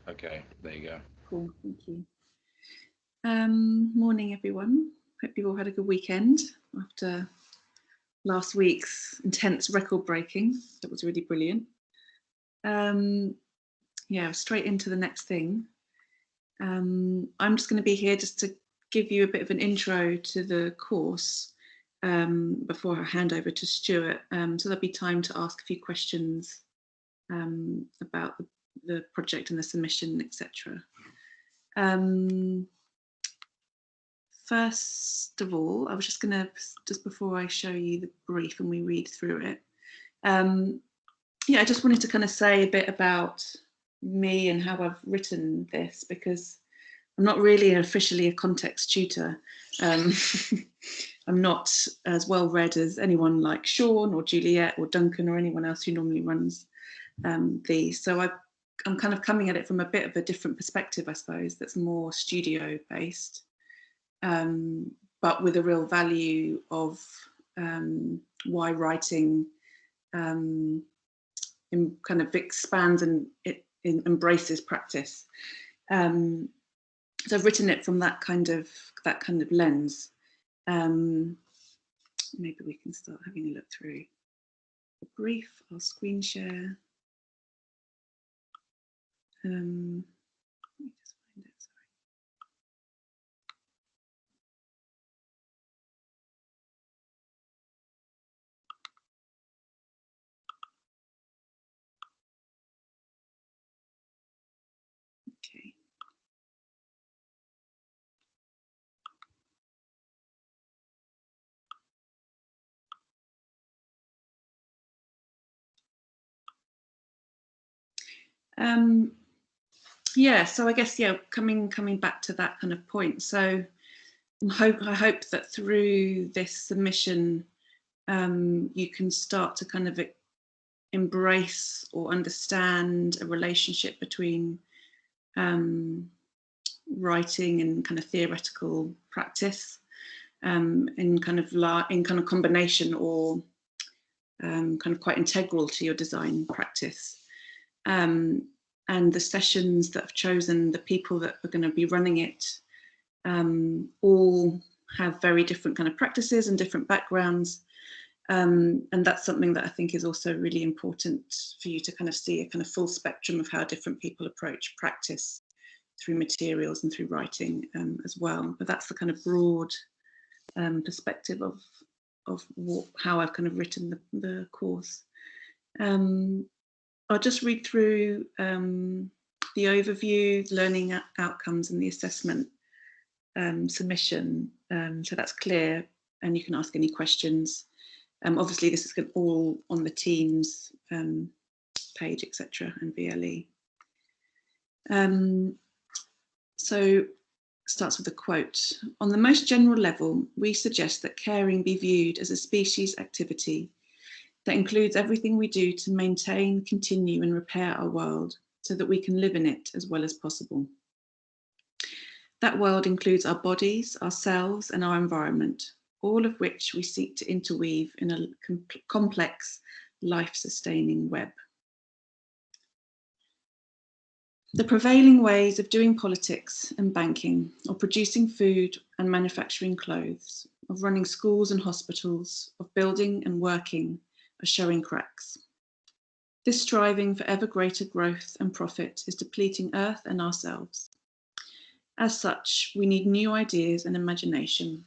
Okay, there you go. Cool, thank you. Morning, everyone. Hope you all had a good weekend after last week's intense record breaking. That was really brilliant. Yeah, straight into the next thing. I'm just going to be here just to give you a bit of an intro to the course before I hand over to Stuart. So there'll be time to ask a few questions about the project and the submission, etc. First of all, I was just going to, just before I show you the brief and we read through it, yeah, I just wanted to kind of say a bit about me and how I've written this, because I'm not really officially a context tutor. I'm not as well read as anyone like Sean or Juliet or Duncan or anyone else who normally runs these. So I'm kind of coming at it from a bit of a different perspective, I suppose, that's more studio based, but with a real value of why writing kind of expands and it embraces practice. So I've written it from that kind of lens. Maybe we can start having a look through the brief. I'll screen share. Let me just find it. Sorry. Okay. Yeah, so I guess, yeah, coming back to that kind of point. So I hope that through this submission, you can start to kind of embrace or understand a relationship between writing and kind of theoretical practice, in kind of combination, or kind of quite integral to your design practice. And the sessions that I've chosen, the people that are going to be running it, all have very different kind of practices and different backgrounds. And that's something that I think is also really important for you to kind of see a kind of full spectrum of how different people approach practice through materials and through writing as well. But that's the kind of broad perspective of how I've kind of written the course. I'll just read through the overview, learning outcomes, and the assessment submission, so that's clear, and you can ask any questions. Obviously, this is all on the Teams page, etc., and VLE. So starts with a quote. On the most general level, we suggest that caring be viewed as a species activity that includes everything we do to maintain, continue, and repair our world so that we can live in it as well as possible. That world includes our bodies, ourselves, and our environment, all of which we seek to interweave in a complex, life-sustaining web. The prevailing ways of doing politics and banking, of producing food and manufacturing clothes, of running schools and hospitals, of building and working are showing cracks. This striving for ever greater growth and profit is depleting Earth and ourselves. As such, we need new ideas and imagination,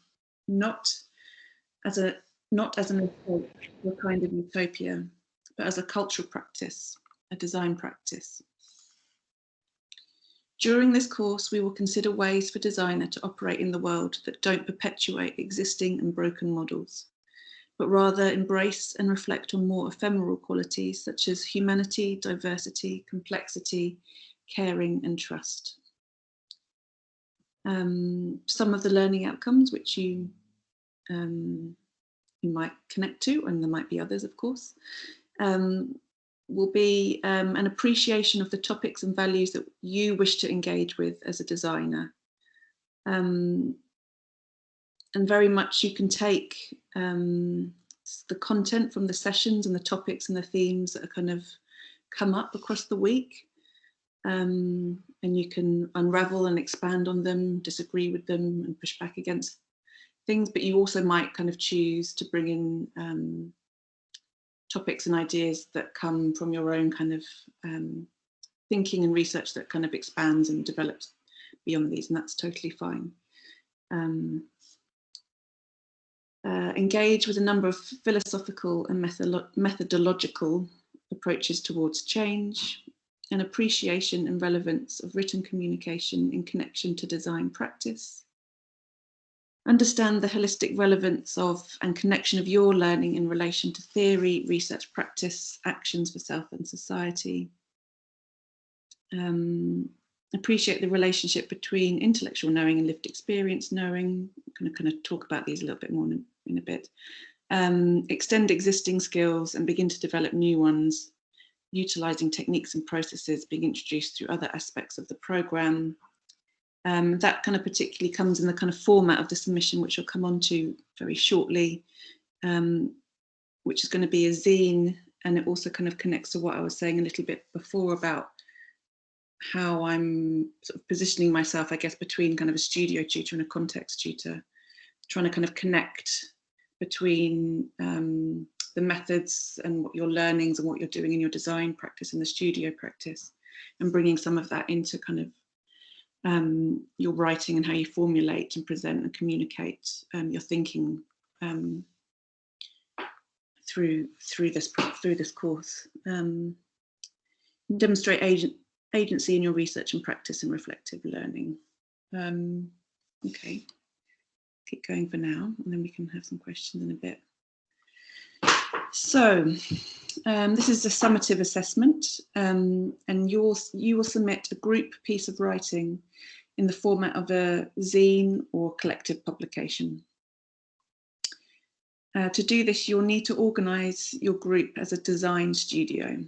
not as an approach to a kind of utopia, but as a cultural practice, a design practice. During this course, we will consider ways for designer to operate in the world that don't perpetuate existing and broken models, but rather embrace and reflect on more ephemeral qualities such as humanity, diversity, complexity, caring, and trust. Some of the learning outcomes which you might connect to, and there might be others, of course, will be an appreciation of the topics and values that you wish to engage with as a designer. And very much you can take the content from the sessions and the topics and the themes that are kind of come up across the week, and you can unravel and expand on them, disagree with them and push back against things, but you also might kind of choose to bring in topics and ideas that come from your own kind of thinking and research that kind of expands and develops beyond these, and that's totally fine. Engage with a number of philosophical and methodological approaches towards change, an appreciation and relevance of written communication in connection to design practice, understand the holistic relevance of and connection of your learning in relation to theory, research, practice, actions for self and society. Appreciate the relationship between intellectual knowing and lived experience knowing. I'm going to kind of talk about these a little bit more in a bit. Extend existing skills and begin to develop new ones, utilising techniques and processes being introduced through other aspects of the programme. That kind of particularly comes in the kind of format of the submission, which I'll come on to very shortly, which is going to be a zine, and it also kind of connects to what I was saying a little bit before about how I'm sort of positioning myself, I guess, between kind of a studio tutor and a context tutor, trying to kind of connect between the methods and what your learnings and what you're doing in your design practice and the studio practice, and bringing some of that into kind of your writing and how you formulate and present and communicate your thinking through this course. Demonstrate agency in your research and practice and reflective learning. Okay, keep going for now, and then we can have some questions in a bit. So this is a summative assessment, and you will submit a group piece of writing in the format of a zine or collective publication. To do this, you'll need to organise your group as a design studio.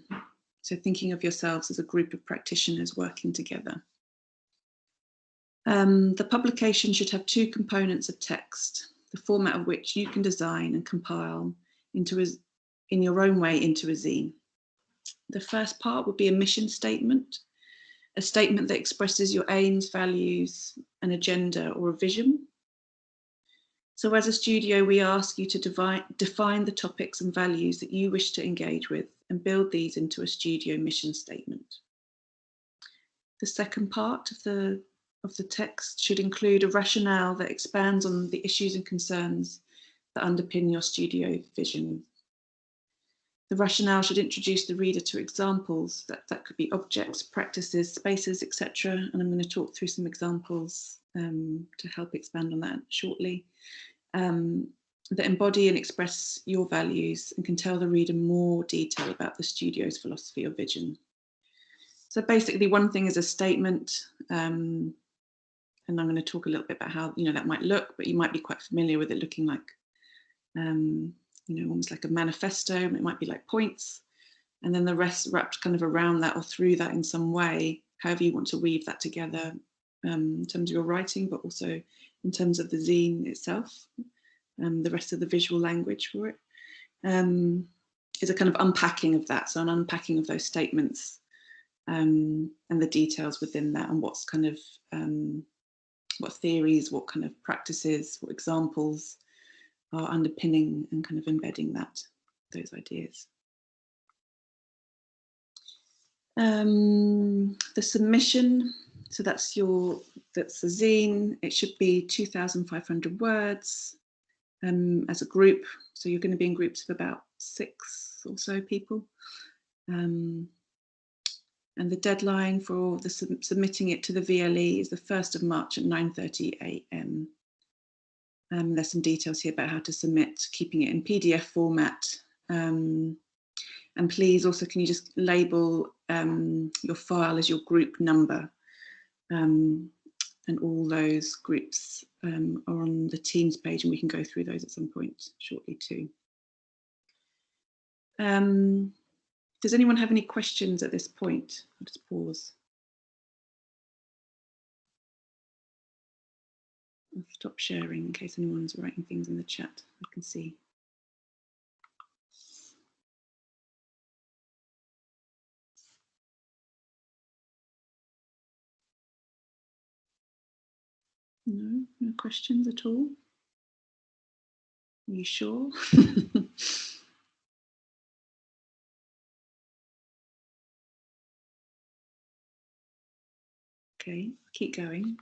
So thinking of yourselves as a group of practitioners working together. The publication should have two components of text, the format of which you can design and compile in your own way into a zine. The first part would be a mission statement, a statement that expresses your aims, values, an agenda or a vision. So as a studio, we ask you to define the topics and values that you wish to engage with and build these into a studio mission statement. The second part of the text should include a rationale that expands on the issues and concerns that underpin your studio vision. The rationale should introduce the reader to examples that could be objects, practices, spaces, etc. And I'm going to talk through some examples to help expand on that shortly, that embody and express your values and can tell the reader more detail about the studio's philosophy or vision. So basically, one thing is a statement, and I'm going to talk a little bit about how that might look, but you might be quite familiar with it looking like almost like a manifesto. It might be like points, and then the rest wrapped kind of around that or through that in some way, however you want to weave that together in terms of your writing, but also in terms of the zine itself, the rest of the visual language for it, is a kind of unpacking of that. So an unpacking of those statements and the details within that, and what's kind of, what theories, what kind of practices, what examples are underpinning and kind of embedding those ideas. The submission, so that's the zine. It should be 2,500 words as a group. So you're going to be in groups of about 6 or so people. And the deadline for submitting it to the VLE is the 1st of March at 9:30 a.m. There's some details here about how to submit, keeping it in PDF format. And please also, can you just label your file as your group number? And all those groups are on the Teams page, and we can go through those at some point shortly too. Does anyone have any questions at this point? I'll just pause. I'll stop sharing in case anyone's writing things in the chat. I can see. No, no questions at all. Are you sure? Okay, keep going.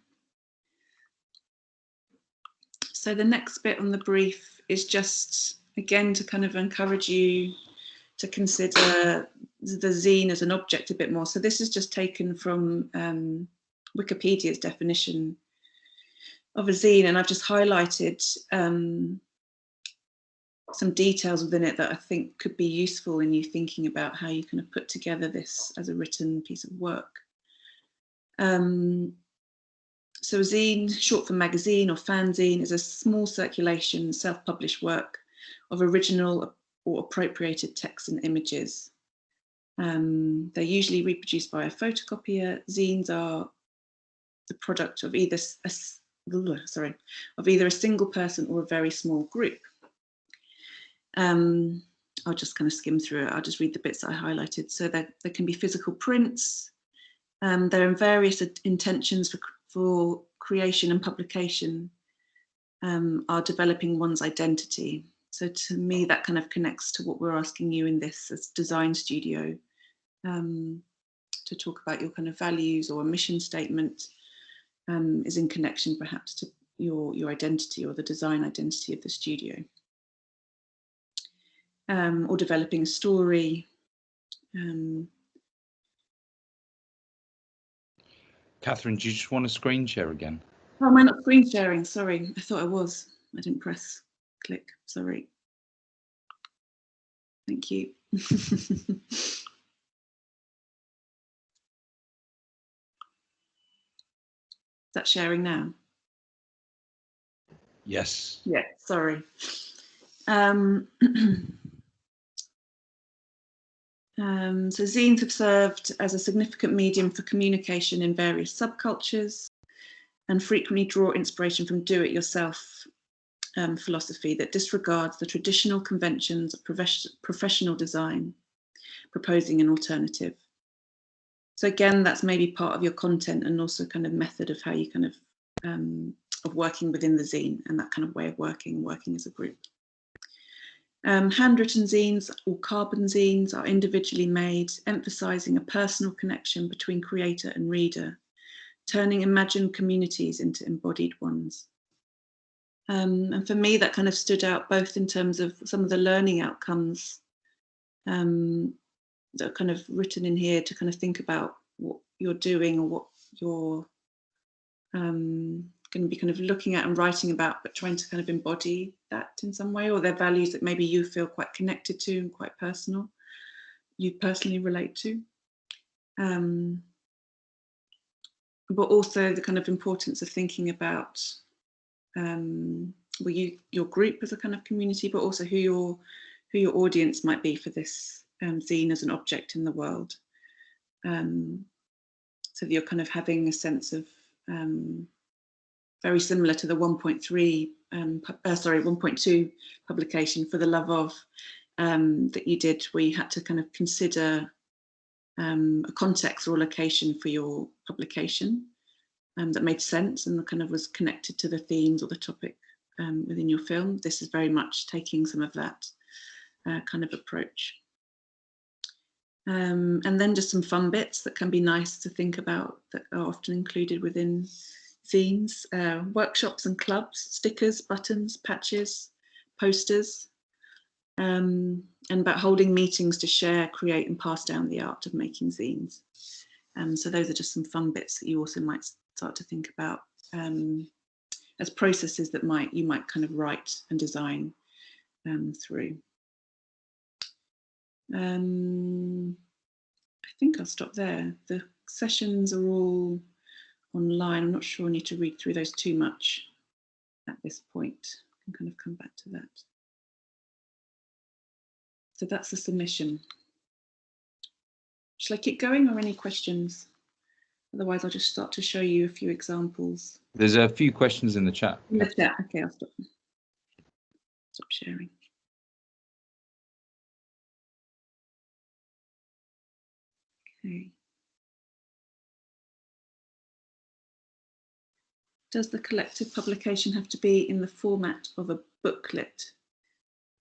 So the next bit on the brief is just, again, to kind of encourage you to consider the zine as an object a bit more. So this is just taken from Wikipedia's definition of a zine, and I've just highlighted some details within it that I think could be useful in you thinking about how you kind of put together this as a written piece of work. So a zine, short for magazine or fanzine, is a small circulation, self-published work of original or appropriated text and images. They're usually reproduced by a photocopier. Zines are the product of either a single person or a very small group. I'll just kind of skim through it. I'll just read the bits that I highlighted. So there can be physical prints. There are various intentions for creation and publication are developing one's identity. So to me, that kind of connects to what we're asking you in this as design studio, to talk about your kind of values or a mission statement is in connection perhaps to your identity or the design identity of the studio. Or developing a story. Catherine, do you just want to screen share again? Oh, am I not screen sharing? Sorry, I thought I was. I didn't press click, sorry. Thank you. Is that sharing now? Yes. Yeah, sorry. So zines have served as a significant medium for communication in various subcultures and frequently draw inspiration from do-it-yourself philosophy that disregards the traditional conventions of professional design, proposing an alternative. So again, that's maybe part of your content and also kind of method of how you kind of working within the zine and that kind of way of working as a group. Handwritten zines or carbon zines are individually made, emphasizing a personal connection between creator and reader, turning imagined communities into embodied ones. And for me, that kind of stood out both in terms of some of the learning outcomes that are kind of written in here to kind of think about what you're doing or what you're going to be kind of looking at and writing about, but trying to kind of embody that in some way, or their values that maybe you feel quite connected to and quite personal, you personally relate to. But also the kind of importance of thinking about your group as a kind of community, but also who your audience might be for this zine as an object in the world. So that you're kind of having a sense of very similar to the 1.2 publication For the Love Of that you did, where you had to kind of consider a context or location for your publication that made sense and kind of was connected to the themes or the topic within your film. This is very much taking some of that kind of approach. And then just some fun bits that can be nice to think about that are often included within zines, workshops and clubs, stickers, buttons, patches, posters, and about holding meetings to share, create and pass down the art of making zines. So those are just some fun bits that you also might start to think about as processes that you might kind of write and design through. I think I'll stop there. The sessions are all online. I'm not sure I need to read through those too much at this point. I can kind of come back to that. So that's the submission. Shall I keep going or any questions? Otherwise, I'll just start to show you a few examples. There's a few questions in the chat. In the chat, okay, I'll stop sharing. Okay. Does the collective publication have to be in the format of a booklet?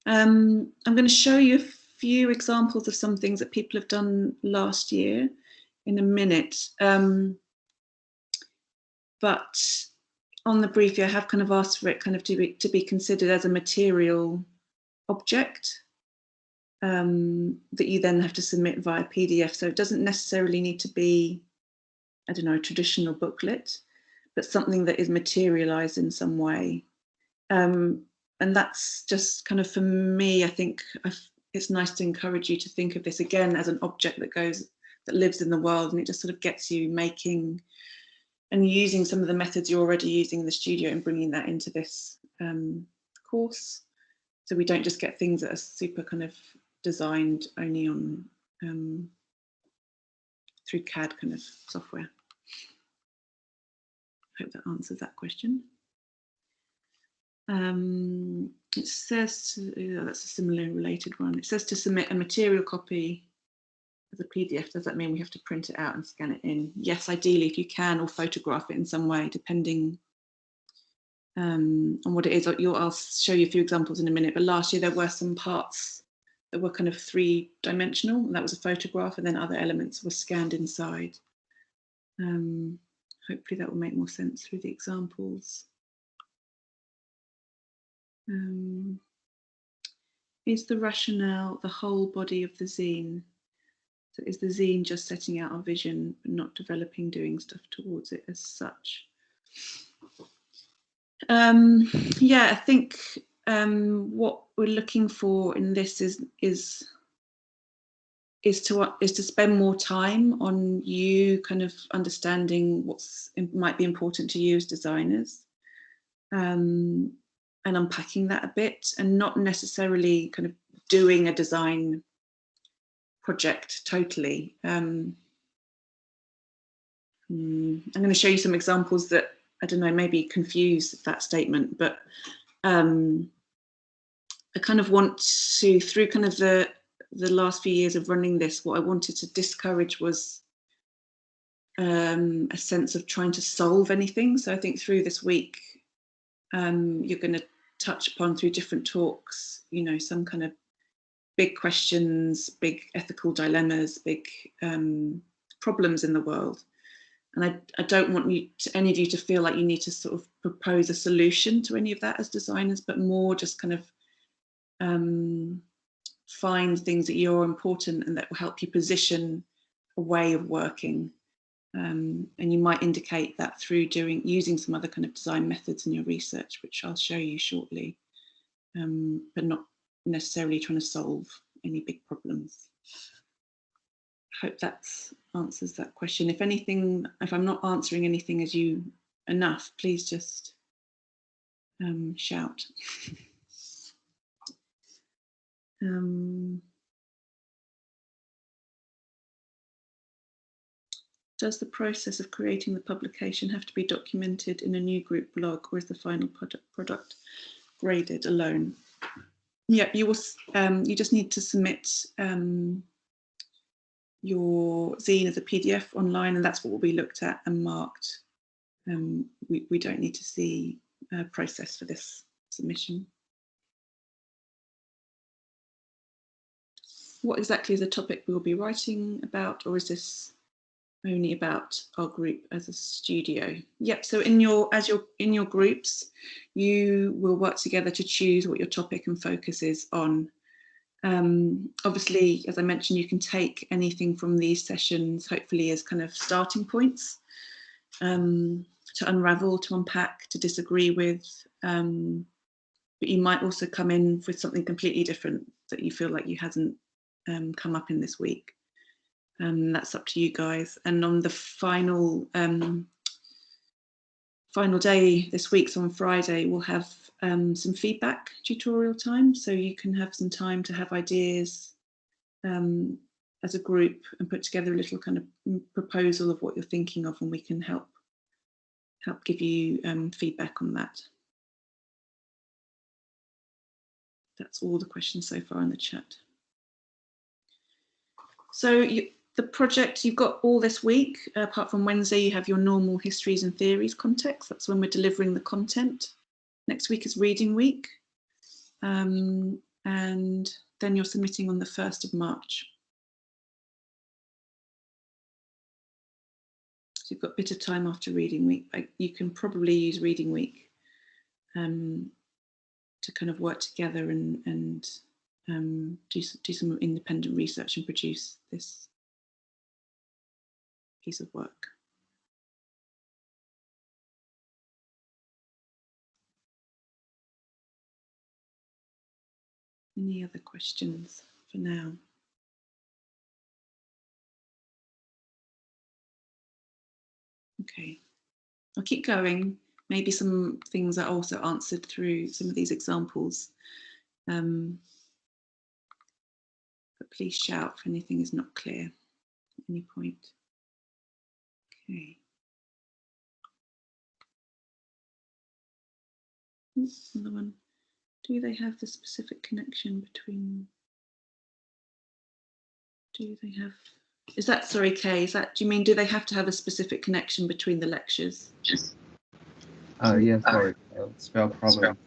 I'm going to show you a few examples of some things that people have done last year in a minute. But on the brief, I have kind of asked for it kind of to be considered as a material object that you then have to submit via PDF. So it doesn't necessarily need to be, I don't know, a traditional booklet, but something that is materialized in some way. And that's just kind of, for me, I think it's nice to encourage you to think of this again as an object that lives in the world, and it just sort of gets you making and using some of the methods you're already using in the studio and bringing that into this course. So we don't just get things that are super kind of designed only on through CAD kind of software. I hope that answers that question. It says, that's a similar related one. It says to submit a material copy as a PDF. Does that mean we have to print it out and scan it in? Yes, ideally, if you can, or photograph it in some way, depending on what it is. I'll show you a few examples in a minute, but last year there were some parts that were kind of 3-dimensional, and that was a photograph, and then other elements were scanned inside. Hopefully that will make more sense through the examples. Is the rationale the whole body of the zine? So is the zine just setting out our vision, but not developing, doing stuff towards it as such? Yeah, I think what we're looking for in this is to spend more time on you kind of understanding might be important to you as designers, and unpacking that a bit, and not necessarily kind of doing a design project totally. I'm going to show you some examples that, I don't know, maybe confuse that statement, but I kind of want to, through kind of the last few years of running this, what I wanted to discourage was a sense of trying to solve anything. So I think through this week, you're going to touch upon, through different talks, you know, some kind of big questions, big ethical dilemmas, big problems in the world. And I don't want any of you to feel like you need to sort of propose a solution to any of that as designers, but more just kind of find things that you're important and that will help you position a way of working. And you might indicate that through using some other kind of design methods in your research, which I'll show you shortly, but not necessarily trying to solve any big problems. I hope that answers that question. If I'm not answering anything as you enough, please just shout. Does the process of creating the publication have to be documented in a new group blog, or is the final product graded alone? Yeah, you will. You just need to submit your zine as a PDF online, and that's what will be looked at and marked. We don't need to see a process for this submission. What exactly is the topic we will be writing about, or is this only about our group as a studio? Yep. So in your groups, you will work together to choose what your topic and focus is on. Obviously, as I mentioned, you can take anything from these sessions, hopefully, as kind of starting points to unravel, to unpack, to disagree with. But you might also come in with something completely different that you feel like you hasn't come up in this week. That's up to you guys. And on the final day this week, so on Friday, we'll have some feedback tutorial time, so you can have some time to have ideas as a group and put together a little kind of proposal of what you're thinking of, and we can help give you feedback on that. That's all the questions so far in the chat. So The project you've got all this week, apart from Wednesday, you have your normal histories and theories context. That's when we're delivering the content. Next week is reading week. And then you're submitting on the 1st of March. So you've got a bit of time after reading week. You can probably use reading week to kind of work together and do some independent research and produce this piece of work. Any other questions for now? Okay, I'll keep going. Maybe some things are also answered through some of these examples. But please shout if anything is not clear at any point. Okay. Another one. Do they have the specific connection between? Do they have? Is that, sorry, Kay? Is that? Do you mean do they have to have a specific connection between the lectures? Yeah, sorry, spell problem.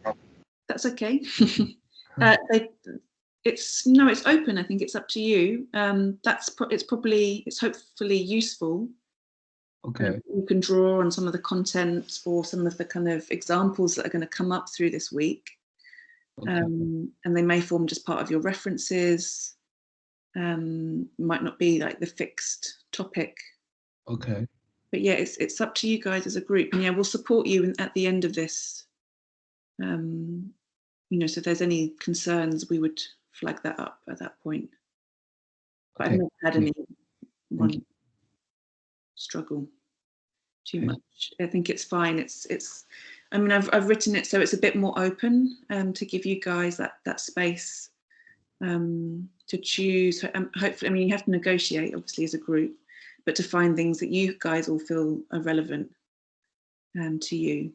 That's okay. It's open. I think it's up to you. It's hopefully useful. Okay. You can draw on some of the content or some of the kind of examples that are going to come up through this week. Okay. And they may form just part of your references. Might not be like the fixed topic. Okay. But yeah, it's up to you guys as a group, and yeah, we'll support you at the end of this. So if there's any concerns, we would flag that up at that point. But okay. I've not had anyone struggle too much. I think it's fine. I've written it so it's a bit more open to give you guys that space to choose. Hopefully, you have to negotiate obviously as a group, but to find things that you guys all feel are relevant to you.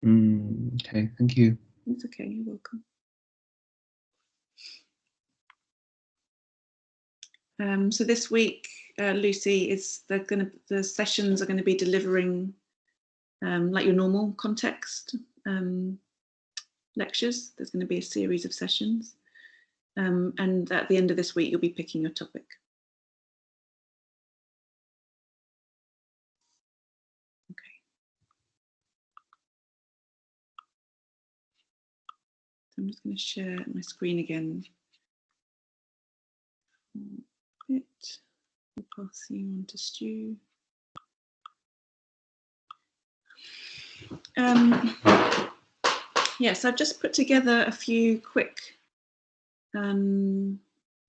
Okay, thank you. It's okay, you're welcome. So this week, Lucy, the sessions are going to be delivering like your normal context lectures. There's going to be a series of sessions, and at the end of this week, you'll be picking your topic. I'm just going to share my screen again. We'll pass you on to Stu. Yes, I've just put together a few quick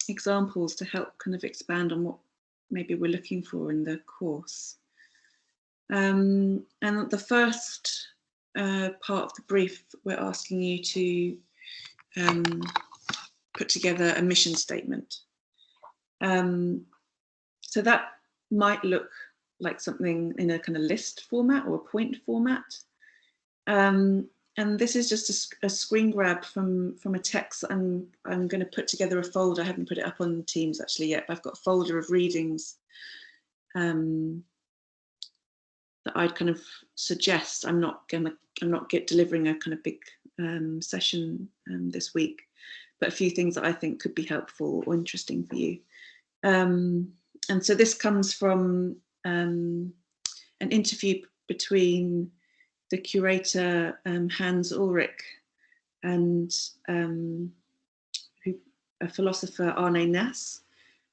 examples to help kind of expand on what maybe we're looking for in the course. And the first part of the brief, we're asking you to put together a mission statement. So that might look like something in a kind of list format or a point format. And this is just a screen grab from a text that I'm going to put together a folder. I haven't put it up on Teams actually yet, but I've got a folder of readings that I'd kind of suggest. I'm not delivering a kind of big session this week, but a few things that I think could be helpful or interesting for you. And so this comes from an interview between the curator Hans Ulrich and a philosopher Arne Naess,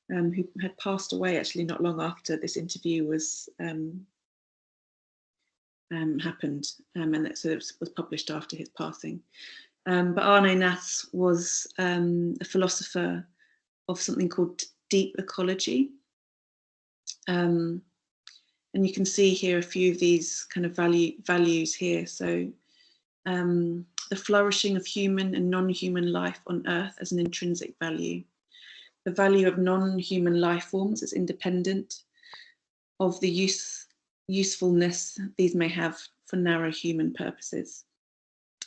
who had passed away actually not long after this interview was happened, and it sort of was published after his passing. But Arne Naess was a philosopher of something called deep ecology. And you can see here a few of these kind of values here. So the flourishing of human and non-human life on Earth as an intrinsic value. The value of non-human life forms as independent of the usefulness these may have for narrow human purposes.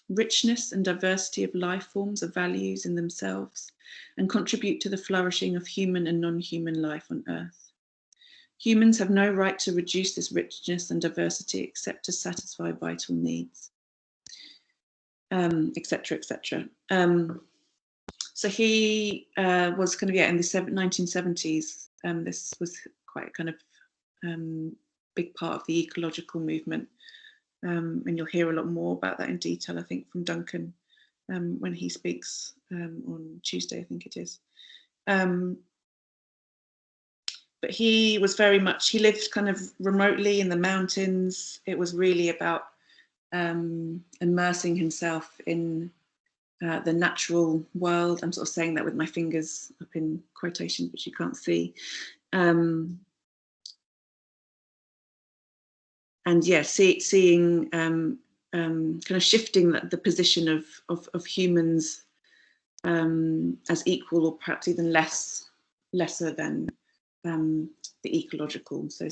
richness and diversity of life forms are values in themselves and contribute to the flourishing of human and non-human life on Earth. Humans have no right to reduce this richness and diversity except to satisfy vital needs, etc., etc. So he was kind of, in the 1970s, this was quite a kind of big part of the ecological movement. And you'll hear a lot more about that in detail, I think, from Duncan when he speaks on Tuesday, I think it is. But he was very much, he lived kind of remotely in the mountains. It was really about immersing himself in the natural world. I'm sort of saying that with my fingers up in quotation, which you can't see. And yeah, seeing kind of shifting the position of humans as equal, or perhaps even lesser than the ecological. So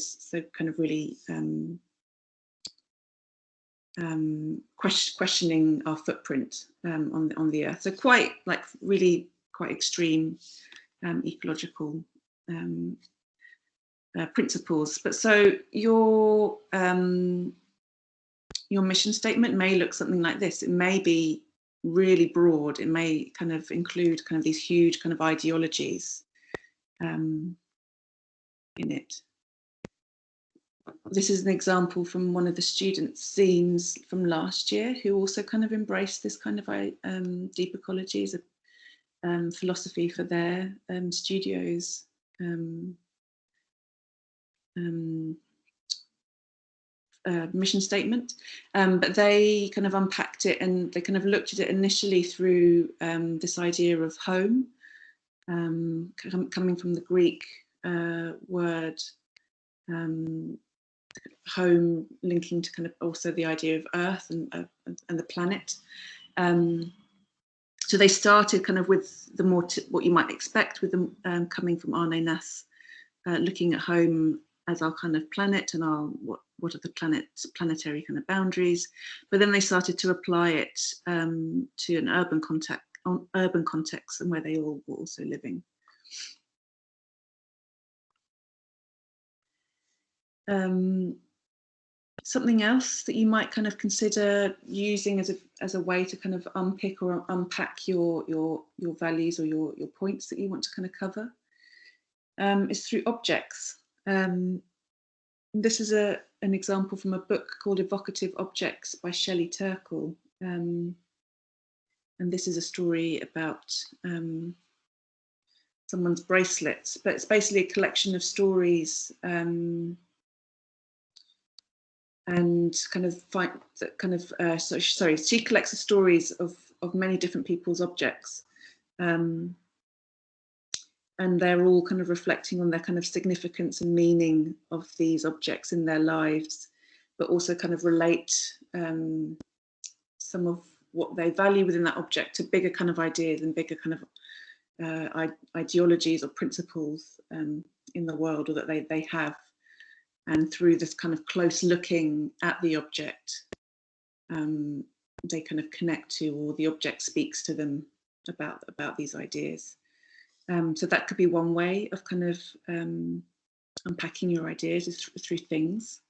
kind of really questioning our footprint on the earth. So quite extreme ecological principles. But so your mission statement may look something like this. It may be really broad. It may kind of include kind of these huge kind of ideologies in it. This is an example from one of the students' zines from last year, who also kind of embraced this kind of deep ecology as a philosophy for their studios. Mission statement, but they kind of unpacked it, and they kind of looked at it initially through this idea of home, coming from the Greek word home, linking to kind of also the idea of earth and the planet. So they started kind of with the more what you might expect with them coming from Arne Naess, looking at home as our kind of planet and our what are the planetary kind of boundaries. But then they started to apply it to an urban context and where they all were also living. Something else that you might kind of consider using as a way to kind of unpick or unpack your values or your points that you want to kind of cover is through objects. This is an example from a book called Evocative Objects by Shelley Turkle. And this is a story about someone's bracelets, but it's basically a collection of stories and kind of sorry, she collects the stories of many different people's objects. And they're all kind of reflecting on their kind of significance and meaning of these objects in their lives, but also kind of relate some of what they value within that object to bigger kind of ideas and bigger kind of ideologies or principles in the world, or that they have. And through this kind of close looking at the object, they kind of connect to, or the object speaks to them about these ideas. So that could be one way of kind of unpacking your ideas, is through things.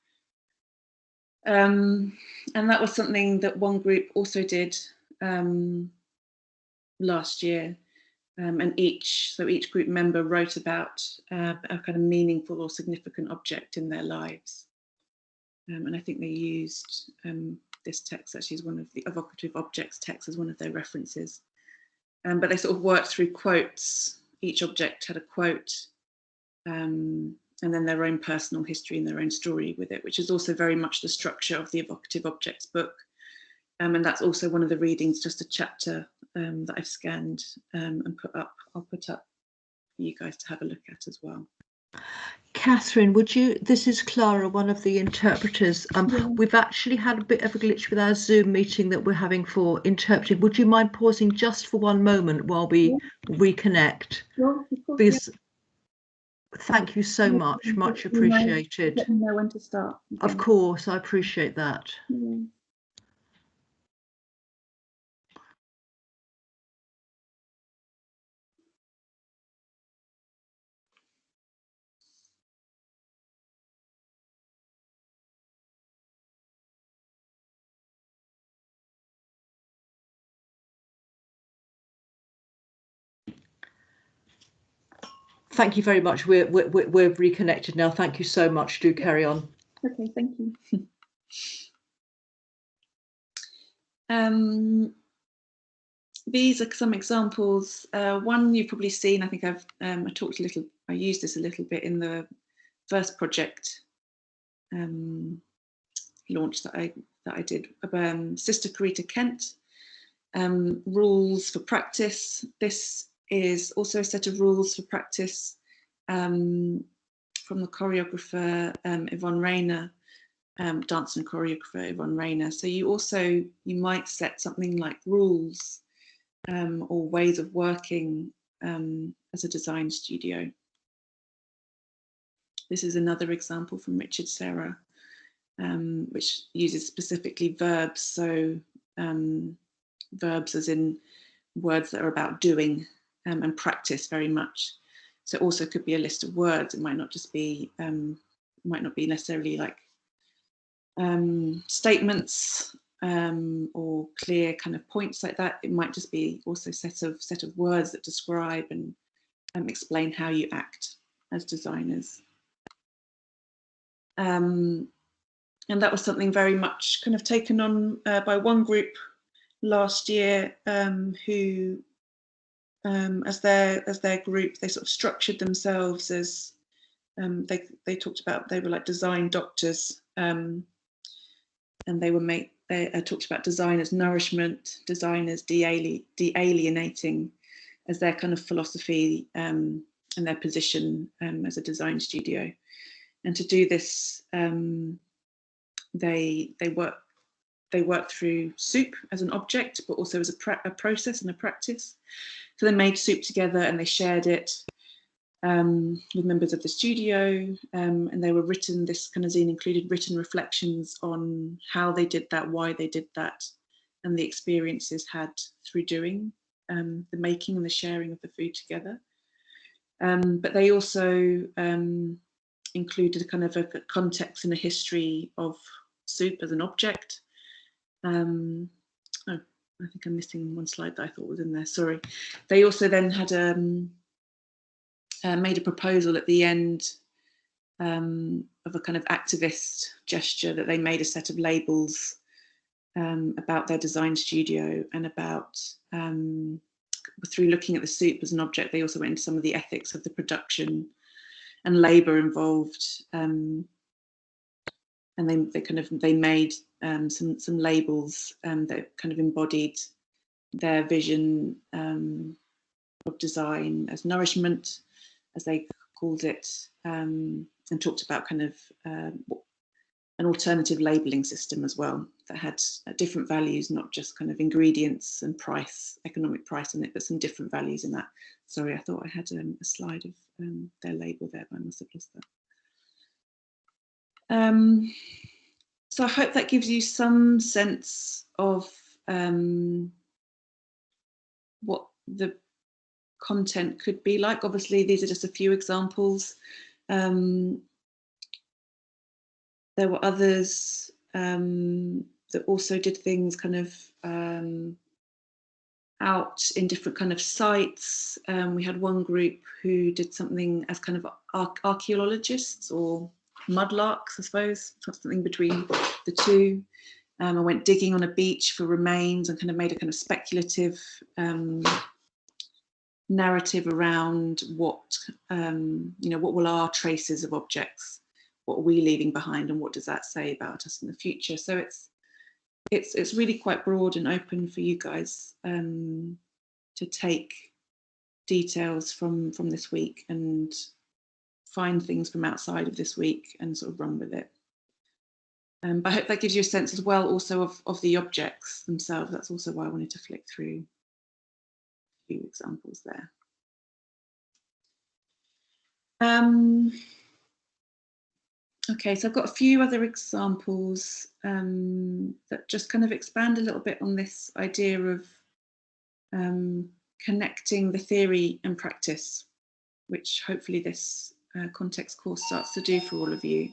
And that was something that one group also did last year. And each group member wrote about a kind of meaningful or significant object in their lives. And I think they used this text actually as one of the Evocative Objects text as one of their references. But they sort of worked through quotes. Each object had a quote, and then their own personal history and their own story with it, which is also very much the structure of the Evocative Objects book. And that's also one of the readings, just a chapter that I've scanned and put up. I'll put up for you guys to have a look at as well. Catherine, this is Clara, one of the interpreters. We've actually had a bit of a glitch with our Zoom meeting that we're having for interpreting. Would you mind pausing just for one moment while we reconnect? Sure, Because thank you so much appreciated. Let me know when to start. Of course, I appreciate that. Thank you very much. We're reconnected now. Thank you so much. Do carry on. Okay, thank you. These are some examples. One you've probably seen. I think I used this a little bit in the first project launch that I did. Sister Carita Kent, rules for practice. This is also a set of rules for practice from the choreographer Yvonne Rayner, dancer and choreographer Yvonne Rayner. So you might set something like rules or ways of working as a design studio. This is another example from Richard Serra, which uses specifically verbs. So verbs as in words that are about doing and practice very much. So it also could be a list of words. It might not just be, might not be necessarily like statements or clear kind of points like that. It might just be also set of words that describe and explain how you act as designers. And that was something very much kind of taken on by one group last year who, as their group, they sort of structured themselves as they talked about, they were like design doctors, and they talked about design as nourishment, design as de-alienating as their kind of philosophy and their position as a design studio. And to do this, they worked through soup as an object, but also as a process and a practice. So they made soup together and they shared it with members of the studio, and they were written, this kind of zine included written reflections on how they did that, why they did that, and the experiences had through doing the making and the sharing of the food together. But they also included a kind of a context and a history of soup as an object. Oh, I think I'm missing one slide that I thought was in there, sorry. They also then had made a proposal at the end of a kind of activist gesture, that they made a set of labels about their design studio and about, through looking at the soup as an object, they also went into some of the ethics of the production and labour involved, and they made some labels that kind of embodied their vision of design as nourishment, as they called it, and talked about kind of an alternative labelling system as well that had different values, not just kind of ingredients and price, economic price on it, but some different values in that. Sorry, I thought I had a slide of their label there, but I must have lost that. So I hope that gives you some sense of what the content could be like. Obviously, these are just a few examples. There were others that also did things kind of out in different kind of sites. We had one group who did something as kind of archaeologists or mudlarks, I suppose, something between the two. I went digging on a beach for remains and kind of made a kind of speculative narrative around what, what will our traces of objects, what are we leaving behind, and what does that say about us in the future? So it's really quite broad and open for you guys to take details from this week and find things from outside of this week and sort of run with it. But I hope that gives you a sense as well also of the objects themselves. That's also why I wanted to flick through a few examples there. Okay, so I've got a few other examples that just kind of expand a little bit on this idea of connecting the theory and practice, which hopefully this context course starts to do for all of you.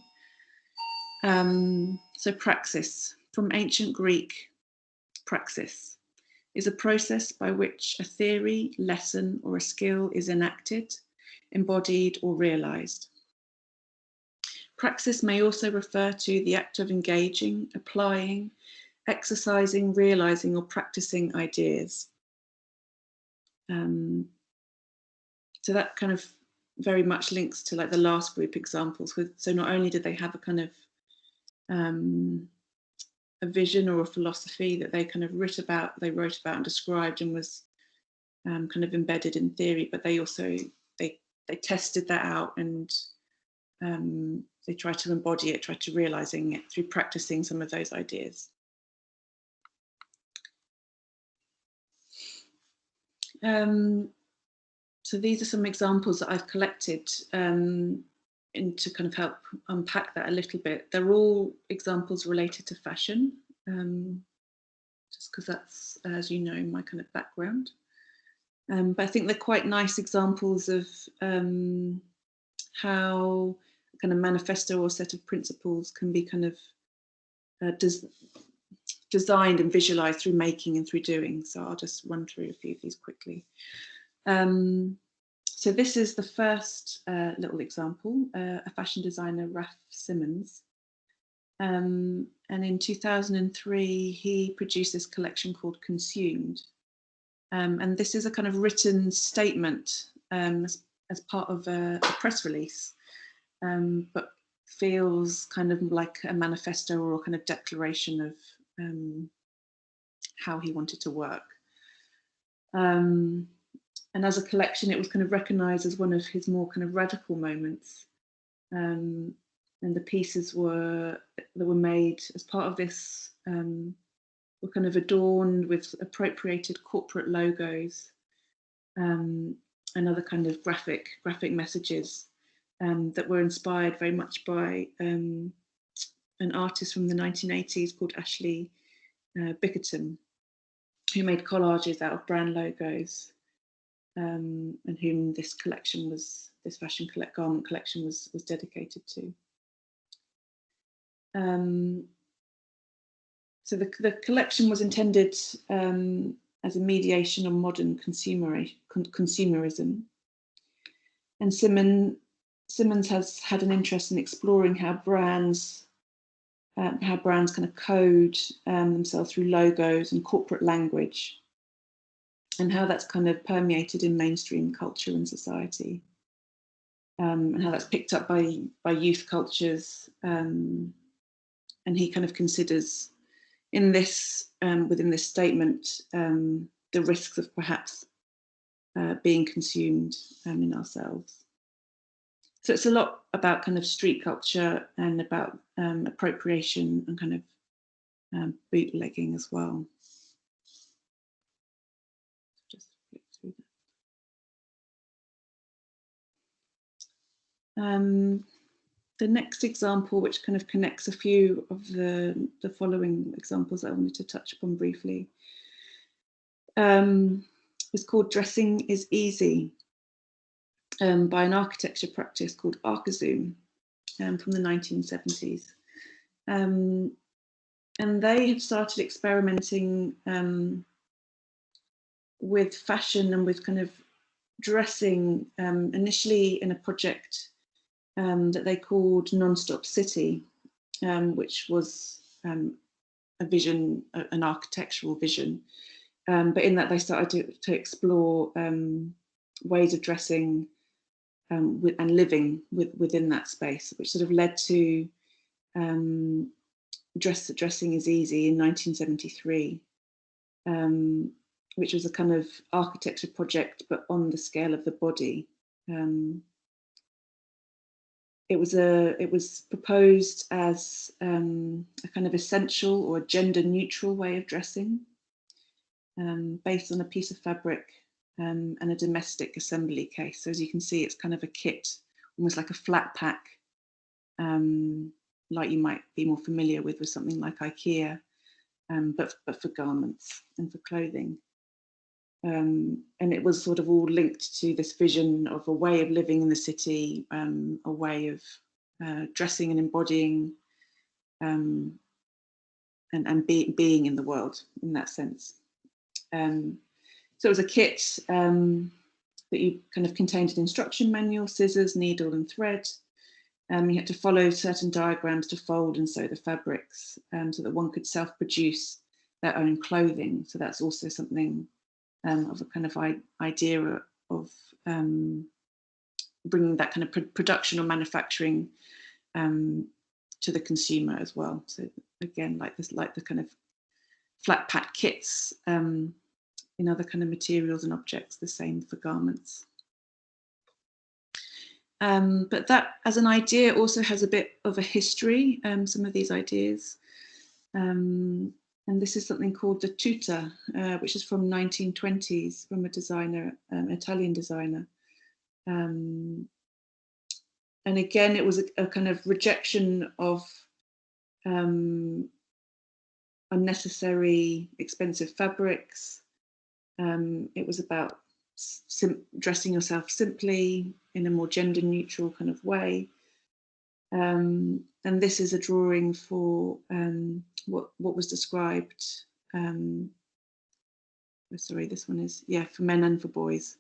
So praxis, from ancient Greek, praxis is a process by which a theory, lesson, or a skill is enacted embodied or realised. Praxis may also refer to the act of engaging, applying, exercising, realising or practising ideas. So that kind of very much links to like the last group examples. So not only did they have a kind of a vision or a philosophy that they kind of wrote about and described and was kind of embedded in theory, but they also they tested that out and they tried to embody it, tried to realising it through practicing some of those ideas. So these are some examples that I've collected to kind of help unpack that a little bit. They're all examples related to fashion, just because that's, as you know, my kind of background. But I think they're quite nice examples of how a kind of manifesto or set of principles can be kind of designed and visualized through making and through doing. So I'll just run through a few of these quickly. So this is the first little example, a fashion designer, Raf Simons. And in 2003, he produced this collection called Consumed. And this is a kind of written statement as part of a press release, but feels kind of like a manifesto or a kind of declaration of how he wanted to work. And as a collection, it was kind of recognised as one of his more kind of radical moments. And the pieces that were made as part of this were kind of adorned with appropriated corporate logos and other kind of graphic messages that were inspired very much by an artist from the 1980s called Ashley Bickerton, who made collages out of brand logos, and whom this collection was, this fashion garment collection was dedicated to. So the collection was intended as a mediation on modern consumerism. And Simons has had an interest in exploring how brands kind of code themselves through logos and corporate language, and how that's kind of permeated in mainstream culture and society, and how that's picked up by youth cultures. And he kind of considers in this, within this statement, the risks of perhaps being consumed in ourselves. So it's a lot about kind of street culture and about appropriation and kind of bootlegging as well. Just flip through that. The next example, which kind of connects a few of the following examples that I wanted to touch upon briefly, is called Dressing is Easy, by an architecture practice called Archizoom from the 1970s. And they had started experimenting with fashion and with kind of dressing, initially in a project that they called Nonstop City, which was a vision, an architectural vision. But in that they started to explore ways of dressing and living within that space, which sort of led to Dressing is Easy in 1973, which was a kind of architecture project, but on the scale of the body. It was proposed as a kind of essential or gender neutral way of dressing, based on a piece of fabric and a domestic assembly case. So as you can see, it's kind of a kit, almost like a flat pack, like you might be more familiar with something like IKEA, but for garments and for clothing. And it was sort of all linked to this vision of a way of living in the city, a way of dressing and embodying and being in the world in that sense. So it was a kit that you kind of contained an instruction manual, scissors, needle and thread. You had to follow certain diagrams to fold and sew the fabrics so that one could self-produce their own clothing. So that's also something of a kind of idea of bringing that kind of production or manufacturing to the consumer as well. So again, like the kind of flat pack kits in other kind of materials and objects, the same for garments. But that as an idea also has a bit of a history, some of these ideas. And this is something called the tuta, which is from 1920s from a designer, Italian designer. And again, it was a kind of rejection of unnecessary, expensive fabrics. It was about dressing yourself simply in a more gender neutral kind of way. And this is a drawing for what was described, sorry, this one is, yeah, for men and for boys.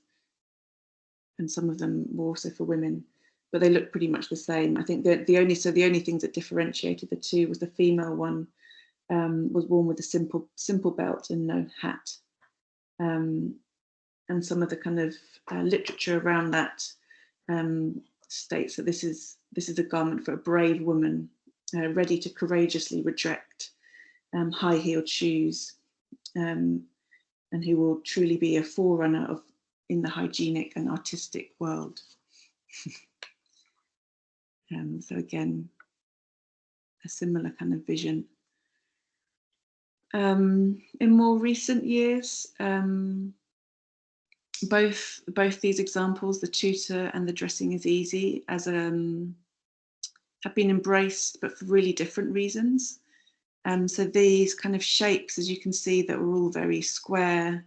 And some of them were also for women, but they look pretty much the same. I think that the only things that differentiated the two was the female one was worn with a simple belt and no hat. And some of the kind of literature around that states that this is a garment for a brave woman, ready to courageously reject high-heeled shoes, and who will truly be a forerunner in the hygienic and artistic world. So again, a similar kind of vision. In more recent years, both these examples, the tutor and the dressing is easy, as have been embraced, but for really different reasons. So these kind of shapes, as you can see, that were all very square,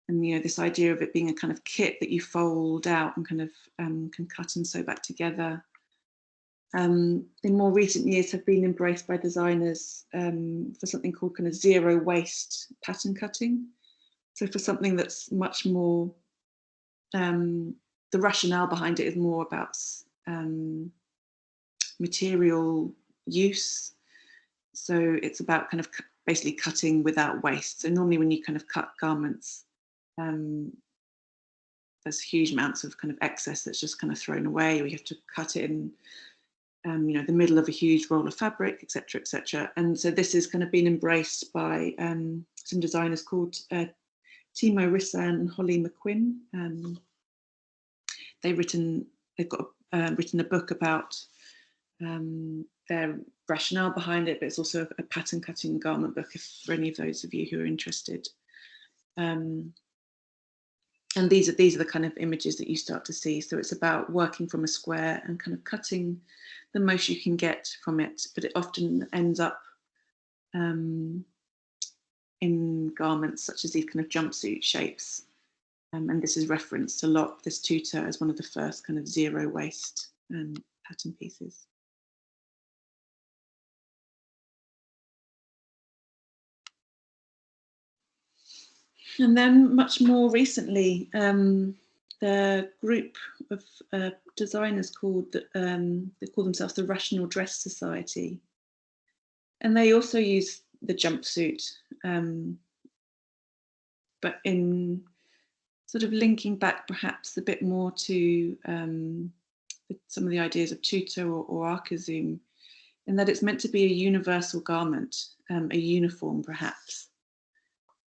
and this idea of it being a kind of kit that you fold out and kind of can cut and sew back together. In more recent years have been embraced by designers for something called kind of zero waste pattern cutting. So for something that's much more, the rationale behind it is more about material use. So it's about kind of basically cutting without waste. So normally when you kind of cut garments, there's huge amounts of kind of excess that's just kind of thrown away, or you have to cut it in the middle of a huge roll of fabric, etc., etc. And so this has kind of been embraced by some designers called Timo Rissan and Holly McQuinn. They've written a book about their rationale behind it, but it's also a pattern cutting garment book for any of those of you who are interested. And these are the kind of images that you start to see. So it's about working from a square and kind of cutting the most you can get from it, but it often ends up in garments such as these kind of jumpsuit shapes. And this is referenced a lot, this tutor, as one of the first kind of zero waste pattern pieces. And then much more recently, the group of designers they call themselves the Rational Dress Society. And they also use the jumpsuit, but in sort of linking back perhaps a bit more to some of the ideas of tutor or arkazoom, in that it's meant to be a universal garment, a uniform perhaps.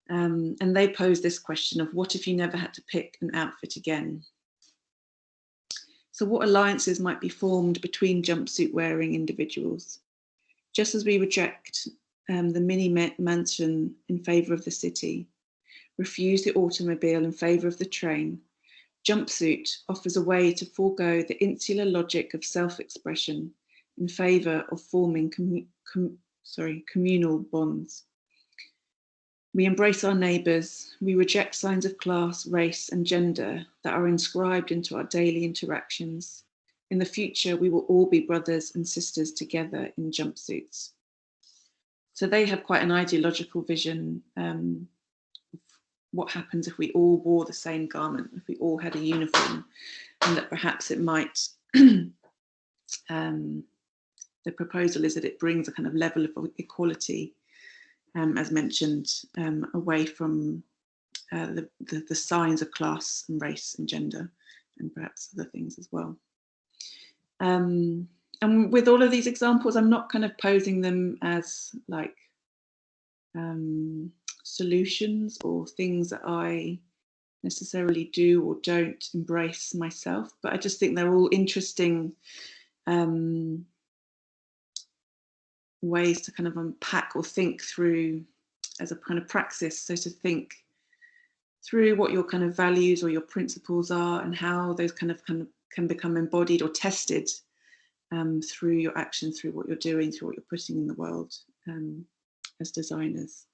And they pose this question of, what if you never had to pick an outfit again? So what alliances might be formed between jumpsuit wearing individuals? Just as we reject the mini mansion in favour of the city, refuse the automobile in favour of the train, jumpsuit offers a way to forego the insular logic of self-expression in favour of forming communal bonds. We embrace our neighbours, we reject signs of class, race and gender that are inscribed into our daily interactions. In the future, we will all be brothers and sisters together in jumpsuits. So they have quite an ideological vision of what happens if we all wore the same garment, if we all had a uniform, and that perhaps it might, the proposal is that it brings a kind of level of equality, as mentioned, away from the signs of class and race and gender, and perhaps other things as well. And with all of these examples, I'm not kind of posing them as like solutions or things that I necessarily do or don't embrace myself, but I just think they're all interesting ways to kind of unpack or think through as a kind of praxis. So to think through what your kind of values or your principles are and how those kind of can become embodied or tested through your actions, through what you're doing, through what you're putting in the world as designers.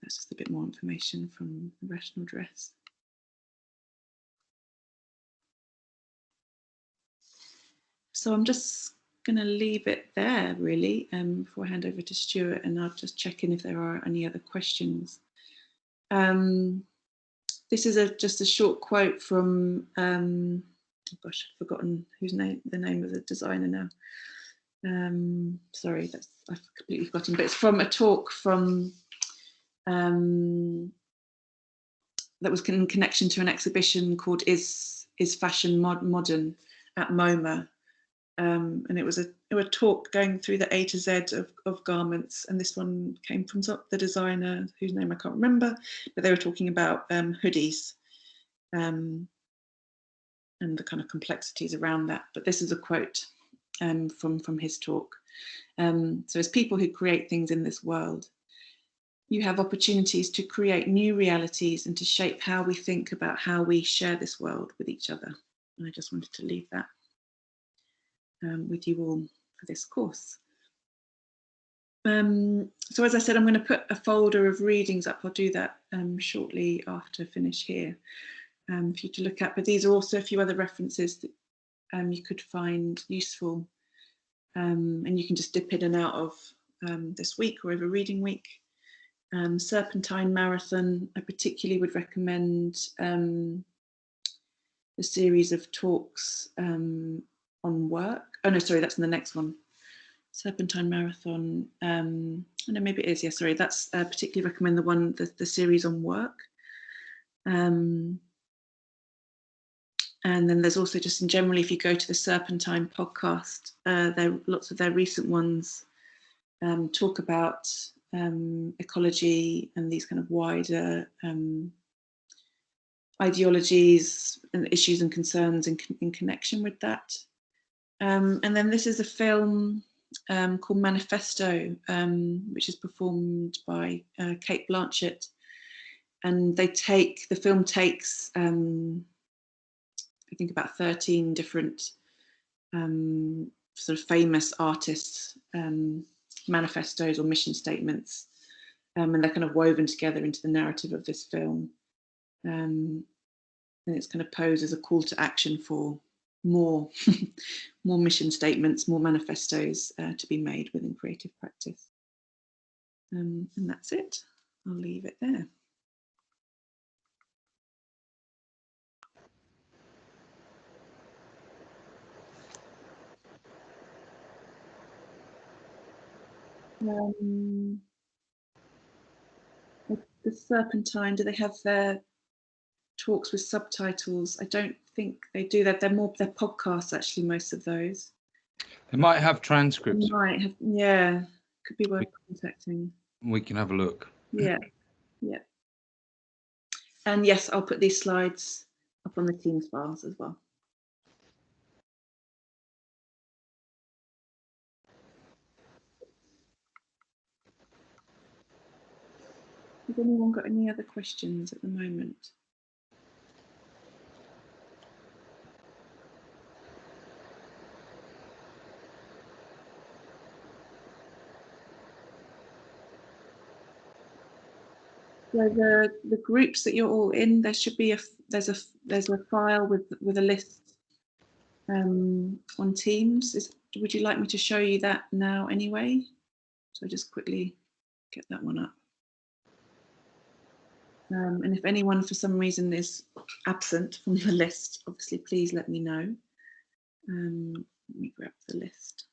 That's just a bit more information from Rational Dress. So I'm just going to leave it there really before I hand over to Stuart, and I'll just check in if there are any other questions. This is just a short quote from, oh gosh, I've forgotten the name of the designer now. Sorry, I've completely forgotten, but it's from a talk from that was in connection to an exhibition called Is Fashion Modern at MoMA. And it was a talk going through the A to Z of garments, and this one came from the designer whose name I can't remember, but they were talking about hoodies and the kind of complexities around that. But this is a quote from his talk. So as people who create things in this world, you have opportunities to create new realities and to shape how we think about how we share this world with each other. And I just wanted to leave that with you all for this course. So as I said, I'm going to put a folder of readings up. I'll do that shortly after I finish here for you to look at. But these are also a few other references that you could find useful, and you can just dip in and out of this week or over reading week. Serpentine Marathon, I particularly would recommend the series of talks on work. Oh no, sorry, that's in the next one. Serpentine Marathon. Oh no, maybe it is. Yeah, sorry. That's particularly recommend the series on work. And then there's also just in general, if you go to the Serpentine podcast, lots of their recent ones talk about ecology and these kind of wider ideologies and issues and concerns in connection with that. And then this is a film called Manifesto, which is performed by Kate Blanchett, and the film takes I think about 13 different sort of famous artists' manifestos or mission statements, and they're kind of woven together into the narrative of this film, and it's kind of posed as a call to action for more mission statements, more manifestos to be made within creative practice. And that's it. I'll leave it there. The Serpentine, do they have their talks with subtitles? I don't think they do that. They're podcasts, actually, most of those. They might have transcripts. They might have, yeah. Could be worth contacting. We can have a look. Yeah, yeah. And yes, I'll put these slides up on the Teams files as well. Has anyone got any other questions at the moment? So the groups that you're all in, there should be there's a file with a list on Teams. Would you like me to show you that now anyway? So just quickly get that one up. And if anyone for some reason is absent from the list, obviously please let me know. Let me grab the list.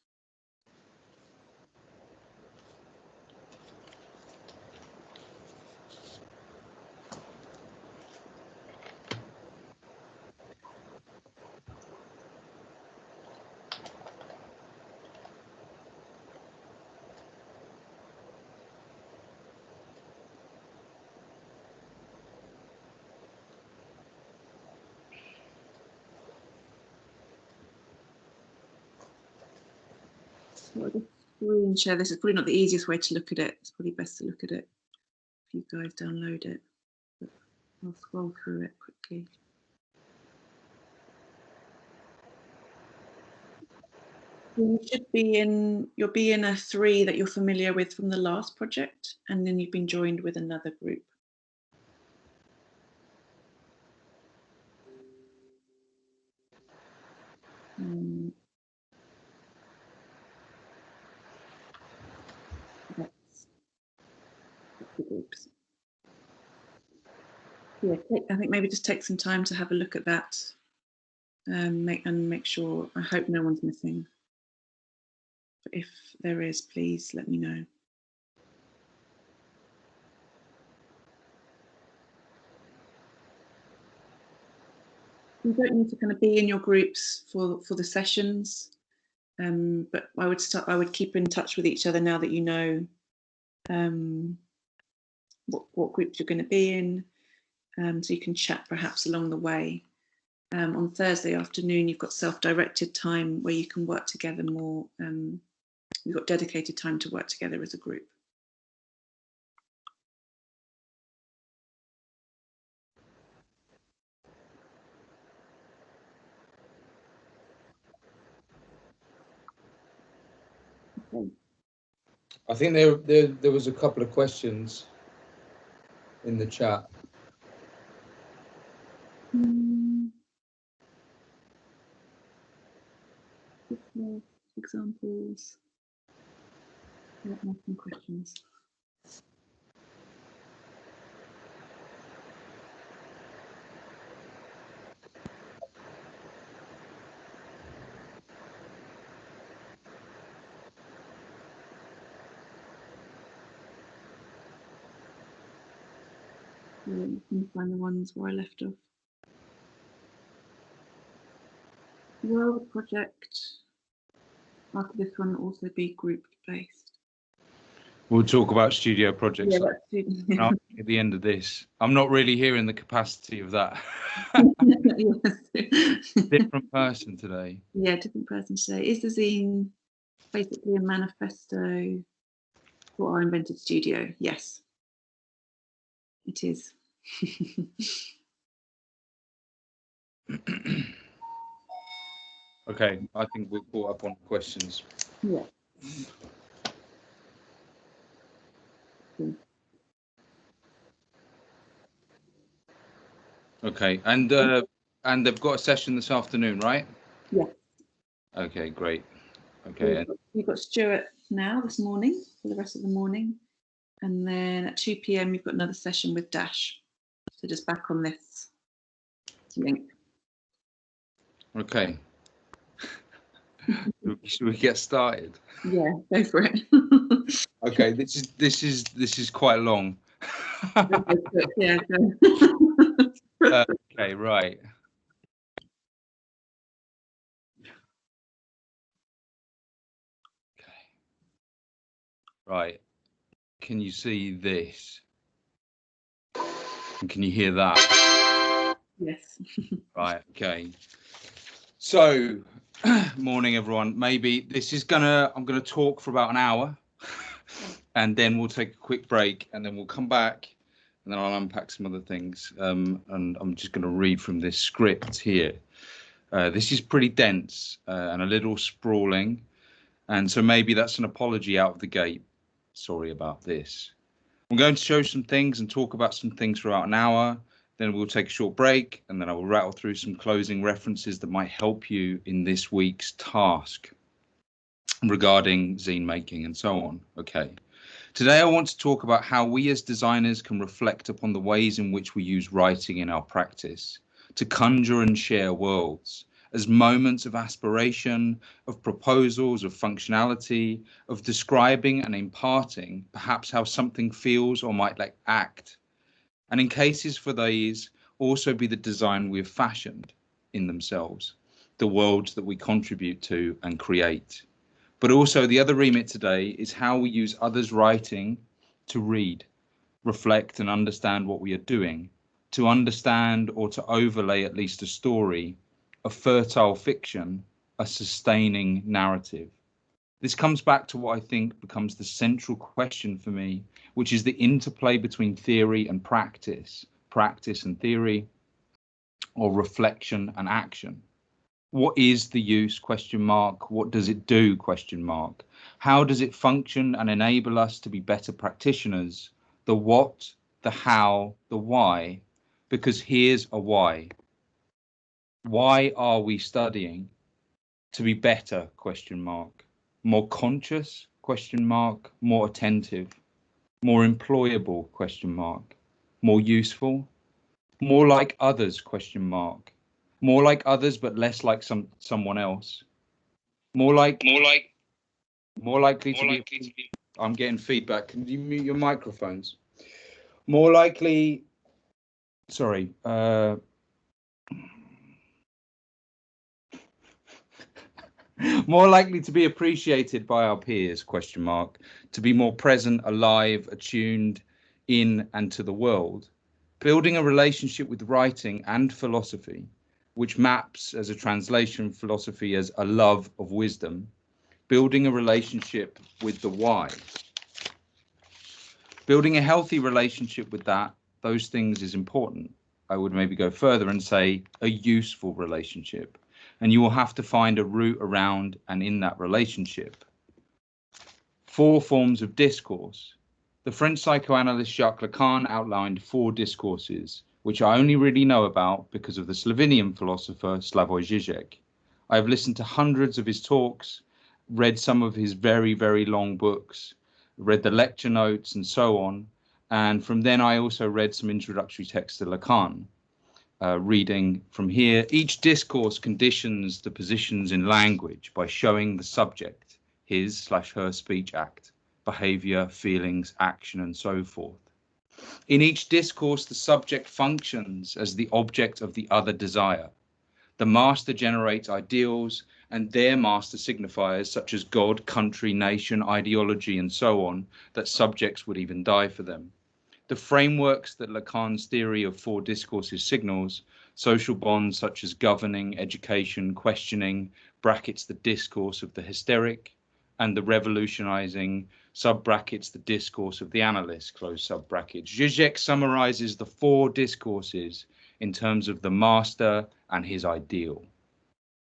So I'll just screen share this. Is probably not the easiest way to look at it. It's probably best to look at it if you guys download it. But I'll scroll through it quickly. You should be in, you'll be in a 3 that you're familiar with from the last project, and then you've been joined with another group. That's the groups. Yeah, I think maybe just take some time to have a look at that, make sure. I hope no one's missing. But if there is, please let me know. You don't need to kind of be in your groups for the sessions, but I would keep in touch with each other now that you know what groups you're going to be in, so you can chat perhaps along the way. On Thursday afternoon, you've got self-directed time where you can work together more. You've got dedicated time to work together as a group. Okay. I think there was a couple of questions in the chat. Examples. Yeah, some questions. You can find the ones where I left off. Well, the project after this one will also be group based. We'll talk about studio projects Yeah, at the end of this. I'm not really hearing the capacity of that. yes. Different person today. Yeah, different person today. Is the zine basically a manifesto for our invented studio? Yes, it is. Okay, I think we'll caught up on questions. Yeah. Okay, and they've got a session this afternoon, right? Yeah. Okay, great. Okay. You've got Stuart now this morning for the rest of the morning, and then at 2 p.m. you've got another session with Dash. So just back on this link. Okay. Should we get started? Yeah, go for it. Okay, this is quite long. Yeah. Okay, right. Okay. Right. Can you see this? And can you hear that? Yes. Right. Okay. So, morning, everyone. Maybe this is I'm gonna talk for about an hour, and then we'll take a quick break, and then we'll come back, and then I'll unpack some other things. And I'm just gonna read from this script here. This is pretty dense and a little sprawling, and so maybe that's an apology out of the gate. Sorry about this. I'm going to show some things and talk about some things for about an hour. Then we'll take a short break, and then I will rattle through some closing references that might help you in this week's task regarding zine making and so on. Okay. Today, I want to talk about how we as designers can reflect upon the ways in which we use writing in our practice to conjure and share worlds as moments of aspiration, of proposals, of functionality, of describing and imparting perhaps how something feels or might like act. And in cases for these, also be the design we have fashioned in themselves, the worlds that we contribute to and create. But also the other remit today is how we use others' writing to read, reflect and understand what we are doing, to understand or to overlay at least a story, a fertile fiction, a sustaining narrative. This comes back to what I think becomes the central question for me, which is the interplay between theory and practice and theory, or reflection and action. What is the use, question mark? What does it do, question mark? How does it function and enable us to be better practitioners? The what, the how, the why, because here's a why. Why are we studying? To be better, question mark. More conscious, question mark. More attentive, more employable, question mark. More useful, more like others, question mark. More like others, but less like someone else. More likely to be. I'm getting feedback. Can you mute your microphones? More likely. Sorry. More likely to be appreciated by our peers, question mark. To be more present, alive, attuned in and to the world. Building a relationship with writing and philosophy, which maps as a translation philosophy as a love of wisdom, building a relationship with the why. Building a healthy relationship with those things is important. I would maybe go further and say a useful relationship, and you will have to find a route around and in that relationship. 4 forms of discourse. The French psychoanalyst Jacques Lacan outlined 4 discourses, which I only really know about because of the Slovenian philosopher Slavoj Žižek. I have listened to hundreds of his talks, read some of his very, very long books, read the lecture notes and so on. And from then I also read some introductory texts to Lacan. Reading from here, each discourse conditions the positions in language by showing the subject, his/her speech act, behavior, feelings, action, and so forth. In each discourse, the subject functions as the object of the other desire. The master generates ideals and their master signifiers such as God, country, nation, ideology, and so on, that subjects would even die for them. The frameworks that Lacan's theory of 4 discourses signals, social bonds such as governing, education, questioning, brackets the discourse of the hysteric, and the revolutionizing, sub-brackets the discourse of the analyst, close sub-brackets. Žižek summarizes the 4 discourses in terms of the master and his ideal.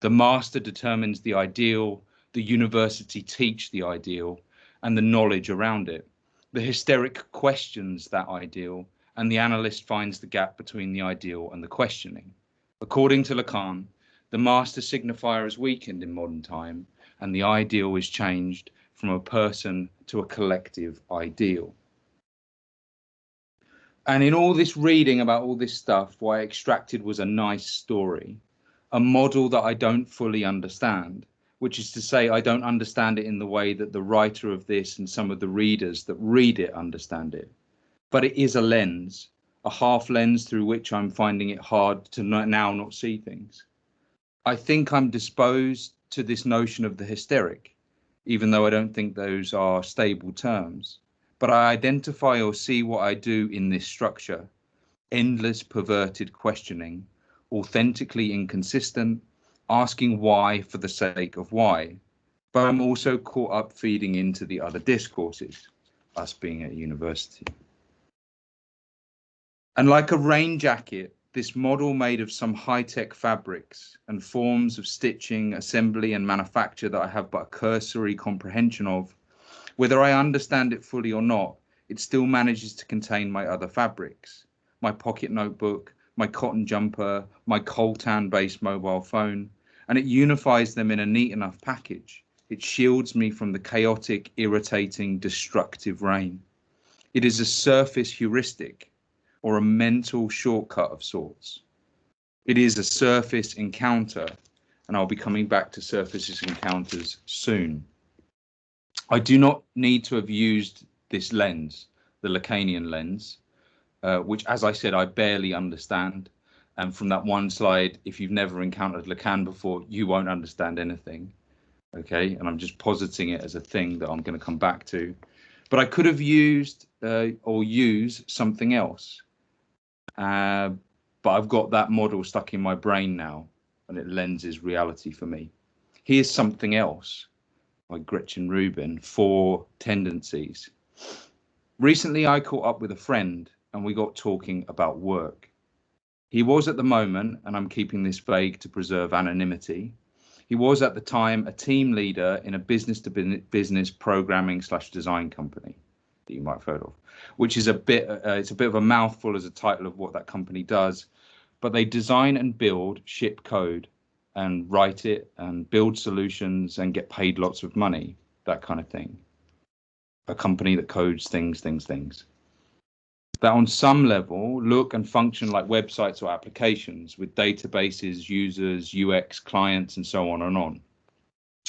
The master determines the ideal, the university teach the ideal, and the knowledge around it. The hysteric questions that ideal, and the analyst finds the gap between the ideal and the questioning. According to Lacan, the master signifier is weakened in modern time, and the ideal is changed from a person to a collective ideal. And in all this reading about all this stuff, what I extracted was a nice story, a model that I don't fully understand, which is to say I don't understand it in the way that the writer of this and some of the readers that read it understand it. But it is a lens, a half lens through which I'm finding it hard to now not see things. I think I'm disposed to this notion of the hysteric, even though I don't think those are stable terms. But I identify or see what I do in this structure, endless perverted questioning, authentically inconsistent, asking why for the sake of why. But I'm also caught up feeding into the other discourses, us being at university. And like a rain jacket, this model made of some high-tech fabrics and forms of stitching, assembly and manufacture that I have but a cursory comprehension of, whether I understand it fully or not, it still manages to contain my other fabrics, my pocket notebook, my cotton jumper, my coltan-based mobile phone, and it unifies them in a neat enough package, It shields me from the chaotic, irritating, destructive rain. It is a surface heuristic or a mental shortcut of sorts. It is a surface encounter, and I'll be coming back to surface encounters soon. I do not need to have used this lens, the Lacanian lens, which, as I said, I barely understand. And from that one slide, if you've never encountered Lacan before, you won't understand anything. Okay, and I'm just positing it as a thing that I'm going to come back to. But I could have used or use something else. But I've got that model stuck in my brain now, and it lenses reality for me. Here's something else by Gretchen Rubin, 4 tendencies. Recently, I caught up with a friend and we got talking about work. He was at the moment, and I'm keeping this vague to preserve anonymity, he was at the time a team leader in a business-to-business programming/design company that you might have heard of, which is it's a bit of a mouthful as a title of what that company does, but they design and build, ship code and write it and build solutions and get paid lots of money, that kind of thing. A company that codes things that on some level look and function like websites or applications with databases, users, UX, clients, and so on and on.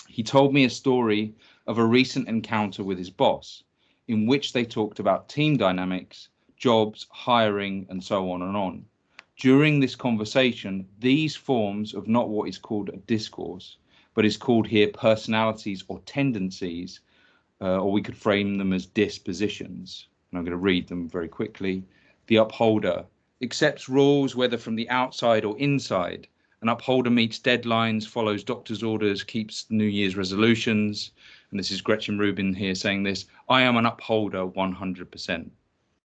He told me a story of a recent encounter with his boss in which they talked about team dynamics, jobs, hiring, and so on and on. During this conversation, these forms of not what is called a discourse, but is called here personalities or tendencies, or we could frame them as dispositions. And I'm going to read them very quickly. The upholder accepts rules, whether from the outside or inside. An upholder meets deadlines, follows doctor's orders, keeps New Year's resolutions. And this is Gretchen Rubin here saying this. I am an upholder 100%.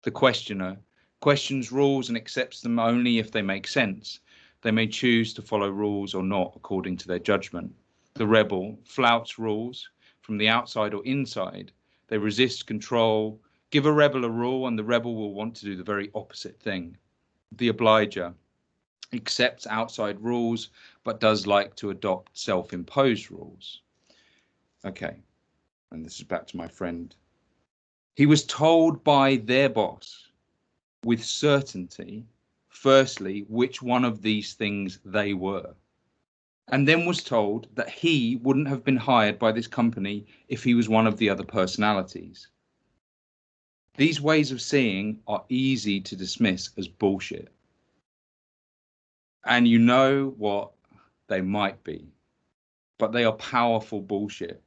The questioner questions rules and accepts them only if they make sense. They may choose to follow rules or not according to their judgment. The rebel flouts rules from the outside or inside. They resist control. Give a rebel a rule and the rebel will want to do the very opposite thing. The obliger accepts outside rules, but does like to adopt self-imposed rules. Okay, and this is back to my friend. He was told by their boss with certainty, firstly, which one of these things they were, and then was told that he wouldn't have been hired by this company if he was one of the other personalities. These ways of seeing are easy to dismiss as bullshit. And you know what? They might be, but they are powerful bullshit.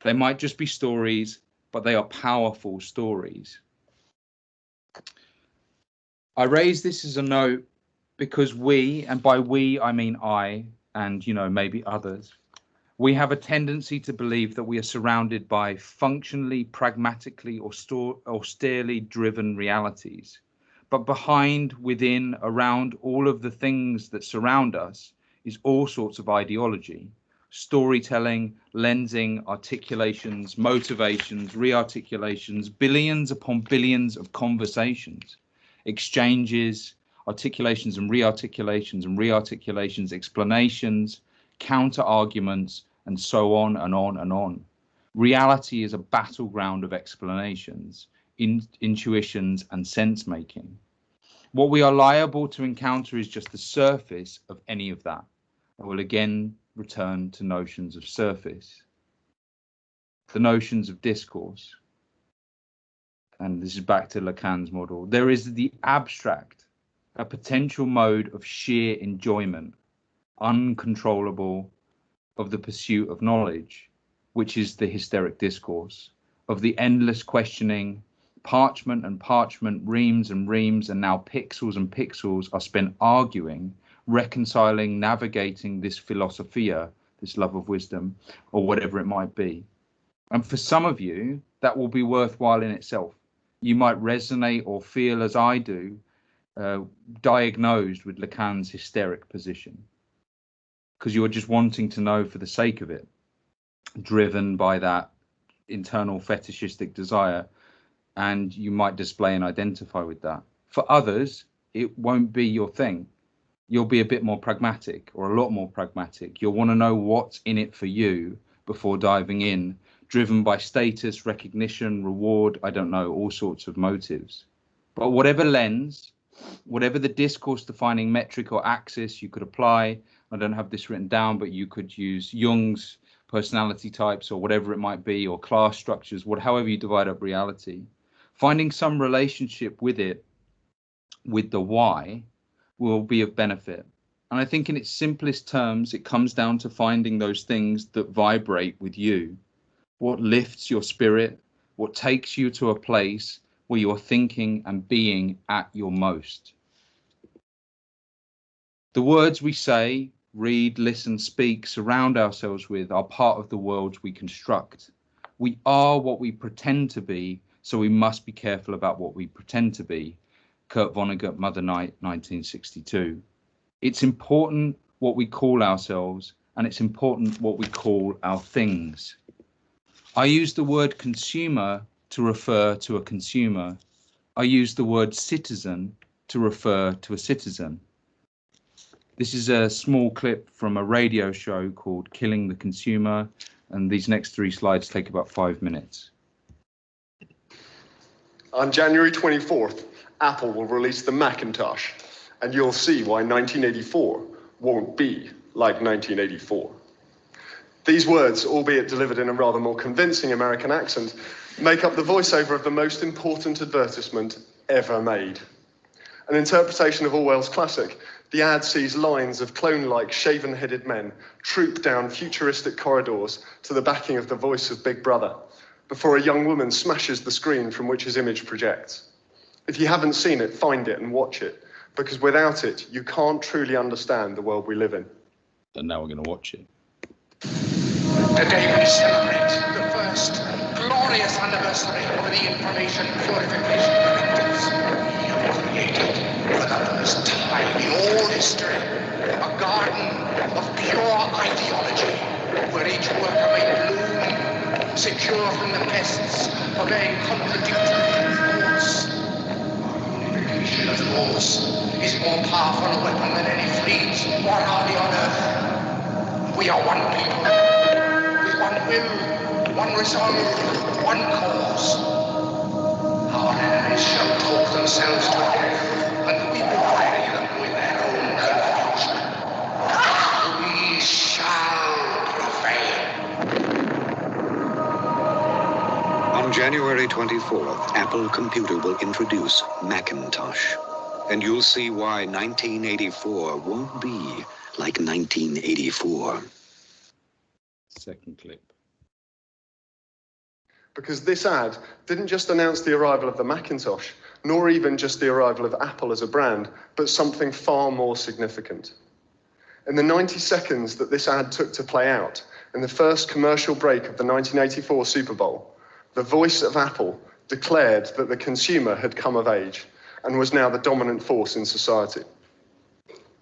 They might just be stories, but they are powerful stories. I raise this as a note because we, and by we, I mean I, and maybe others, we have a tendency to believe that we are surrounded by functionally, pragmatically, or austerely driven realities. But behind, within, around all of the things that surround us is all sorts of ideology, storytelling, lensing, articulations, motivations, rearticulations, billions upon billions of conversations, exchanges, articulations and rearticulations, explanations, counter arguments, and so on and on and on. Reality is a battleground of explanations, intuitions, and sense making. What we are liable to encounter is just the surface of any of that. I will again return to notions of surface, the notions of discourse. And this is back to Lacan's model. There is the abstract, a potential mode of sheer enjoyment, uncontrollable, of the pursuit of knowledge, which is the hysteric discourse, of the endless questioning. Parchment and parchment, reams and reams, and now pixels and pixels are spent arguing, reconciling, navigating this philosophia, this love of wisdom, or whatever it might be. And for some of you, that will be worthwhile in itself. You might resonate or feel as I do, diagnosed with Lacan's hysteric position, because you're just wanting to know for the sake of it, driven by that internal fetishistic desire, and you might display and identify with that. For others, it won't be your thing. You'll be a bit more pragmatic, or a lot more pragmatic. You'll want to know what's in it for you before diving in, driven by status, recognition, reward, I don't know, all sorts of motives. But whatever lens, whatever the discourse defining metric or axis you could apply, I don't have this written down, but you could use Jung's personality types or whatever it might be, or class structures, however you divide up reality, finding some relationship with it, with the why, will be of benefit. And I think in its simplest terms, it comes down to finding those things that vibrate with you, what lifts your spirit, what takes you to a place where you're thinking and being at your most. The words we say, read, listen, speak, surround ourselves with are part of the worlds we construct. We are what we pretend to be, so we must be careful about what we pretend to be. Kurt Vonnegut, Mother Night, 1962. It's important what we call ourselves, and it's important what we call our things. I use the word consumer to refer to a consumer. I use the word citizen to refer to a citizen. This is a small clip from a radio show called Killing the Consumer, and these next 3 slides take about 5 minutes. On January 24th, Apple will release the Macintosh, and you'll see why 1984 won't be like 1984. These words, albeit delivered in a rather more convincing American accent, make up the voiceover of the most important advertisement ever made. An interpretation of Orwell's classic, the ad sees lines of clone-like shaven-headed men troop down futuristic corridors to the backing of the voice of Big Brother, before a young woman smashes the screen from which his image projects. If you haven't seen it, find it and watch it, because without it, you can't truly understand the world we live in. And now we're going to watch it. Today we celebrate the first glorious anniversary of the information purification directives. We created for the first time in all history a garden of pure ideology where each worker may bloom, secure from the pests of a contradictory thoughts. Unification of laws is more powerful a weapon than any fleet or army on earth. We are one people, with one will, one resolve, one cause. Our enemies shall talk themselves to death, and we will bury them with their own confusion. We shall prevail. On January 24th, Apple Computer will introduce Macintosh. And you'll see why 1984 won't be like 1984. Second clip. Because this ad didn't just announce the arrival of the Macintosh, nor even just the arrival of Apple as a brand, but something far more significant. In the 90 seconds that this ad took to play out, in the first commercial break of the 1984 Super Bowl, the voice of Apple declared that the consumer had come of age and was now the dominant force in society.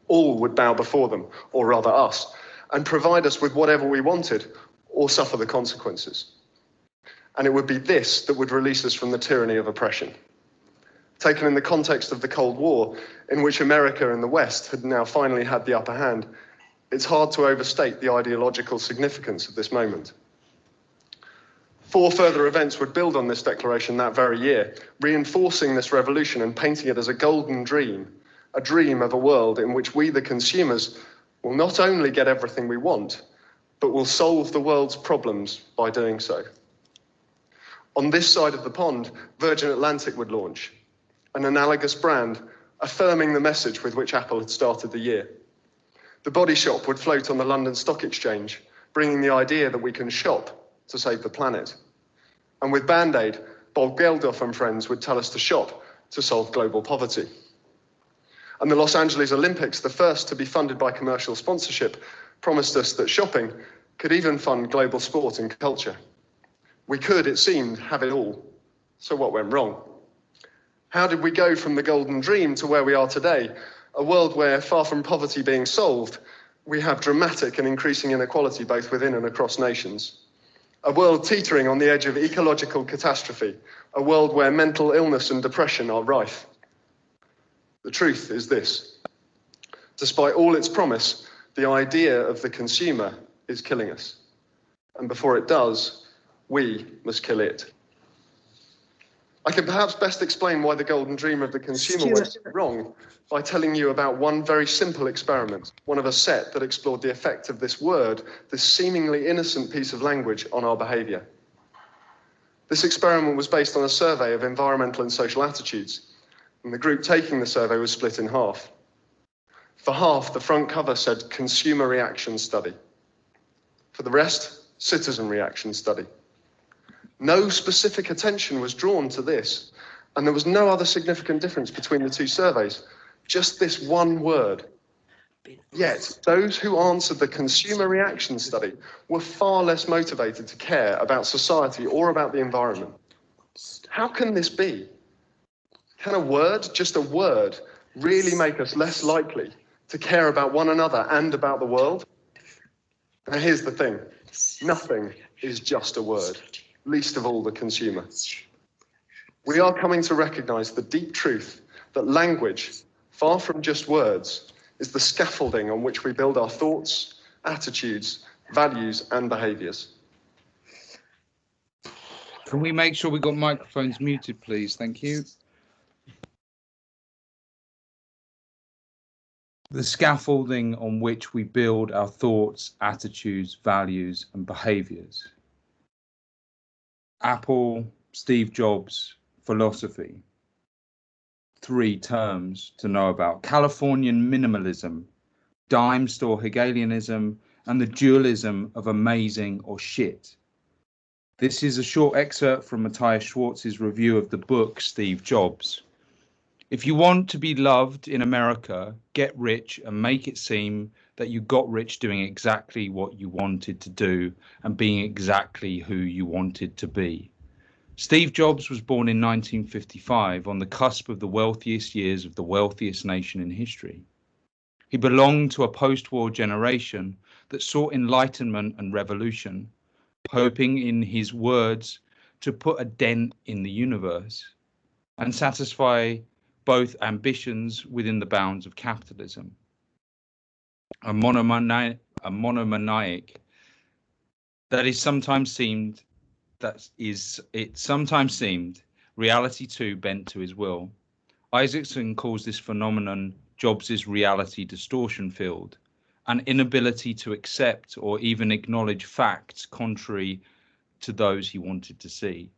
All would bow before them, or rather us, and provide us with whatever we wanted, or suffer the consequences. And it would be this that would release us from the tyranny of oppression. Taken in the context of the Cold War, in which America and the West had now finally had the upper hand, it's hard to overstate the ideological significance of this moment. 4 further events would build on this declaration that very year, reinforcing this revolution and painting it as a golden dream, a dream of a world in which we, the consumers, will not only get everything we want, but will solve the world's problems by doing so. On this side of the pond, Virgin Atlantic would launch, an analogous brand affirming the message with which Apple had started the year. The Body Shop would float on the London Stock Exchange, bringing the idea that we can shop to save the planet. And with Band-Aid, Bob Geldof and friends would tell us to shop to solve global poverty. And the Los Angeles Olympics, the first to be funded by commercial sponsorship, promised us that shopping could even fund global sport and culture. We could, it seemed, have it all. So what went wrong? How did we go from the golden dream to where we are today? A world where, far from poverty being solved, we have dramatic and increasing inequality both within and across nations. A world teetering on the edge of ecological catastrophe. A world where mental illness and depression are rife. The truth is this. Despite all its promise, the idea of the consumer is killing us. And before it does, we must kill it. I can perhaps best explain why the golden dream of the consumer went wrong by telling you about one very simple experiment, one of a set that explored the effect of this word, this seemingly innocent piece of language, on our behaviour. This experiment was based on a survey of environmental and social attitudes, and the group taking the survey was split in half. For half, the front cover said Consumer Reaction Study. For the rest, Citizen Reaction Study. No specific attention was drawn to this, and there was no other significant difference between the two surveys, just this one word. Yet, those who answered the Consumer Reaction Study were far less motivated to care about society or about the environment. How can this be? Can a word, just a word, really make us less likely to care about one another and about the world? Now here's the thing, nothing is just a word, least of all the consumer. We are coming to recognise the deep truth that language, far from just words, is the scaffolding on which we build our thoughts, attitudes, values and behaviours. Can we make sure we got microphones muted, please? Thank you. The scaffolding on which we build our thoughts, attitudes, values and behaviours. Apple, Steve Jobs, philosophy. 3 terms to know about: Californian minimalism, dime store Hegelianism, and the dualism of amazing or shit. This is a short excerpt from Matthias Schwartz's review of the book Steve Jobs. If you want to be loved in America, get rich and make it seem that you got rich doing exactly what you wanted to do and being exactly who you wanted to be. Steve Jobs was born in 1955 on the cusp of the wealthiest years of the wealthiest nation in history. He belonged to a post-war generation that sought enlightenment and revolution, hoping, in his words, to put a dent in the universe and satisfy both ambitions within the bounds of capitalism. A monomaniac it sometimes seemed reality too bent to his will. Isaacson calls this phenomenon Jobs's reality distortion field, an inability to accept or even acknowledge facts contrary to those he wanted to see.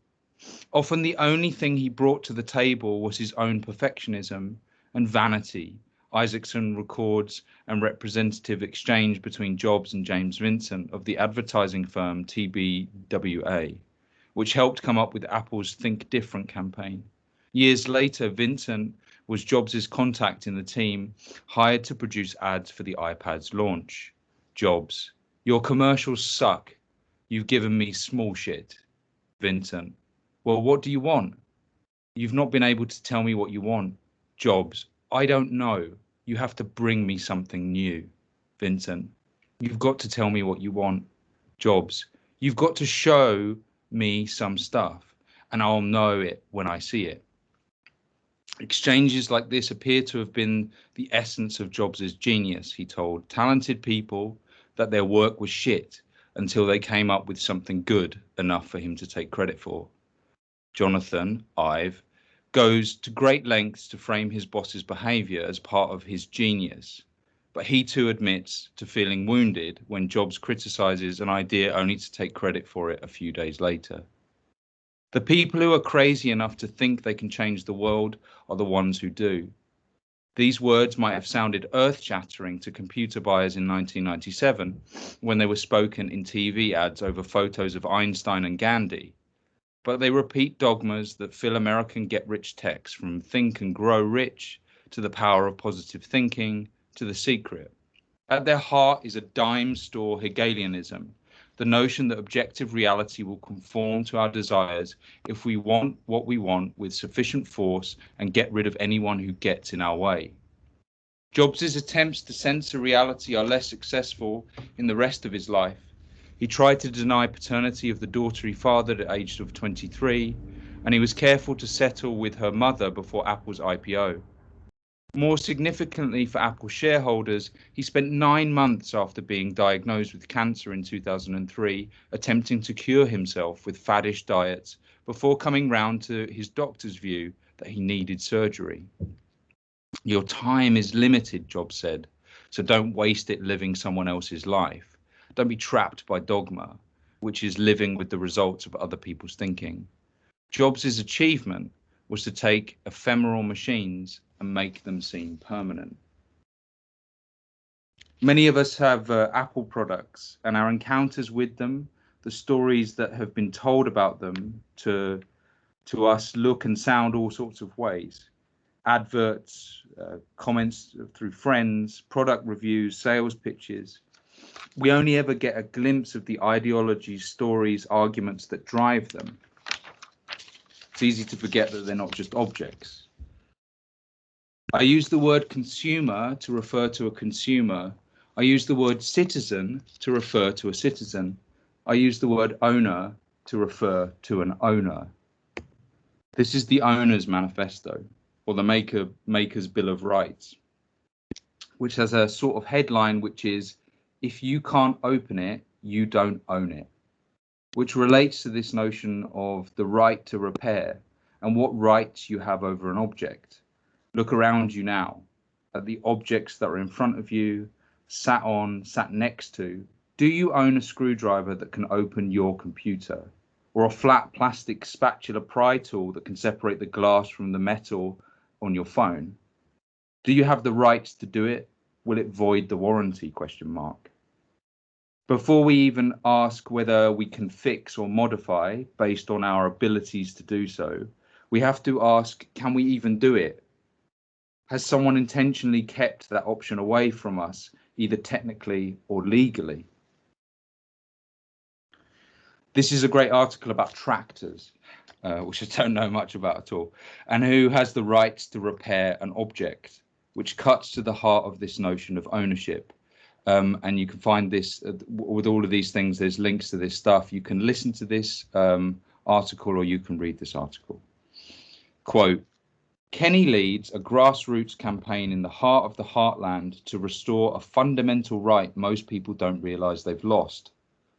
Often the only thing he brought to the table was his own perfectionism and vanity. Isaacson records a representative exchange between Jobs and James Vincent of the advertising firm TBWA, which helped come up with Apple's Think Different campaign. Years later, Vincent was Jobs's contact in the team, hired to produce ads for the iPad's launch. Jobs: your commercials suck. You've given me small shit. Vincent: well, what do you want? You've not been able to tell me what you want. Jobs: I don't know. You have to bring me something new. Vincent: you've got to tell me what you want. Jobs: you've got to show me some stuff, and I'll know it when I see it. Exchanges like this appear to have been the essence of Jobs's genius. He told talented people that their work was shit until they came up with something good enough for him to take credit for. Jonathan Ive goes to great lengths to frame his boss's behavior as part of his genius, but he too admits to feeling wounded when Jobs criticizes an idea only to take credit for it a few days later. The people who are crazy enough to think they can change the world are the ones who do. These words might have sounded earth-shattering to computer buyers in 1997 when they were spoken in TV ads over photos of Einstein and Gandhi, but they repeat dogmas that fill American get-rich texts, from Think and Grow Rich to The Power of Positive Thinking to The Secret. At their heart is a dime store Hegelianism, the notion that objective reality will conform to our desires if we want what we want with sufficient force and get rid of anyone who gets in our way. Jobs's attempts to censor reality are less successful in the rest of his life. He tried to deny paternity of the daughter he fathered at age of 23, and he was careful to settle with her mother before Apple's IPO. More significantly for Apple shareholders, he spent 9 months after being diagnosed with cancer in 2003 attempting to cure himself with faddish diets before coming round to his doctor's view that he needed surgery. Your time is limited, Jobs said, so don't waste it living someone else's life. Don't be trapped by dogma, which is living with the results of other people's thinking. Jobs' achievement was to take ephemeral machines and make them seem permanent. Many of us have Apple products, and our encounters with them, the stories that have been told about them to us look and sound all sorts of ways. Adverts, comments through friends, product reviews, sales pitches. We only ever get a glimpse of the ideologies, stories, arguments that drive them. It's easy to forget that they're not just objects. I use the word consumer to refer to a consumer. I use the word citizen to refer to a citizen. I use the word owner to refer to an owner. This is the owner's manifesto, or the maker's Bill of Rights, which has a sort of headline which is, if you can't open it, you don't own it, which relates to this notion of the right to repair and what rights you have over an object. Look around you now at the objects that are in front of you, sat on, sat next to. Do you own a screwdriver that can open your computer? Or a flat plastic spatula pry tool that can separate the glass from the metal on your phone? Do you have the rights to do it? Will it void the warranty? ? Before we even ask whether we can fix or modify based on our abilities to do so, we have to ask, can we even do it? Has someone intentionally kept that option away from us, either technically or legally? This is a great article about tractors, which I don't know much about at all, and who has the rights to repair an object, which cuts to the heart of this notion of ownership. And you can find this with all of these things. There's links to this stuff. You can listen to this article or you can read this article. Quote, Kenny leads a grassroots campaign in the heart of the heartland to restore a fundamental right most people don't realize they've lost,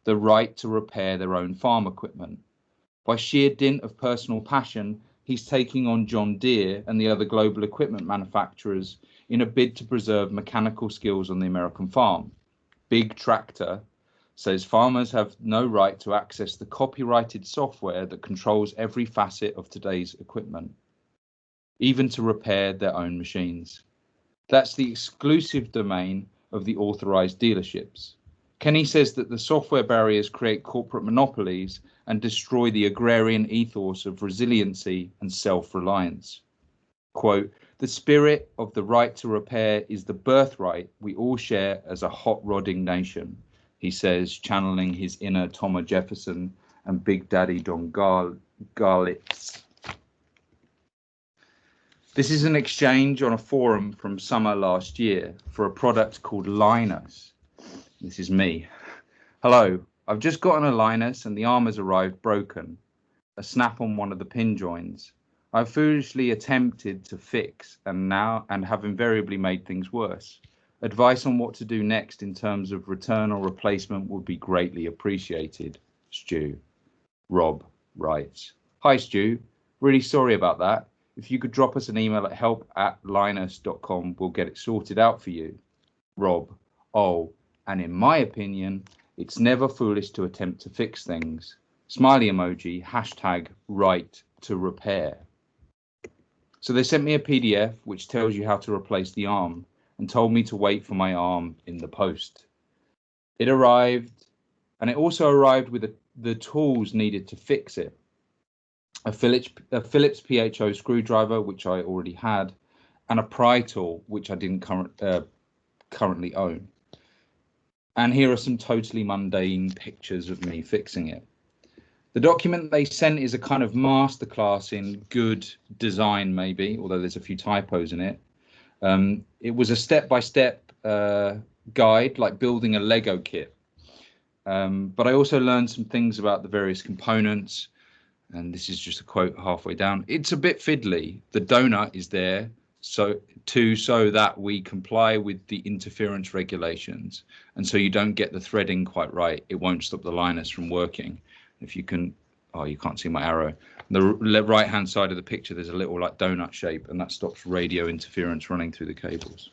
the right to repair their own farm equipment. By sheer dint of personal passion, he's taking on John Deere and the other global equipment manufacturers in a bid to preserve mechanical skills on the American farm. Big Tractor says farmers have no right to access the copyrighted software that controls every facet of today's equipment, even to repair their own machines. That's the exclusive domain of the authorized dealerships. Kenny says that the software barriers create corporate monopolies and destroy the agrarian ethos of resiliency and self-reliance. Quote, the spirit of the right to repair is the birthright we all share as a hot rodding nation, he says, channeling his inner Thomas Jefferson and Big Daddy Don Garlitz. This is an exchange on a forum from summer last year for a product called Linus. This is me. Hello, I've just gotten a Linus and the arm has arrived broken. A snap on one of the pin joins. I've foolishly attempted to fix and have invariably made things worse. Advice on what to do next in terms of return or replacement would be greatly appreciated. Stu. Rob writes, hi Stu, really sorry about that. If you could drop us an email at help@linus.com, we'll get it sorted out for you. Rob, oh, and in my opinion, it's never foolish to attempt to fix things. Smiley emoji, hashtag right to repair. So they sent me a PDF which tells you how to replace the arm and told me to wait for my arm in the post. It arrived, and it also arrived with the tools needed to fix it. A Phillips PHO screwdriver, which I already had, and a pry tool, which I didn't currently own. And here are some totally mundane pictures of me fixing it. The document they sent is a kind of masterclass in good design, maybe, although there's a few typos in it. It was a step-by-step guide, like building a Lego kit. But I also learned some things about the various components. And this is just a quote halfway down. It's a bit fiddly. The donut is there so that we comply with the interference regulations, and so you don't get the threading quite right. It won't stop the Linus from working. If you can, oh, you can't see my arrow. The right hand side of the picture, there's a little like donut shape, and that stops radio interference running through the cables.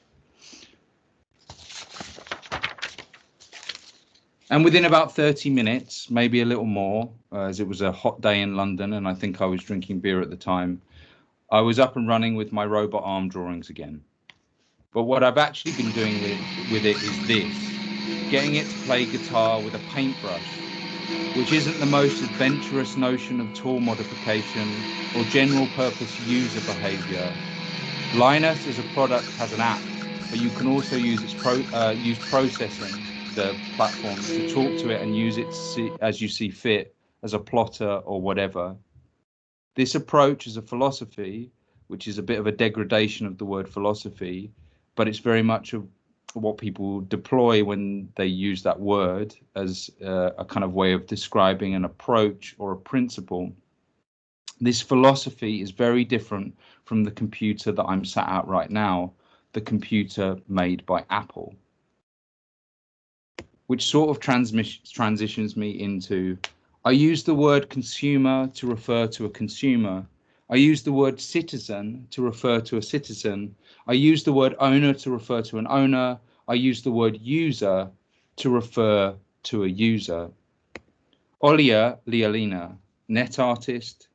And within about 30 minutes, maybe a little more, as it was a hot day in London, and I think I was drinking beer at the time, I was up and running with my robot arm drawings again. But what I've actually been doing with it is this, getting it to play guitar with a paintbrush, which isn't the most adventurous notion of tool modification or general purpose user behavior. Linus as a product has an app, but you can also use its processing, the platform, to talk to it and use it as you see fit, as a plotter or whatever. This approach is a philosophy, which is a bit of a degradation of the word philosophy, but it's very much of what people deploy when they use that word as a kind of way of describing an approach or a principle. This philosophy is very different from the computer that I'm sat at right now, the computer made by Apple, which sort of transitions me into, I use the word consumer to refer to a consumer. I use the word citizen to refer to a citizen. I use the word owner to refer to an owner. I use the word user to refer to a user. Olia Lialina, net artist,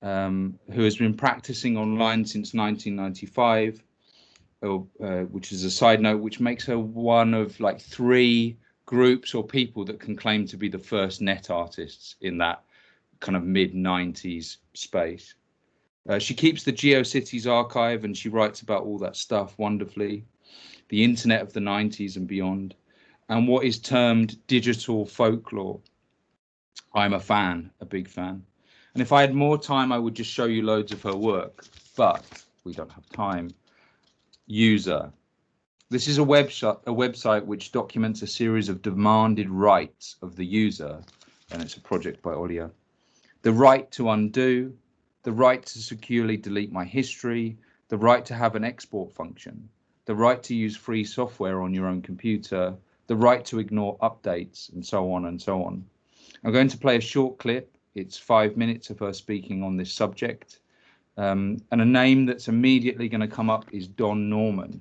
who has been practicing online since 1995, which is a side note, which makes her one of like 3 groups or people that can claim to be the first net artists in that kind of mid-90s space. She keeps the GeoCities archive and she writes about all that stuff wonderfully, the internet of the 90s and beyond, and what is termed digital folklore. I'm a fan, a big fan. And if I had more time, I would just show you loads of her work, but we don't have time. User. This is a website which documents a series of demanded rights of the user, and it's a project by Olia. The right to undo, the right to securely delete my history, the right to have an export function, the right to use free software on your own computer, the right to ignore updates, and so on and so on. I'm going to play a short clip. It's 5 minutes of her speaking on this subject. And a name that's immediately going to come up is Don Norman,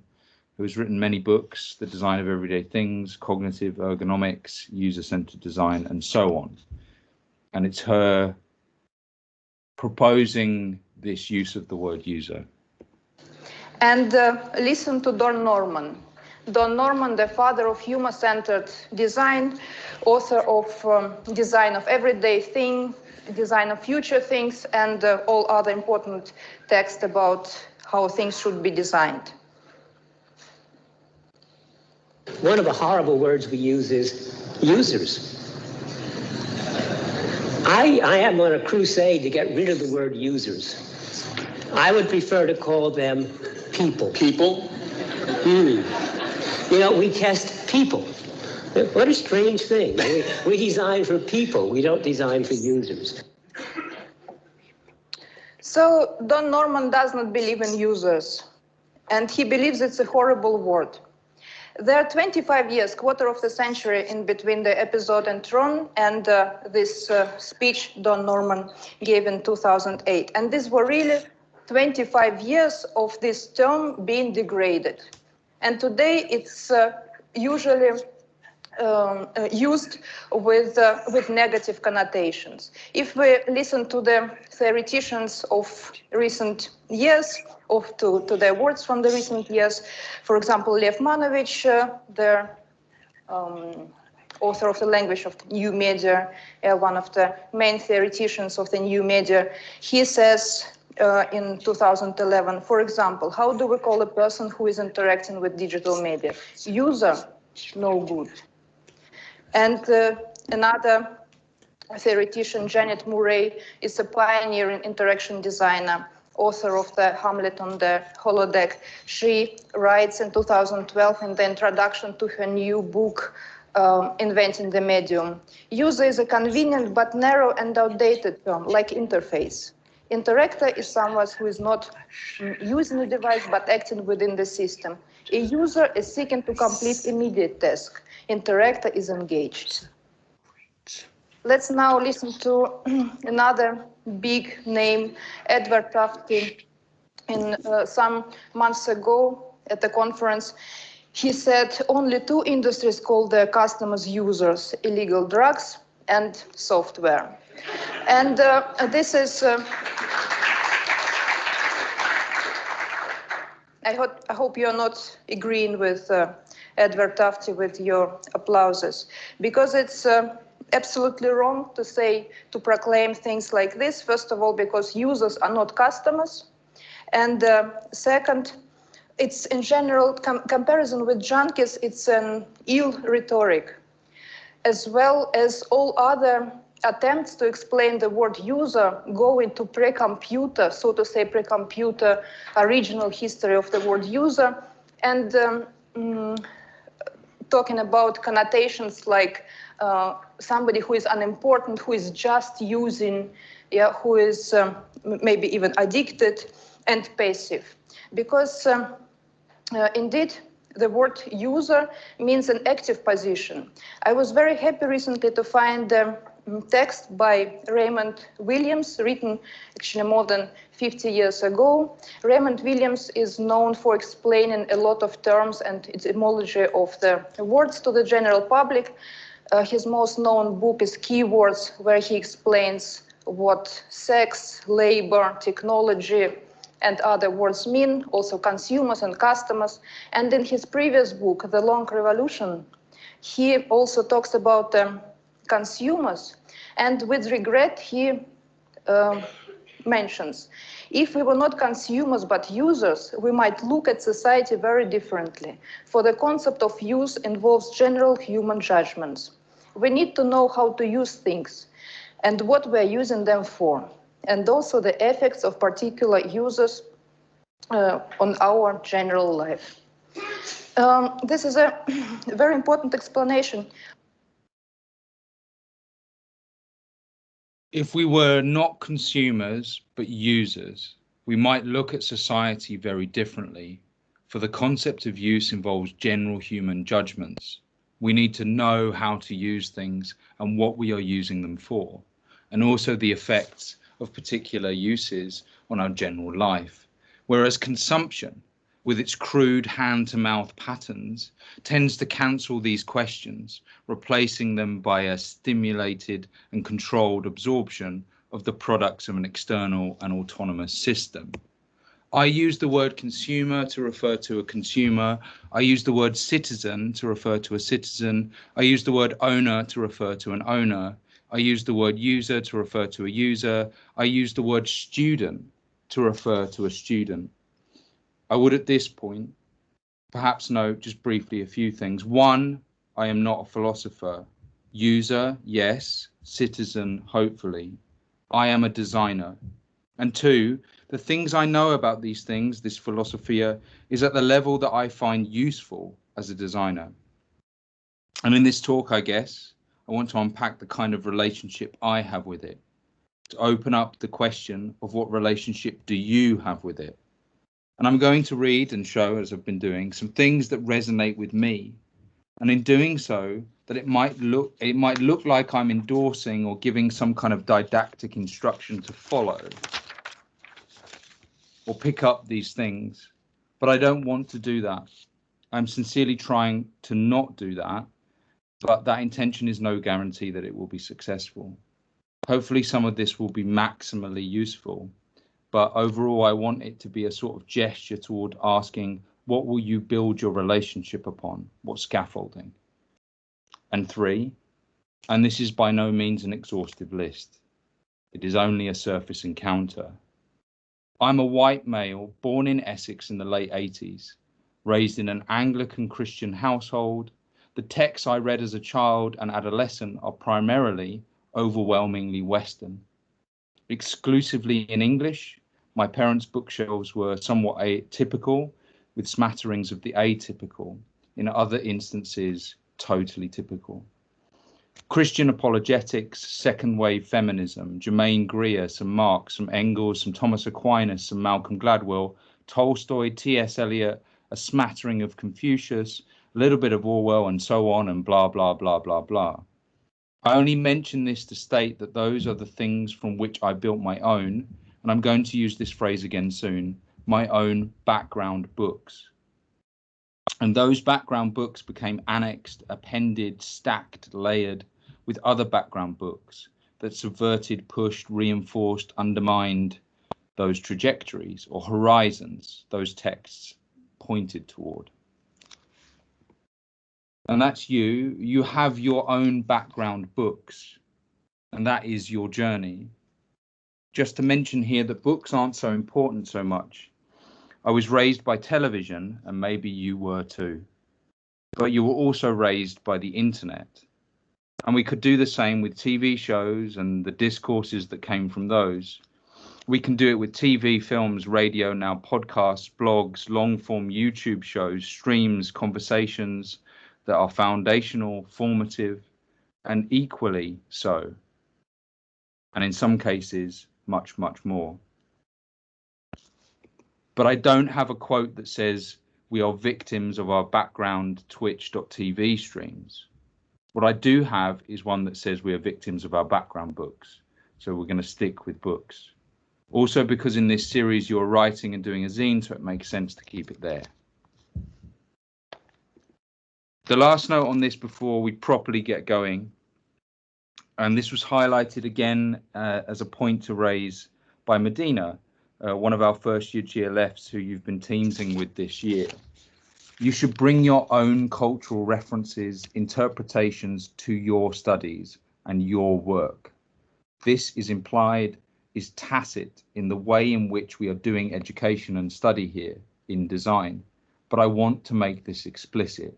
who has written many books, The Design of Everyday Things, Cognitive Ergonomics, User-Centered Design, and so on. And it's her proposing this use of the word user. And listen to Don Norman. Don Norman, the father of human-centered design, author of Design of Everyday Things, Design of Future Things, and all other important texts about how things should be designed. One of the horrible words we use is users. I am on a crusade to get rid of the word users. I would prefer to call them people. People? You know, we test people. What a strange thing. We design for people. We don't design for users. So Don Norman does not believe in users, and he believes it's a horrible word. There are 25 years, quarter of the century, in between the episode in Tron and this speech Don Norman gave in 2008. And these were really 25 years of this term being degraded. And today it's usually used with negative connotations. If we listen to the theoreticians of recent years, to their words from the recent years, for example, Lev Manovich, the author of The Language of New Media, one of the main theoreticians of the new media, he says in 2011, for example, how do we call a person who is interacting with digital media? User, no good. And another theoretician, Janet Murray, is a pioneering interaction designer, author of the Hamlet on the Holodeck. She writes in 2012 in the introduction to her new book, Inventing the Medium. User is a convenient but narrow and outdated term, like interface. Interactor is someone who is not using the device but acting within the system. A user is seeking to complete immediate task. Interactor is engaged. Let's now listen to another big name, Edward Tufte. In some months ago at a conference, he said only two industries call their customers users: illegal drugs and software. And this is, I hope you're not agreeing with Edward Tufte with your applauses, because it's absolutely wrong to proclaim things like this. First of all, because users are not customers. And second, it's in general, comparison with junkies, it's an ill rhetoric, as well as all other attempts to explain the word user go into pre-computer, so to say, pre-computer original history of the word user, and talking about connotations like somebody who is unimportant, who is just using, who is maybe even addicted, and passive. Because indeed, the word user means an active position. I was very happy recently to find a text by Raymond Williams, written actually more than 50 years ago. Raymond Williams is known for explaining a lot of terms and its etymology of the words to the general public. His most known book is Keywords, where he explains what sex, labor, technology, and other words mean, also consumers and customers. And in his previous book, The Long Revolution, he also talks about consumers. And with regret, he mentions, if we were not consumers but users, we might look at society very differently. For the concept of use involves general human judgments. We need to know how to use things and what we're using them for, and also the effects of particular users on our general life. This is a very important explanation. If we were not consumers but users, we might look at society very differently, for the concept of use involves general human judgments. We need to know how to use things and what we are using them for, and also the effects of particular uses on our general life. Whereas consumption, with its crude hand-to-mouth patterns, tends to cancel these questions, replacing them by a stimulated and controlled absorption of the products of an external and autonomous system. I use the word consumer to refer to a consumer. I use the word citizen to refer to a citizen. I use the word owner to refer to an owner. I use the word user to refer to a user. I use the word student to refer to a student. I would at this point perhaps note just briefly a few things. One, I am not a philosopher. User, yes. Citizen, hopefully. I am a designer. And two, the things I know about these things, this philosophia, is at the level that I find useful as a designer. And in this talk, I guess, I want to unpack the kind of relationship I have with it, to open up the question of what relationship do you have with it? And I'm going to read and show, as I've been doing, some things that resonate with me. And in doing so, that it might look like I'm endorsing or giving some kind of didactic instruction to follow or pick up these things. But I don't want to do that. I'm sincerely trying to not do that, but that intention is no guarantee that it will be successful. Hopefully some of this will be maximally useful, but overall I want it to be a sort of gesture toward asking, what will you build your relationship upon? What scaffolding? And three, and this is by no means an exhaustive list. It is only a surface encounter. I'm a white male born in Essex in the late 80s, raised in an Anglican Christian household. The texts I read as a child and adolescent are primarily overwhelmingly Western. Exclusively in English, my parents' bookshelves were somewhat atypical, with smatterings of the atypical, in other instances, totally typical. Christian apologetics, second wave feminism, Germaine Greer, some Marx, some Engels, some Thomas Aquinas, some Malcolm Gladwell, Tolstoy, T.S. Eliot, a smattering of Confucius, a little bit of Orwell, and so on, and blah, blah, blah, blah, blah. I only mention this to state that those are the things from which I built my own, and I'm going to use this phrase again soon, my own background books. And those background books became annexed, appended, stacked, layered with other background books that subverted, pushed, reinforced, undermined those trajectories or horizons those texts pointed toward. And that's you. You have your own background books, and that is your journey. Just to mention here that books aren't so important so much. I was raised by television, and maybe you were too. But you were also raised by the internet. And we could do the same with TV shows and the discourses that came from those. We can do it with TV, films, radio, now podcasts, blogs, long-form YouTube shows, streams, conversations that are foundational, formative, and equally so. And in some cases, much, much more. But I don't have a quote that says we are victims of our background Twitch.tv streams. What I do have is one that says we are victims of our background books. So we're going to stick with books. Also because in this series you're writing and doing a zine, so it makes sense to keep it there. The last note on this before we properly get going, and this was highlighted again as a point to raise by Medina, one of our first year GLFs who you've been teamsing with this year. You should bring your own cultural references, interpretations to your studies and your work. This is implied, is tacit in the way in which we are doing education and study here in design, but I want to make this explicit.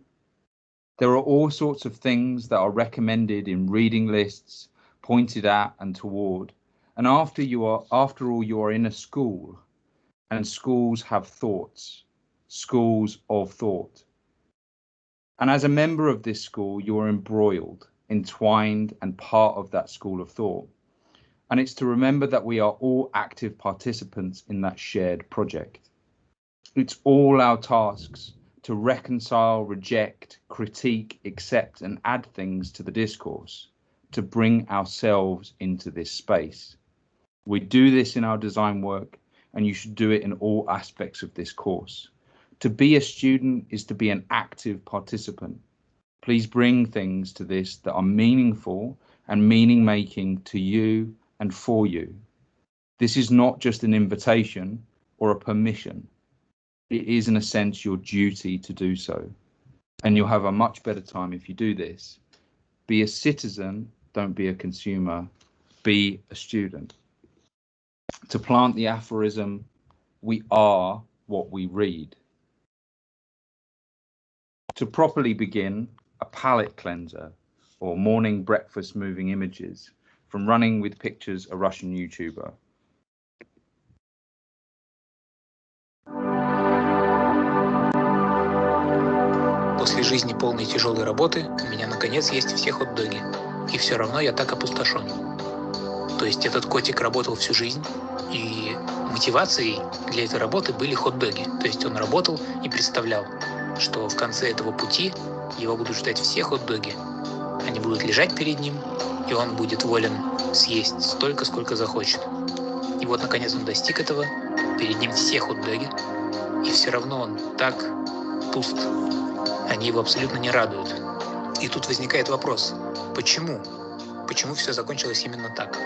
There are all sorts of things that are recommended in reading lists, pointed at and toward. And after all, you are in a school, and schools have thoughts, schools of thought. And as a member of this school, you are embroiled, entwined, and part of that school of thought. And it's to remember that we are all active participants in that shared project. It's all our tasks to reconcile, reject, critique, accept, and add things to the discourse, to bring ourselves into this space. We do this in our design work, and you should do it in all aspects of this course. To be a student is to be an active participant. Please bring things to this that are meaningful and meaning-making to you and for you. This is not just an invitation or a permission. It is, in a sense, your duty to do so. And you'll have a much better time if you do this. Be a citizen, don't be a consumer. Be a student. To plant the aphorism, we are what we read. To properly begin, a palette cleanser or morning breakfast moving images from Running with Pictures, a Russian YouTuber. После жизни полной тяжелой работы у меня наконец есть все хот-доги. И все равно я так опустошен. То есть этот котик работал всю жизнь, и мотивацией для этой работы были хот-доги. То есть он работал и представлял, что в конце этого пути его будут ждать все хот-доги. Они будут лежать перед ним, и он будет волен съесть столько, сколько захочет. И вот, наконец, он достиг этого. Перед ним все хот-доги, и все равно он так пуст. Они его абсолютно не радуют. И тут возникает вопрос, почему? Почему все закончилось именно так?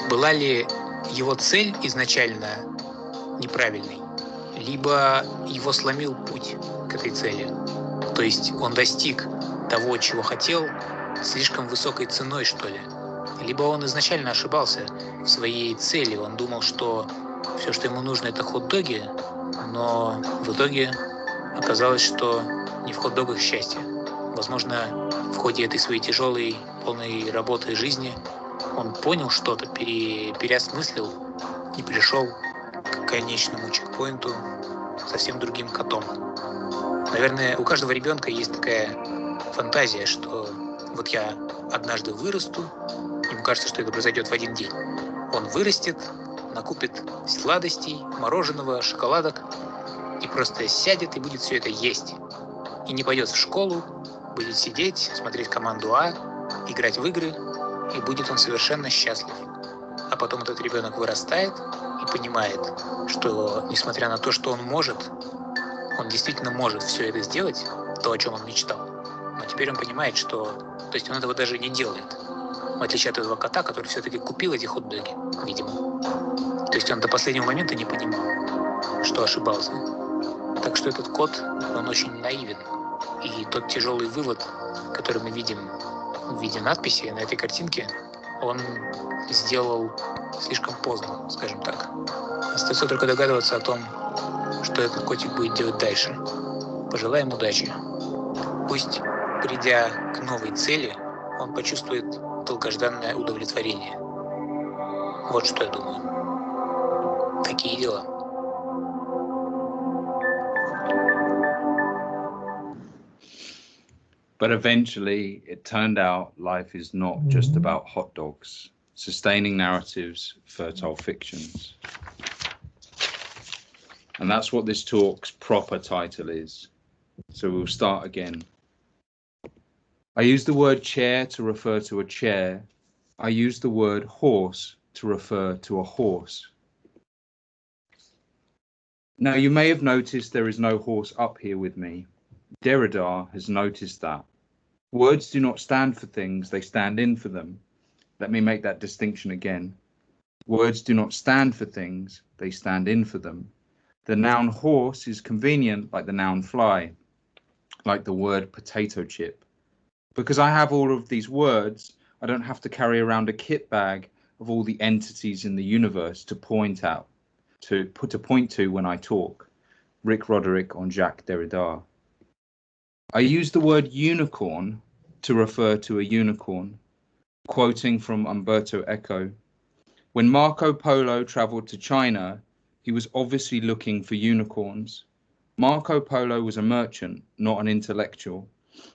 Была ли его цель изначально неправильной, либо его сломил путь к этой цели? То есть он достиг того, чего хотел, слишком высокой ценой, что ли? Либо он изначально ошибался в своей цели, он думал, что все, что ему нужно, это хот-доги, но в итоге оказалось, что не в хот-догах счастье. Возможно, в ходе этой своей тяжелой, полной работы жизни он понял что-то, переосмыслил и пришел к конечному чекпоинту совсем другим котом. Наверное, у каждого ребенка есть такая фантазия, что вот я однажды вырасту, ему кажется, что это произойдет в один день. Он вырастет, накупит сладостей, мороженого, шоколадок и просто сядет и будет все это есть. И не пойдет в школу, будет сидеть, смотреть команду А, играть в игры, и будет он совершенно счастлив. А потом этот ребенок вырастает и понимает, что несмотря на то, что он может, он действительно может все это сделать, то, о чем он мечтал. Но теперь он понимает, что... То есть он этого даже не делает. В отличие от этого кота, который все-таки купил эти хот-доги, видимо. То есть он до последнего момента не понимал, что ошибался. Так что этот кот, он очень наивен. И тот тяжелый вывод, который мы видим в виде надписи на этой картинке, он сделал слишком поздно, скажем так. Остается только догадываться о том, что этот котик будет делать дальше. Пожелаем удачи. Пусть, придя к новой цели, он почувствует долгожданное удовлетворение. Вот что я думаю. Такие дела. But eventually, it turned out life is not just about hot dogs, sustaining narratives, fertile fictions. And that's what this talk's proper title is. So we'll start again. I use the word chair to refer to a chair. I use the word horse to refer to a horse. Now, you may have noticed there is no horse up here with me. Derrida has noticed that. Words do not stand for things, they stand in for them. Let me make that distinction again. Words do not stand for things, they stand in for them. The noun horse is convenient like the noun fly, like the word potato chip. Because I have all of these words, I don't have to carry around a kit bag of all the entities in the universe to point out, to put a point to when I talk. Rick Roderick on Jacques Derrida. I use the word unicorn to refer to a unicorn, quoting from Umberto Eco. When Marco Polo traveled to China, he was obviously looking for unicorns. Marco Polo was a merchant, not an intellectual,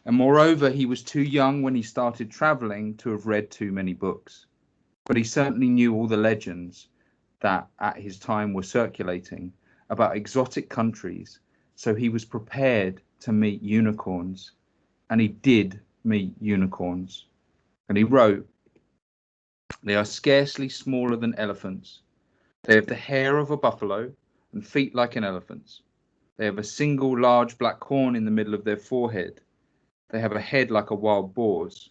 and moreover, he was too young when he started traveling to have read too many books. But he certainly knew all the legends that at his time were circulating about exotic countries, so he was prepared to meet unicorns, and he did meet unicorns. And he wrote, "They are scarcely smaller than elephants. They have the hair of a buffalo and feet like an elephant's. They have a single large black horn in the middle of their forehead. They have a head like a wild boar's.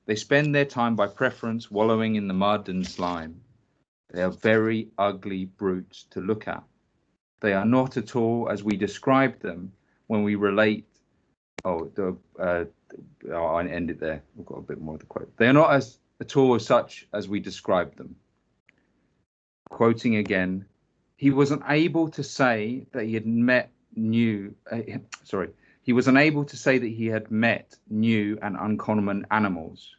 They spend their time by preference wallowing in the mud and slime. They are very ugly brutes to look at. They are not at all as we describe them when we relate." I'll end it there. We've got a bit more of the quote. "They are not at all such as we describe them." Quoting again, he was unable to say that he had met new and uncommon animals.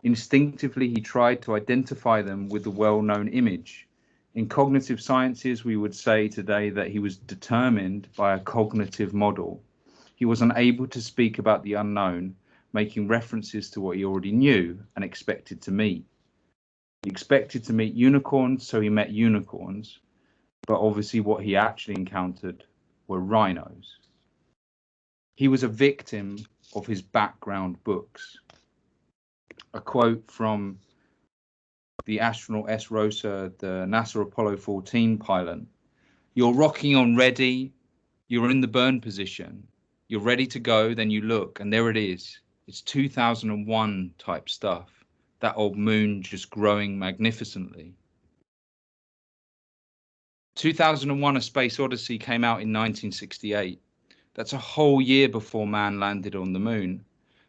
Instinctively, he tried to identify them with the well-known image. In cognitive sciences, we would say today that he was determined by a cognitive model. He was unable to speak about the unknown, making references to what he already knew and expected to meet. He expected to meet unicorns, so he met unicorns, but obviously what he actually encountered were rhinos. He was a victim of his background books. A quote from the astronaut S. Rosa, the NASA Apollo 14 pilot. "You're rocking on ready, you're in the burn position. You're ready to go, then you look, and there it is. It's 2001 type stuff. That old moon just growing magnificently." 2001: A Space Odyssey came out in 1968. That's a whole year before man landed on the moon.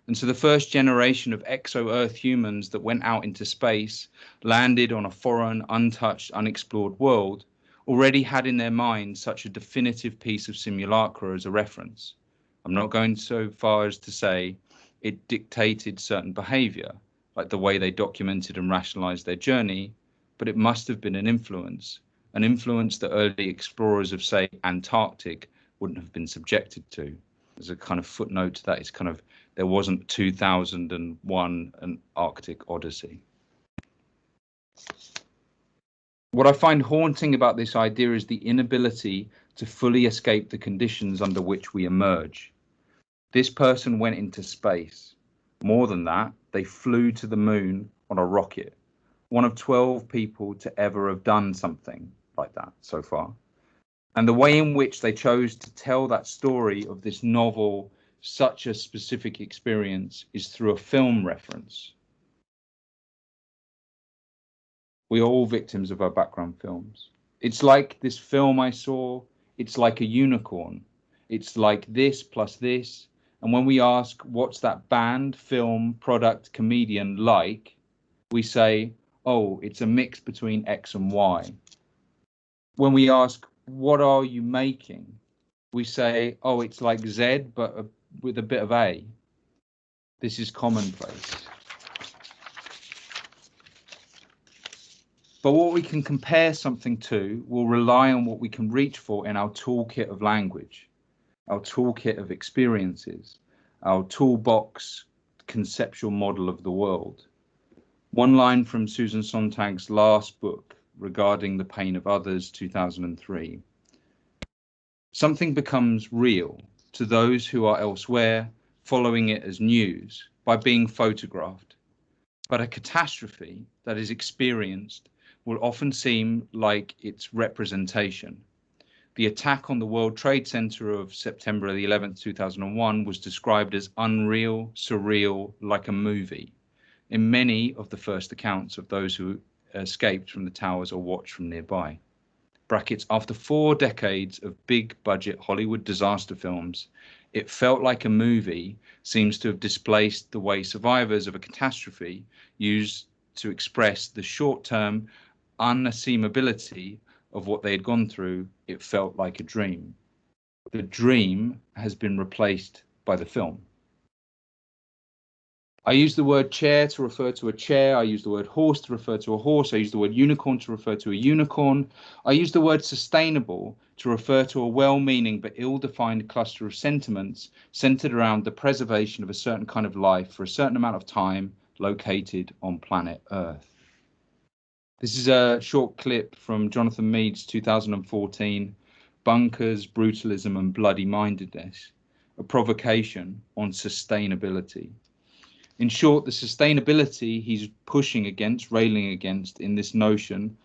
And so the first generation of exo-Earth humans that went out into space, landed on a foreign, untouched, unexplored world, already had in their minds such a definitive piece of simulacra as a reference. I'm not going so far as to say it dictated certain behavior, like the way they documented and rationalized their journey, but it must have been an influence that early explorers of, say, Antarctic wouldn't have been subjected to. There's a kind of footnote to that. It's kind of, there wasn't 2001 an Arctic Odyssey. What I find haunting about this idea is the inability to fully escape the conditions under which we emerge. This person went into space. More than that, they flew to the moon on a rocket. One of 12 people to ever have done something like that so far. And the way in which they chose to tell that story of this novel, such a specific experience, is through a film reference. We are all victims of our background films. It's like this film I saw, it's like a unicorn. It's like this plus this. And when we ask, what's that band, film, product, comedian like? We say, oh, it's a mix between X and Y. When we ask, what are you making? We say, oh, it's like Z, but with a bit of A. This is commonplace. But what we can compare something to will rely on what we can reach for in our toolkit of language, our toolkit of experiences, our toolbox conceptual model of the world. One line from Susan Sontag's last book regarding the pain of others, 2003. Something becomes real to those who are elsewhere, following it as news by being photographed. But a catastrophe that is experienced will often seem like its representation. The attack on the World Trade Center of September the 11th, 2001 was described as unreal, surreal, like a movie in many of the first accounts of those who escaped from the towers or watched from nearby. Brackets, after 4 decades of big budget Hollywood disaster films, it felt like a movie seems to have displaced the way survivors of a catastrophe used to express the short-term unassimilability of what they had gone through. It felt like a dream. The dream has been replaced by the film. I use the word chair to refer to a chair. I use the word horse to refer to a horse. I use the word unicorn to refer to a unicorn. I use the word sustainable to refer to a well-meaning but ill-defined cluster of sentiments centered around the preservation of a certain kind of life for a certain amount of time located on planet Earth. This is a short clip from Jonathan Mead's 2014 Bunkers, Brutalism and Bloody Mindedness, a provocation on sustainability. In short, the sustainability he's pushing against, railing against in this notion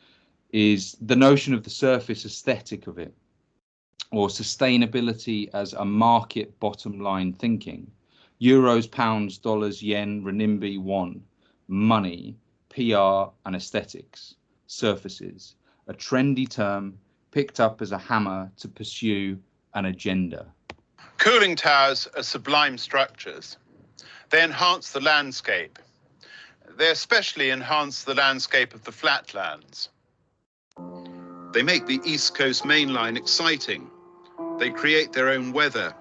is the notion of the surface aesthetic of it, or sustainability as a market bottom line thinking. Euros, pounds, dollars, yen, renminbi, won, money, PR and aesthetics, surfaces, a trendy term picked up as a hammer to pursue an agenda. Cooling towers are sublime structures. They enhance the landscape. They especially enhance the landscape of the flatlands. They make the East Coast Main Line exciting. They create their own weather.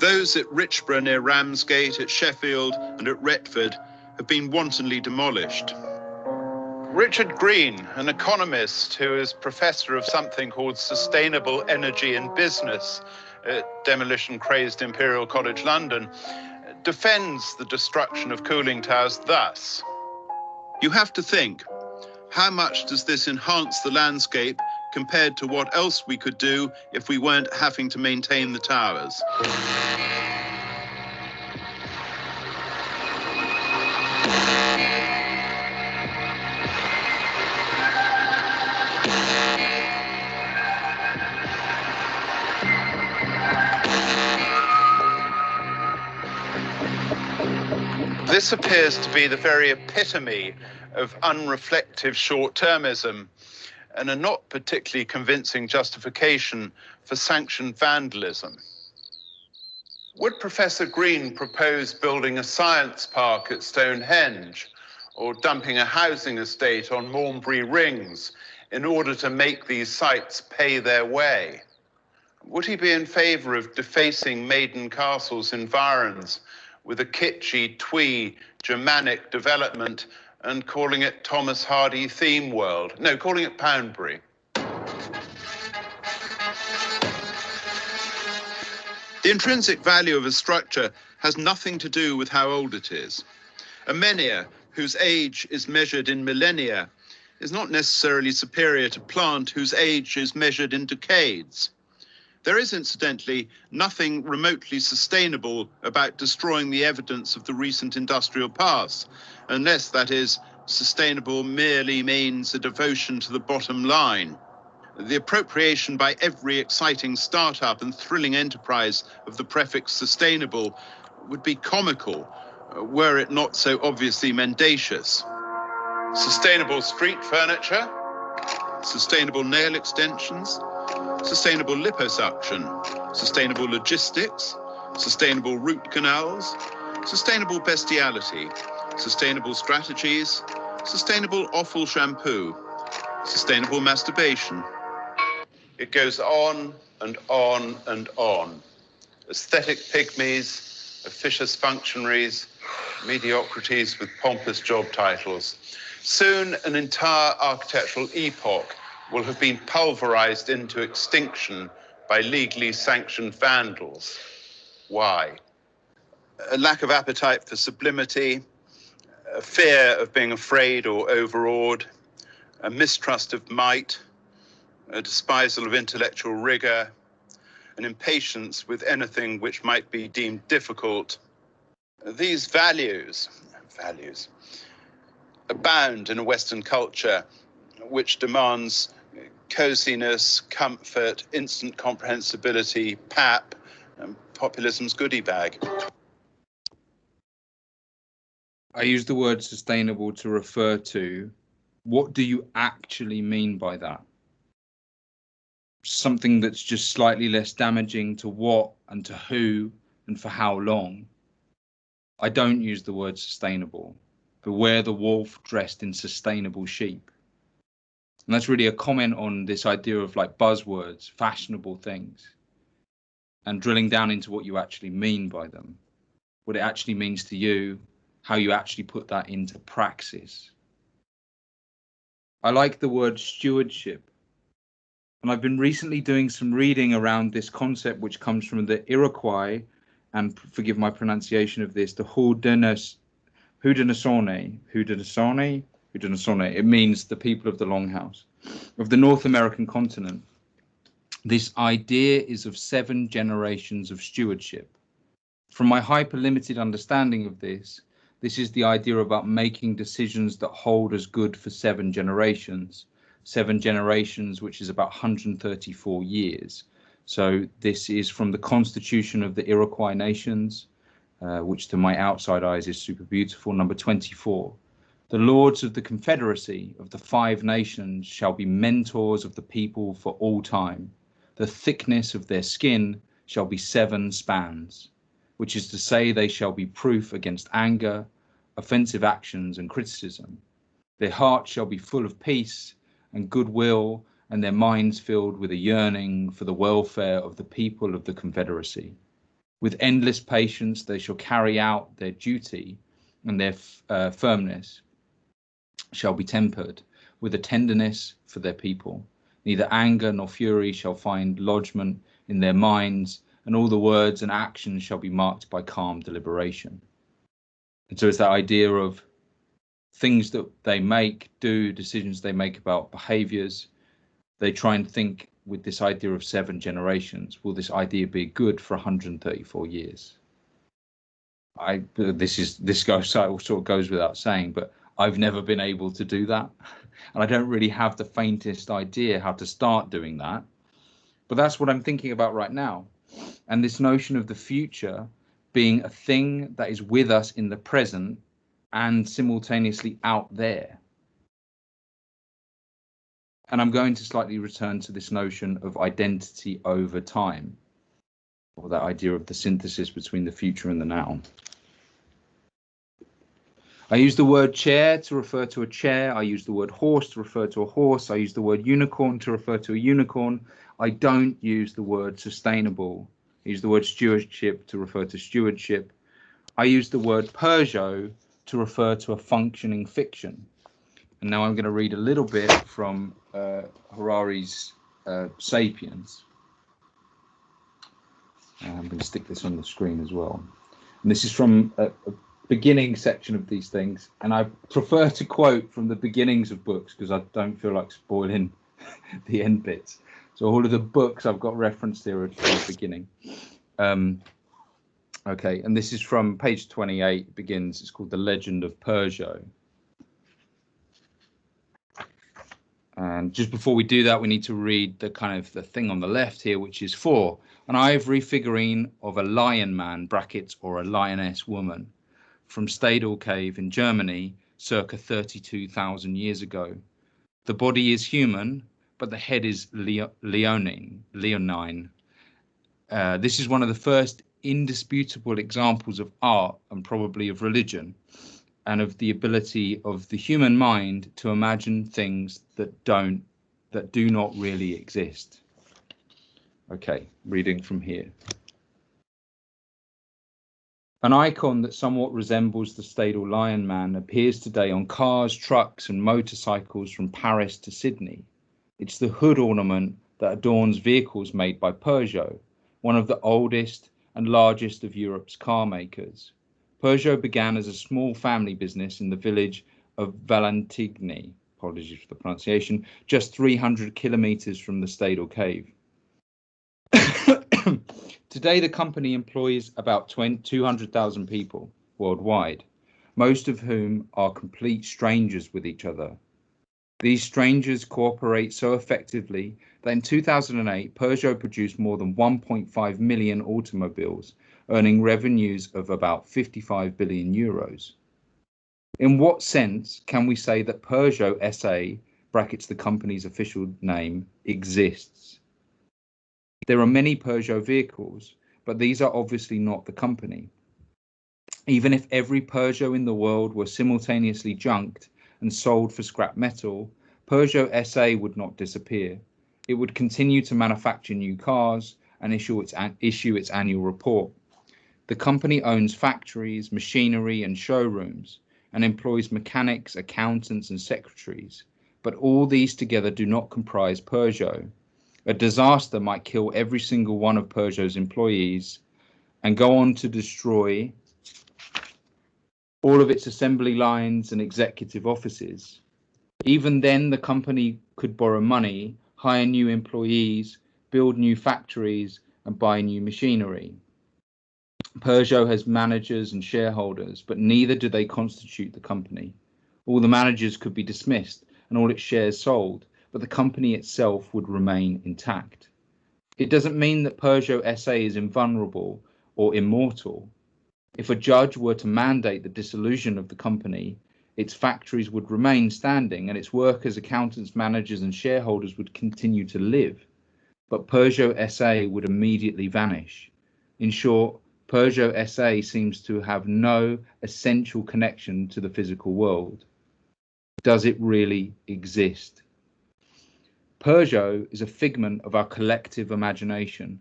Those at Richborough near Ramsgate, at Sheffield and at Retford have been wantonly demolished. Richard Green, an economist who is professor of something called Sustainable Energy in Business at demolition-crazed Imperial College London, defends the destruction of cooling towers thus. You have to think, how much does this enhance the landscape compared to what else we could do if we weren't having to maintain the towers? This appears to be the very epitome of unreflective short-termism and a not particularly convincing justification for sanctioned vandalism. Would Professor Green propose building a science park at Stonehenge or dumping a housing estate on Malmesbury Rings in order to make these sites pay their way? Would he be in favour of defacing maiden castles in Varens with a kitschy, twee, Germanic development and calling it Thomas Hardy Theme World? No, calling it The intrinsic value of a structure has nothing to do with how old it is. A menhir, whose age is measured in millennia, is not necessarily superior to plant whose age is measured in decades. There is, incidentally, nothing remotely sustainable about destroying the evidence of the recent industrial past, unless, that is, sustainable merely means a devotion to the bottom line. The appropriation by every exciting startup and thrilling enterprise of the prefix sustainable would be comical, were it not so obviously mendacious. Sustainable street furniture, sustainable nail extensions, sustainable liposuction, sustainable logistics, sustainable root canals, sustainable bestiality, sustainable strategies, sustainable offal shampoo, sustainable masturbation. It goes on and on and on. Aesthetic pygmies, officious functionaries, mediocrities with pompous job titles. Soon an entire architectural epoch will have been pulverized into extinction by legally sanctioned vandals. Why? A lack of appetite for sublimity, a fear of being afraid or overawed, a mistrust of might, a despisal of intellectual rigor, an impatience with anything which might be deemed difficult. These values abound in a Western culture which demands coziness, comfort, instant comprehensibility, pap, and populism's goodie bag. I use the word sustainable to refer to, what do you actually mean by that? Something that's just slightly less damaging to what and to who and for how long. I don't use the word sustainable. Beware the wolf dressed in sustainable sheep. And that's really a comment on this idea of like buzzwords, fashionable things, and drilling down into what you actually mean by them, what it actually means to you, how you actually put that into praxis. I like the word stewardship. And I've been recently doing some reading around this concept, which comes from the Iroquois, and forgive my pronunciation of this, the Haudenosaunee. It means the people of the Longhouse, of the North American continent. This idea is of 7 generations of stewardship. From my hyper-limited understanding of this is the idea about making decisions that hold as good for 7 generations. 7 generations, which is about 134 years. So this is from the Constitution of the Iroquois Nations, which to my outside eyes is super beautiful, number 24. The lords of the Confederacy of the 5 nations shall be mentors of the people for all time. The thickness of their skin shall be 7 spans, which is to say they shall be proof against anger, offensive actions and criticism. Their hearts shall be full of peace and goodwill, and their minds filled with a yearning for the welfare of the people of the Confederacy. With endless patience they shall carry out their duty, and their firmness shall be tempered with a tenderness for their people. Neither anger nor fury shall find lodgment in their minds, and all the words and actions shall be marked by calm deliberation. And so it's that idea of things that they do, decisions they make about behaviors. They try and think with this idea of 7 generations. Will this idea be good for 134 years? This sort of goes without saying, but I've never been able to do that. And I don't really have the faintest idea how to start doing that. But that's what I'm thinking about right now. And this notion of the future being a thing that is with us in the present and simultaneously out there. And I'm going to slightly return to this notion of identity over time, or that idea of the synthesis between the future and the now. I use the word chair to refer to a chair. I use the word horse to refer to a horse. I use the word unicorn to refer to a unicorn. I don't use the word sustainable. I use the word stewardship to refer to stewardship. I use the word Peugeot to refer to a functioning fiction. And now I'm going to read a little bit from Harari's Sapiens. I'm going to stick this on the screen as well. And this is from a beginning section of these things. And I prefer to quote from the beginnings of books because I don't feel like spoiling the end bits. So all of the books I've got referenced here are from the beginning. Okay, and this is from page 28. It begins. It's called The Legend of Peugeot. And just before we do that, we need to read the kind of the thing on the left here, which is for an ivory figurine of a lion man, brackets, or a lioness woman, from Stadel Cave in Germany, circa 32,000 years ago. The body is human, but the head is leonine. This is one of the first indisputable examples of art and probably of religion, and of the ability of the human mind to imagine things that do not really exist. Okay, reading from here. An icon that somewhat resembles the Stadel Lion Man appears today on cars, trucks and motorcycles from Paris to Sydney. It's the hood ornament that adorns vehicles made by Peugeot, one of the oldest and largest of Europe's car makers. Peugeot began as a small family business in the village of Valentigney, apologies for the pronunciation, just 300 kilometers from the Stadel Cave. Today, the company employs about 200,000 people worldwide, most of whom are complete strangers with each other. These strangers cooperate so effectively that in 2008, Peugeot produced more than 1.5 million automobiles, earning revenues of about 55 billion euros. In what sense can we say that Peugeot SA, brackets the company's official name, exists? There are many Peugeot vehicles, but these are obviously not the company. Even if every Peugeot in the world were simultaneously junked and sold for scrap metal, Peugeot SA would not disappear. It would continue to manufacture new cars and issue its annual report. The company owns factories, machinery and showrooms, and employs mechanics, accountants and secretaries. But all these together do not comprise Peugeot. A disaster might kill every single one of Peugeot's employees and go on to destroy all of its assembly lines and executive offices. Even then, the company could borrow money, hire new employees, build new factories, and buy new machinery. Peugeot has managers and shareholders, but neither do they constitute the company. All the managers could be dismissed and all its shares sold, but the company itself would remain intact. It doesn't mean that Peugeot SA is invulnerable or immortal. If a judge were to mandate the dissolution of the company, its factories would remain standing and its workers, accountants, managers and shareholders would continue to live. But Peugeot SA would immediately vanish. In short, Peugeot SA seems to have no essential connection to the physical world. Does it really exist? Peugeot is a figment of our collective imagination.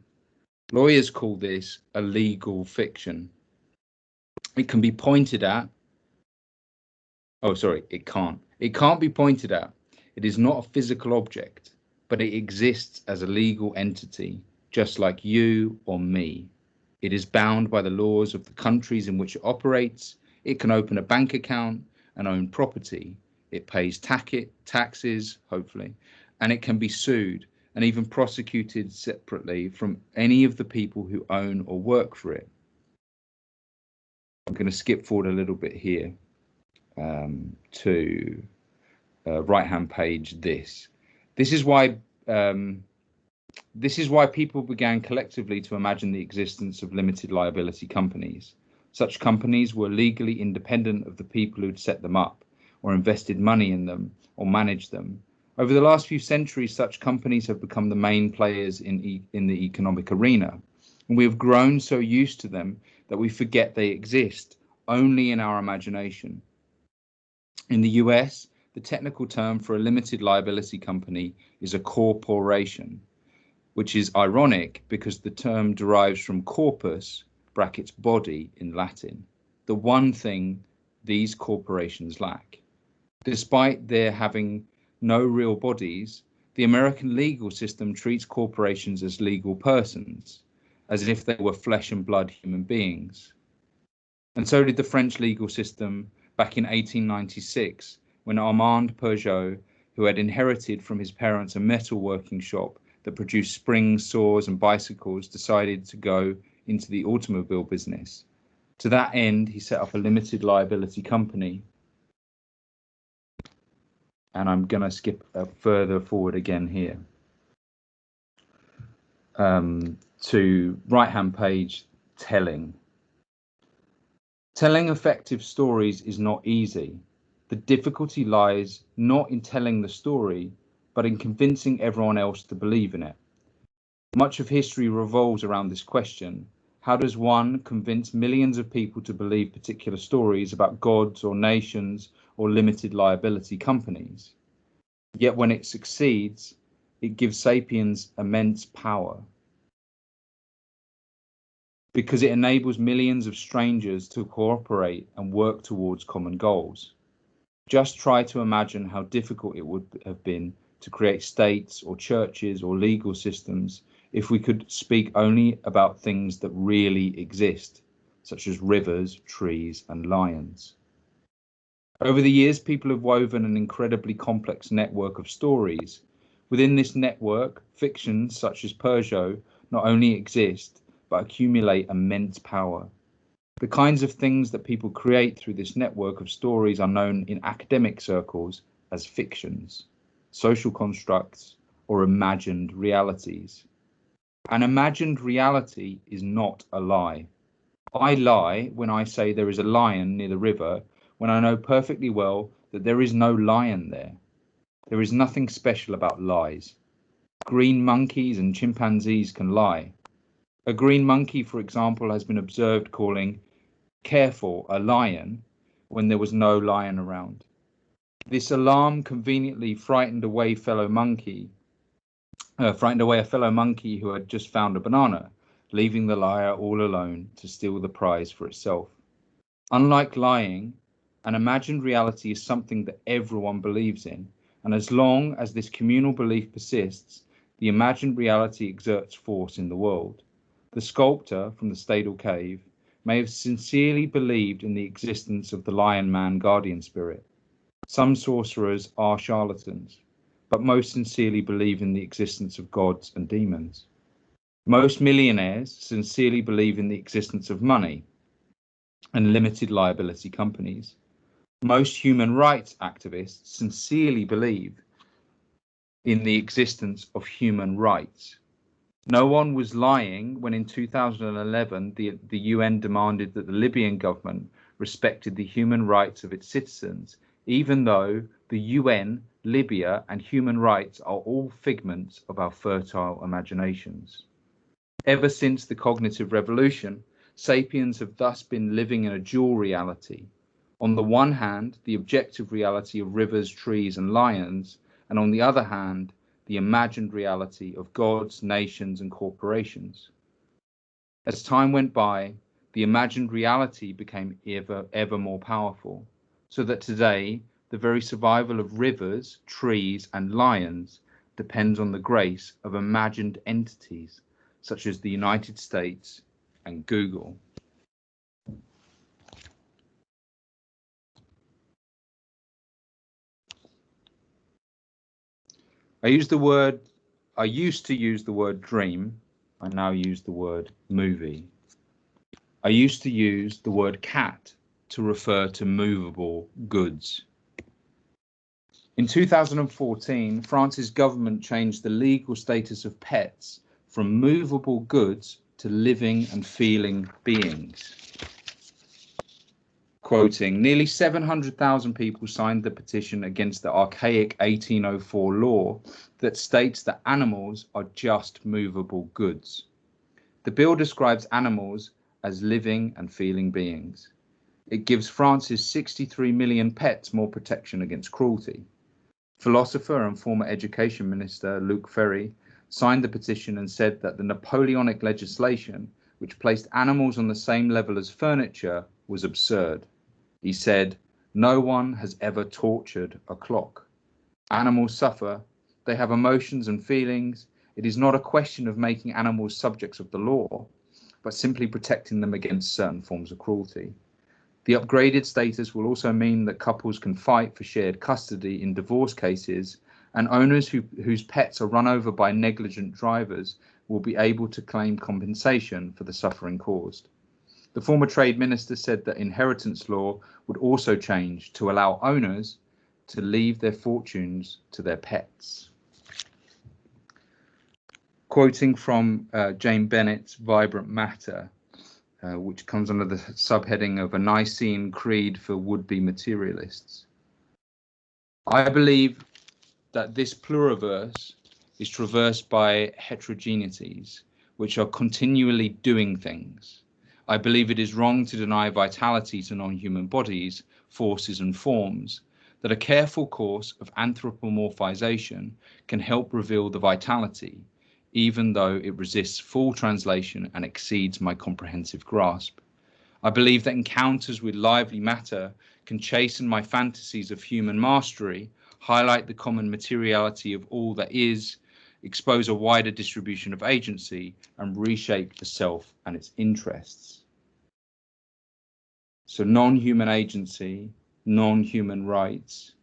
Lawyers call this a legal fiction. It can be pointed at. Oh, sorry, it can't. It can't be pointed at. It is not a physical object, but it exists as a legal entity, just like you or me. It is bound by the laws of the countries in which it operates. It can open a bank account and own property. It pays taxes, hopefully, and it can be sued and even prosecuted separately from any of the people who own or work for it. I'm going to skip forward a little bit here to right-hand page. This is why people began collectively to imagine the existence of limited liability companies. Such companies were legally independent of the people who'd set them up, or invested money in them, or managed them. Over the last few centuries, such companies have become the main players in the economic arena, and we have grown so used to them that we forget they exist only in our imagination. In the US, the technical term for a limited liability company is a corporation, which is ironic because the term derives from corpus, brackets body in Latin, the one thing these corporations lack. Despite their having no real bodies, the American legal system treats corporations as legal persons, as if they were flesh and blood human beings. And so did the French legal system back in 1896, when Armand Peugeot, who had inherited from his parents a metalworking shop that produced springs, saws and bicycles, decided to go into the automobile business. To that end, he set up a limited liability company. And I'm going to skip further forward again here to right-hand page, telling. Telling effective stories is not easy. The difficulty lies not in telling the story, but in convincing everyone else to believe in it. Much of history revolves around this question. How does one convince millions of people to believe particular stories about gods or nations or limited liability companies? Yet when it succeeds, it gives sapiens immense power, because it enables millions of strangers to cooperate and work towards common goals. Just try to imagine how difficult it would have been to create states or churches or legal systems if we could speak only about things that really exist, such as rivers, trees, and lions. Over the years, people have woven an incredibly complex network of stories. Within this network, fictions such as Peugeot not only exist, but accumulate immense power. The kinds of things that people create through this network of stories are known in academic circles as fictions, social constructs, or imagined realities. An imagined reality is not a lie. I lie when I say there is a lion near the river, when I know perfectly well that there is no lion there. There is nothing special about lies. Green monkeys and chimpanzees can lie. A green monkey, for example, has been observed calling "careful" a lion when there was no lion around. This alarm conveniently frightened away a fellow monkey who had just found a banana, leaving the liar all alone to steal the prize for itself. Unlike lying, an imagined reality is something that everyone believes in, and as long as this communal belief persists, the imagined reality exerts force in the world. The sculptor from the Stadel Cave may have sincerely believed in the existence of the Lion Man guardian spirit. Some sorcerers are charlatans, but most sincerely believe in the existence of gods and demons. Most millionaires sincerely believe in the existence of money and limited liability companies. Most human rights activists sincerely believe in the existence of human rights. No one was lying when in 2011 the UN demanded that the Libyan government respected the human rights of its citizens, even though the UN, Libya, and human rights are all figments of our fertile imaginations. Ever since the cognitive revolution, sapiens have thus been living in a dual reality. On the one hand, the objective reality of rivers, trees, and lions, and on the other hand, the imagined reality of gods, nations, and corporations. As time went by, the imagined reality became ever more powerful, so that today, the very survival of rivers, trees, and lions depends on the grace of imagined entities, such as the United States and Google. I used to use the word dream. I now use the word movie. I used to use the word cat to refer to movable goods. In 2014, France's government changed the legal status of pets from movable goods to living and feeling beings. Quoting, nearly 700,000 people signed the petition against the archaic 1804 law that states that animals are just movable goods. The bill describes animals as living and feeling beings. It gives France's 63 million pets more protection against cruelty. Philosopher and former education minister Luc Ferry signed the petition and said that the Napoleonic legislation, which placed animals on the same level as furniture, was absurd. He said, "No one has ever tortured a clock. Animals suffer. They have emotions and feelings. It is not a question of making animals subjects of the law. but simply protecting them against certain forms of cruelty. The upgraded status will also mean that couples can fight for shared custody in divorce cases, and owners whose pets are run over by negligent drivers will be able to claim compensation for the suffering caused. The former Trade Minister said that inheritance law would also change to allow owners to leave their fortunes to their pets. Quoting from Jane Bennett's Vibrant Matter, which comes under the subheading of a Nicene Creed for would-be materialists. I believe that this pluriverse is traversed by heterogeneities, which are continually doing things. I believe it is wrong to deny vitality to non-human bodies, forces and forms, that a careful course of anthropomorphization can help reveal the vitality, even though it resists full translation and exceeds my comprehensive grasp. I believe that encounters with lively matter can chasten my fantasies of human mastery, highlight the common materiality of all that is, expose a wider distribution of agency, and reshape the self and its interests. So non-human agency, non-human rights,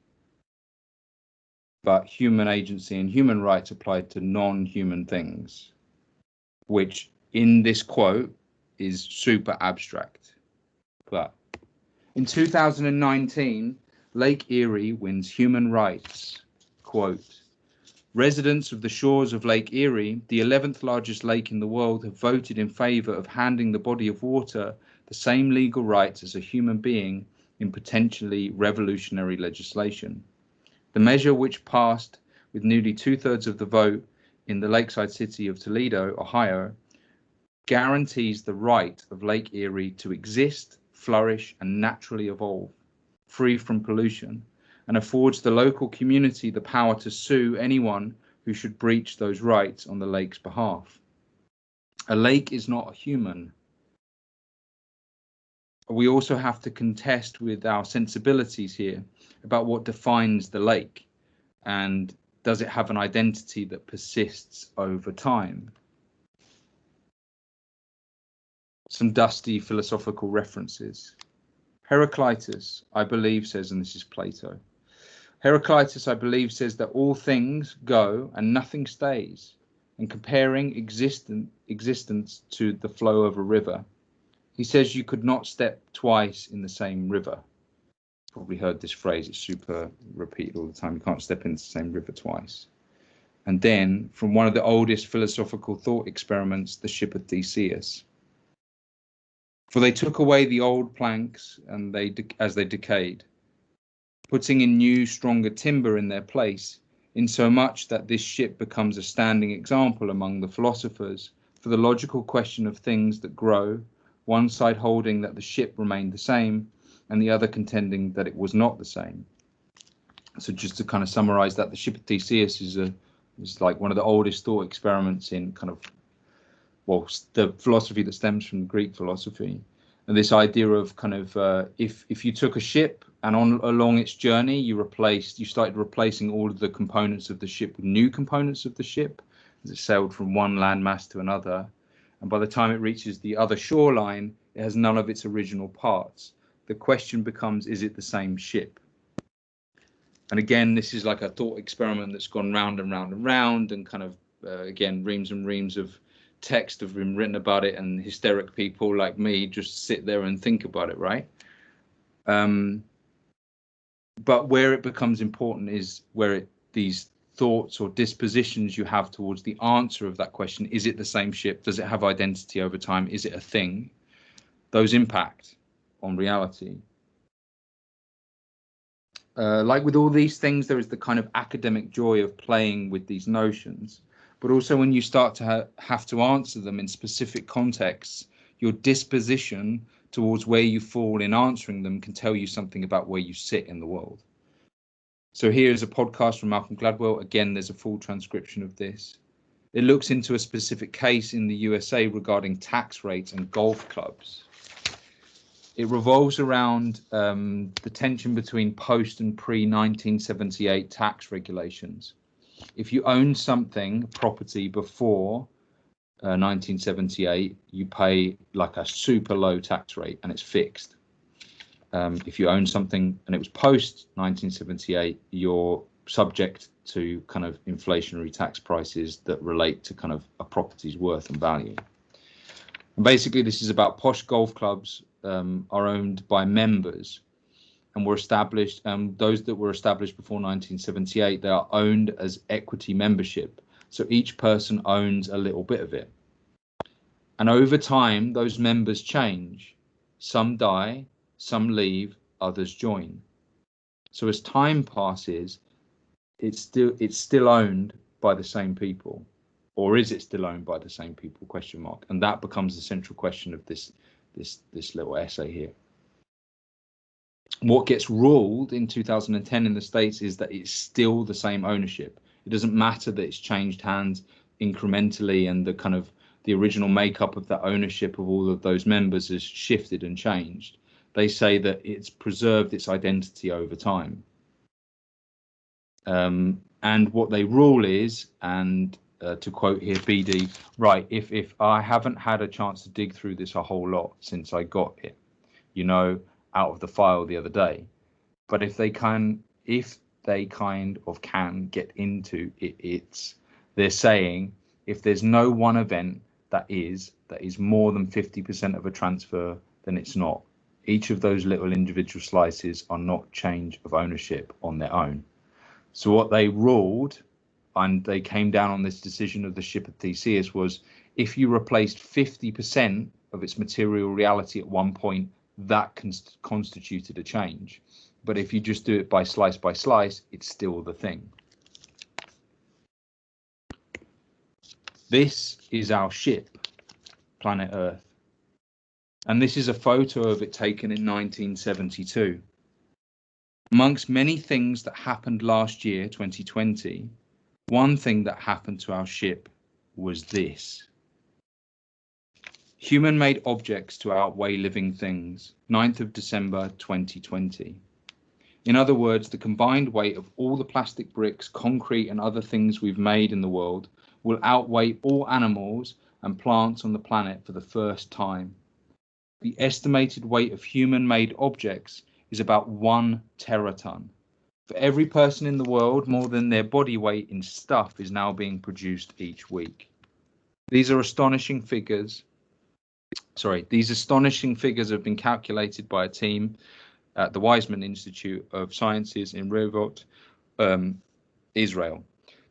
but human agency and human rights applied to non-human things, which in this quote is super abstract. But in 2019, Lake Erie wins human rights. Quote, residents of the shores of Lake Erie, the 11th largest lake in the world, have voted in favor of handing the body of water the same legal rights as a human being in potentially revolutionary legislation. The measure, which passed with nearly 2/3 of the vote in the lakeside city of Toledo, Ohio, guarantees the right of Lake Erie to exist, flourish, and naturally evolve, free from pollution, and affords the local community the power to sue anyone who should breach those rights on the lake's behalf. A lake is not a human. We also have to contest with our sensibilities here about what defines the lake, and does it have an identity that persists over time? Some dusty philosophical references. Heraclitus, I believe, says, and this is Plato, Heraclitus, I believe, says that all things go and nothing stays, and comparing existence to the flow of a river. He says you could not step twice in the same river. Probably heard this phrase, it's super repeated all the time. You can't step into the same river twice. And then from one of the oldest philosophical thought experiments, the ship of Theseus. For they took away the old planks and as they decayed, putting in new, stronger timber in their place, insomuch that this ship becomes a standing example among the philosophers for the logical question of things that grow, one side holding that the ship remained the same, and the other contending that it was not the same. So just to kind of summarize that, the ship of Theseus is like one of the oldest thought experiments in kind of, well, the philosophy that stems from Greek philosophy. And this idea of kind of if you took a ship and along its journey you started replacing all of the components of the ship with new components of the ship as it sailed from one landmass to another, and by the time it reaches the other shoreline it has none of its original parts. The question becomes, is it the same ship? And again, this is like a thought experiment that's gone round and round and round, and kind of again, reams and reams of text have been written about it, and hysteric people like me just sit there and think about it, right? But where it becomes important is where these thoughts or dispositions you have towards the answer of that question, is it the same ship? Does it have identity over time? Is it a thing? Those impact on reality. Like with all these things, there is the kind of academic joy of playing with these notions, but also when you start to have to answer them in specific contexts, your disposition towards where you fall in answering them can tell you something about where you sit in the world. So here's a podcast from Malcolm Gladwell. Again, there's a full transcription of this. It looks into a specific case in the USA regarding tax rates and golf clubs. It revolves around the tension between post and pre-1978 tax regulations. If you own something, property, before 1978, you pay like a super low tax rate and it's fixed. If you own something and it was post 1978, you're subject to kind of inflationary tax prices that relate to kind of a property's worth and value. And basically, this is about posh golf clubs are owned by members and were established, those that were established before 1978, they are owned as equity membership. So each person owns a little bit of it. And over time, those members change. Some die, some leave, others join. So as time passes, it's still owned by the same people. Or is it still owned by the same people? Question mark. And that becomes the central question of this little essay here. What gets ruled in 2010 in the States is that it's still the same ownership. It doesn't matter that it's changed hands incrementally and the kind of the original makeup of the ownership of all of those members has shifted and changed. They say that it's preserved its identity over time. And what they rule is, and to quote here BD, right, if I haven't had a chance to dig through this a whole lot since I got it, you know, out of the file the other day, but if they kind of can get into it, they're saying if there's no one event that is more than 50% of a transfer, then it's not. Each of those little individual slices are not change of ownership on their own. So what they ruled, and they came down on this decision of the ship of Theseus, was if you replaced 50% of its material reality at one point, that constituted a change. But if you just do it by slice, it's still the thing. This is our ship, planet Earth. And this is a photo of it taken in 1972. Amongst many things that happened last year, 2020, one thing that happened to our ship was this. Human-made objects to outweigh living things, 9th of December 2020. In other words, the combined weight of all the plastic bricks, concrete and other things we've made in the world will outweigh all animals and plants on the planet for the first time. The estimated weight of human-made objects is about 1 teraton. For every person in the world, more than their body weight in stuff is now being produced each week. These astonishing figures have been calculated by a team at the Weizmann Institute of Sciences in Rehovot, Israel,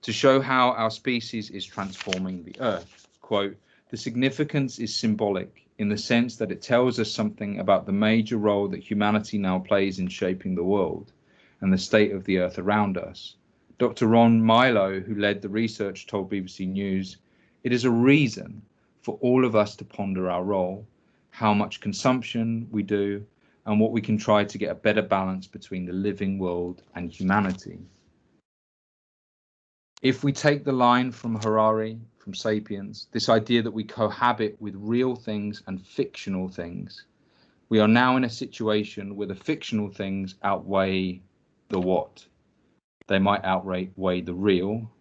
to show how our species is transforming the Earth. Quote, the significance is symbolic in the sense that it tells us something about the major role that humanity now plays in shaping the world and the state of the Earth around us. Dr. Ron Milo, who led the research, told BBC News, it is a reason for all of us to ponder our role, how much consumption we do, and what we can try to get a better balance between the living world and humanity. If we take the line from Harari, from Sapiens, this idea that we cohabit with real things and fictional things, we are now in a situation where the fictional things outweigh the what? They might outweigh the real,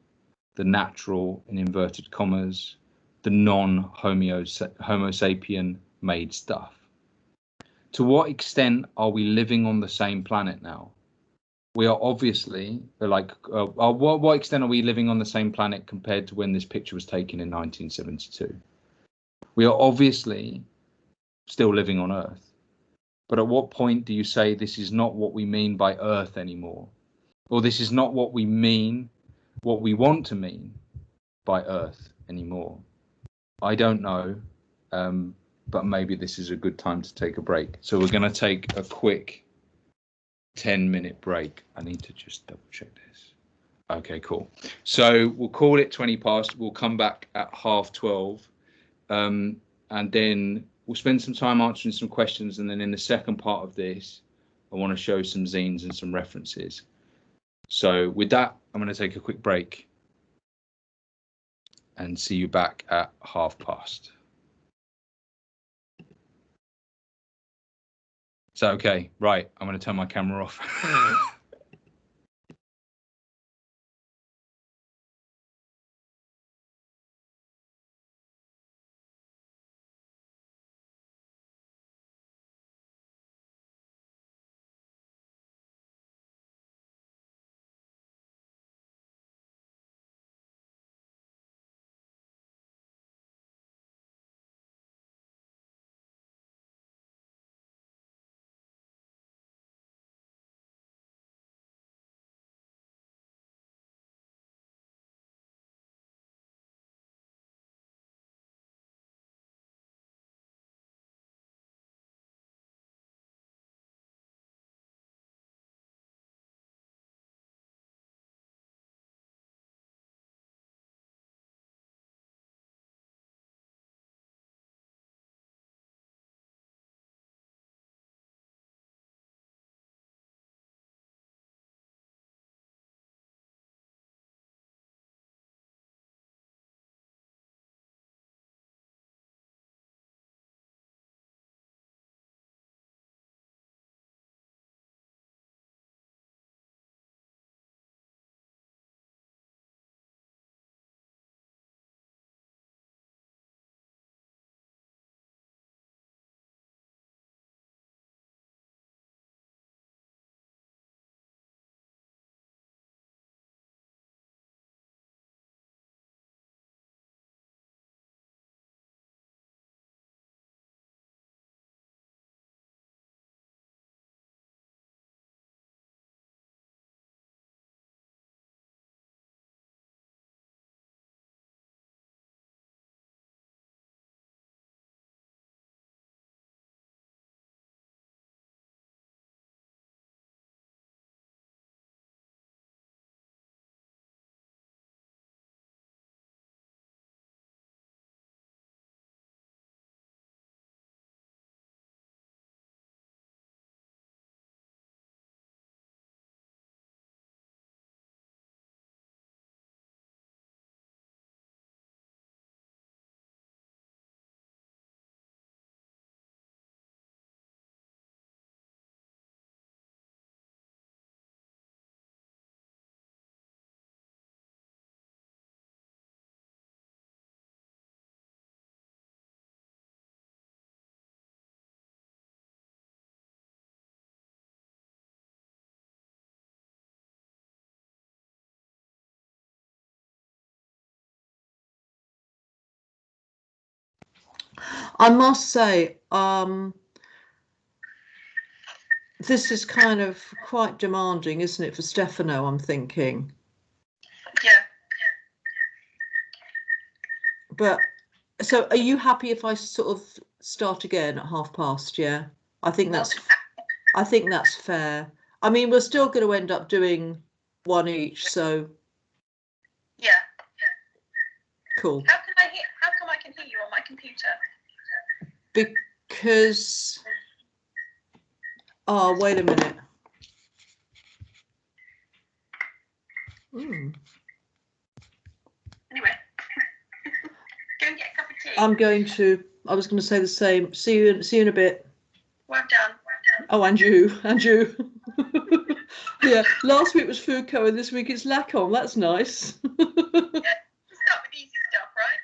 the natural, in inverted commas, the non-Homo sapien made stuff. To what extent are we living on the same planet now? We are obviously what extent are we living on the same planet compared to when this picture was taken in 1972? We are obviously still living on Earth. But at what point do you say this is not what we mean by Earth anymore? Or this is not what we mean, what we want to mean by Earth anymore? I don't know, but maybe this is a good time to take a break. So we're going to take a quick 10-minute break. I need to just double check this. Okay, cool. So we'll call it 20 past. We'll come back at 12:30. And then we'll spend some time answering some questions. And then in the second part of this, I want to show some zines and some references. So with that, I'm going to take a quick break and see you back at 12:30. So, okay, right, I'm going to turn my camera off. I must say, this is kind of quite demanding, isn't it, for Stefano, I'm thinking. Yeah. But, so are you happy if I sort of start again at past? Yeah, I think that's fair. I mean, we're still going to end up doing one each, so. Yeah. Cool. How come I can hear you on my computer? Because, oh, wait a minute. Anyway, go and get a cup of tea. I was going to say the same. See you in a bit. Well done. Oh, and you. Yeah, last week was Foucault and this week it's Lacan. That's nice. Yeah, start with easy stuff, right?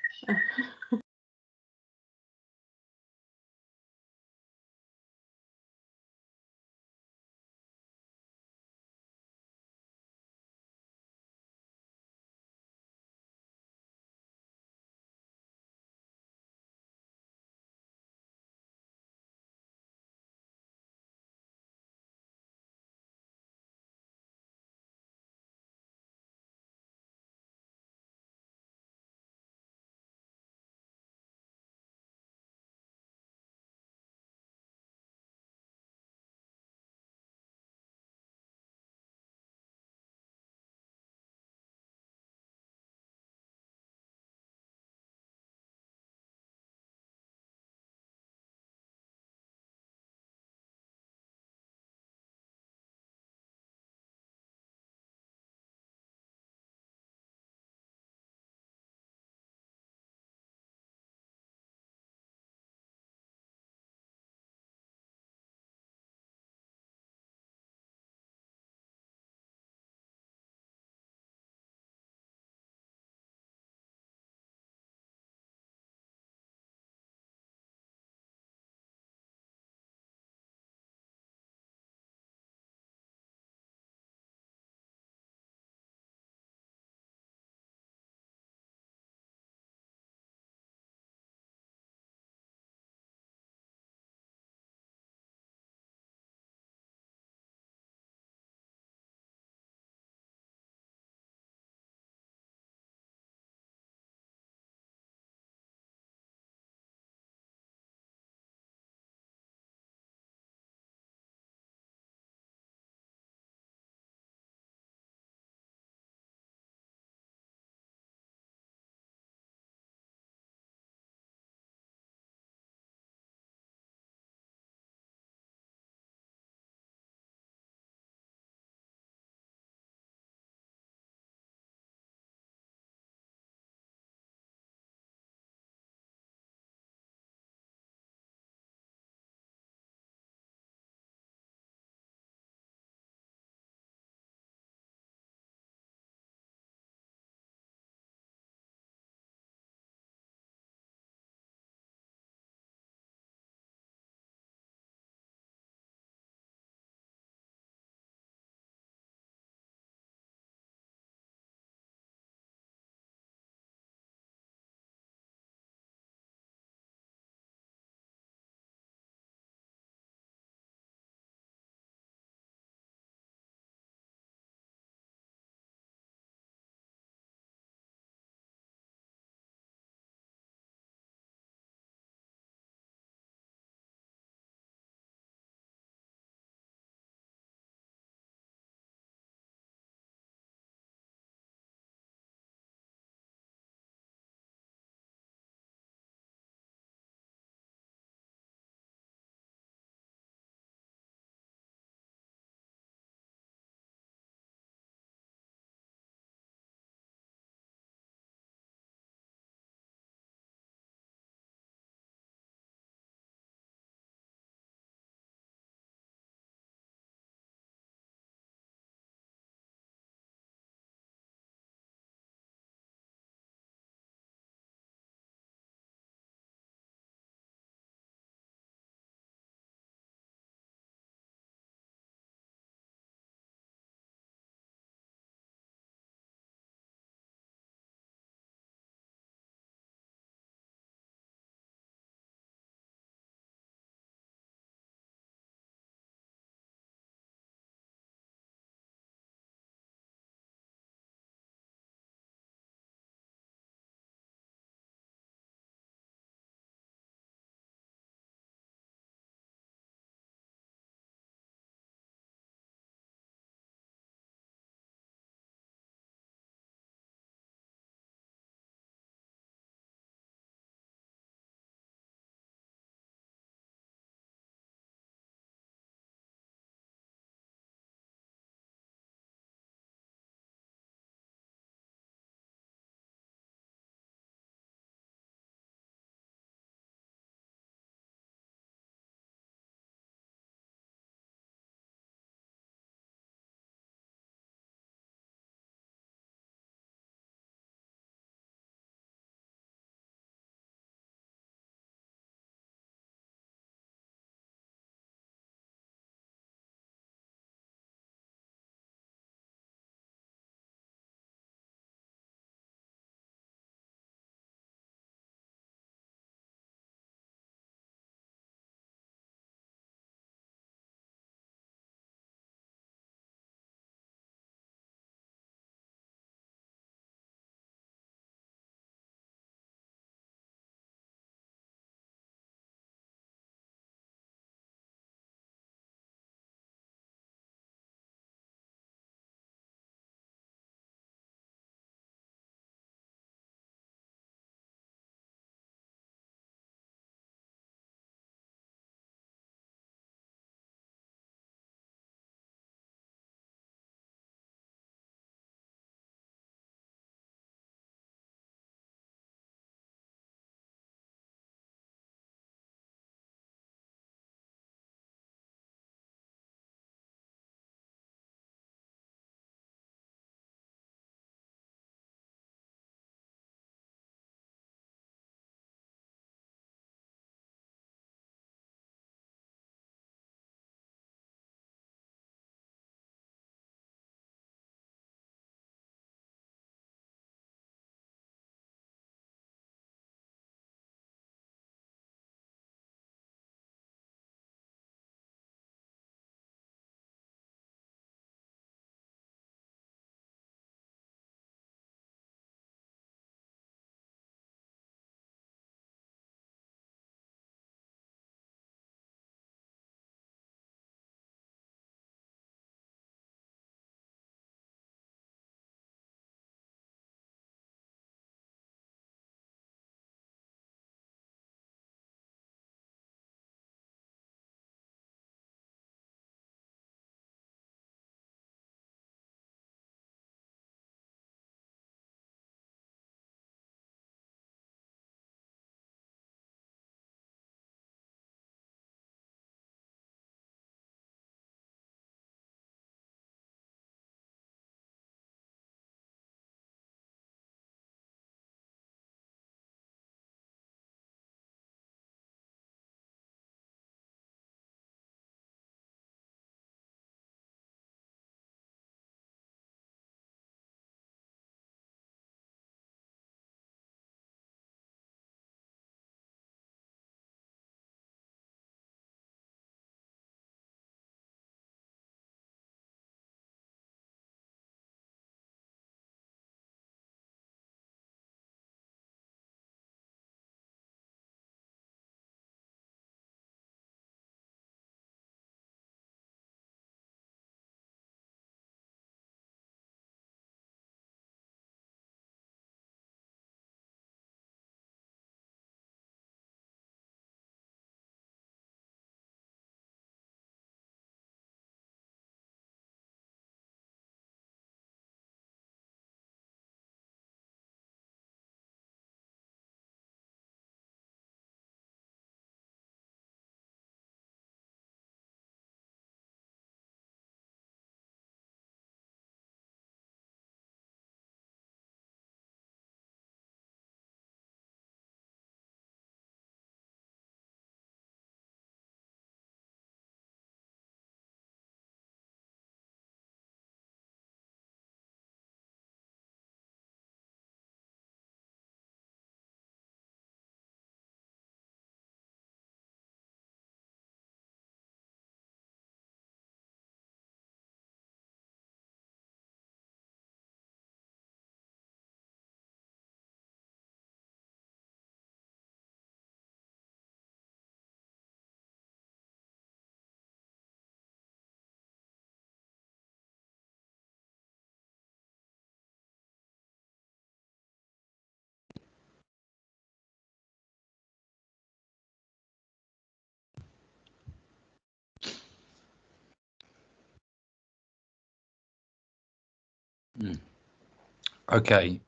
Okay.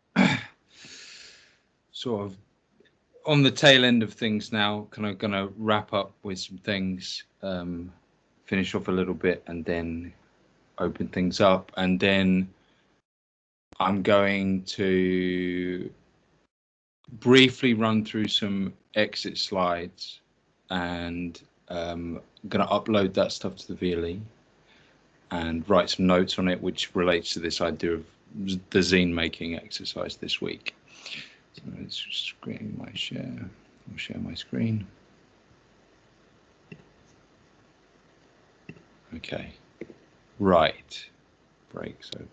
Sort of on the tail end of things now, kind of going to wrap up with some things, finish off a little bit and then open things up. And then I'm going to briefly run through some exit slides and I'm going to upload that stuff to the VLE and write some notes on it, which relates to this idea of the zine making exercise this week. So let's screen my share. I'll share my screen. Okay. Right. Breaks over.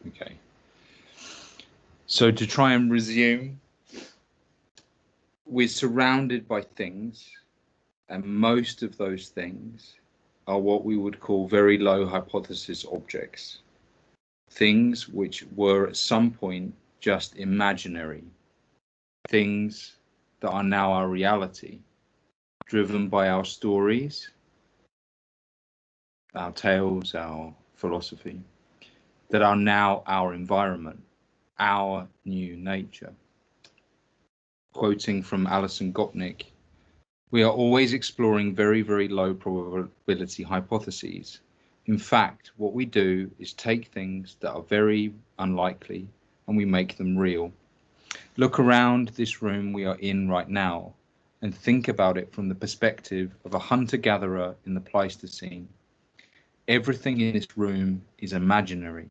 Okay. So to try and resume, we're surrounded by things, and most of those things are what we would call very low hypothesis objects. Things which were at some point just imaginary. Things that are now our reality, driven by our stories, our tales, our philosophy, that are now our environment, our new nature. Quoting from Alison Gopnik, we are always exploring very, very low probability hypotheses. In fact, what we do is take things that are very unlikely and we make them real. Look around this room we are in right now and think about it from the perspective of a hunter-gatherer in the Pleistocene. Everything in this room is imaginary.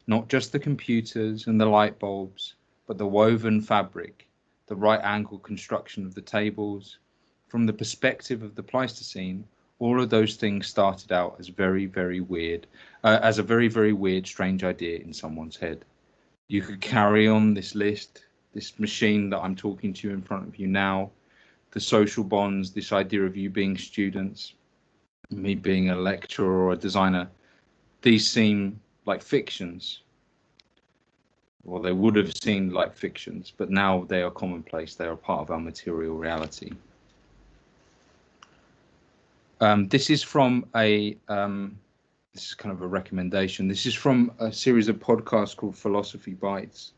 Not just the computers and the light bulbs, but the woven fabric, the right angle construction of the tables. From the perspective of the Pleistocene, all of those things started out as very, very weird, as a very, very weird, strange idea in someone's head. You could carry on this list, this machine that I'm talking to you in front of you now, the social bonds, this idea of you being students, me being a lecturer or a designer. These seem like fictions. Well, they would have seemed like fictions, but now they are commonplace. They are part of our material reality. This is from a, this is kind of a recommendation. This is from a series of podcasts called Philosophy Bites.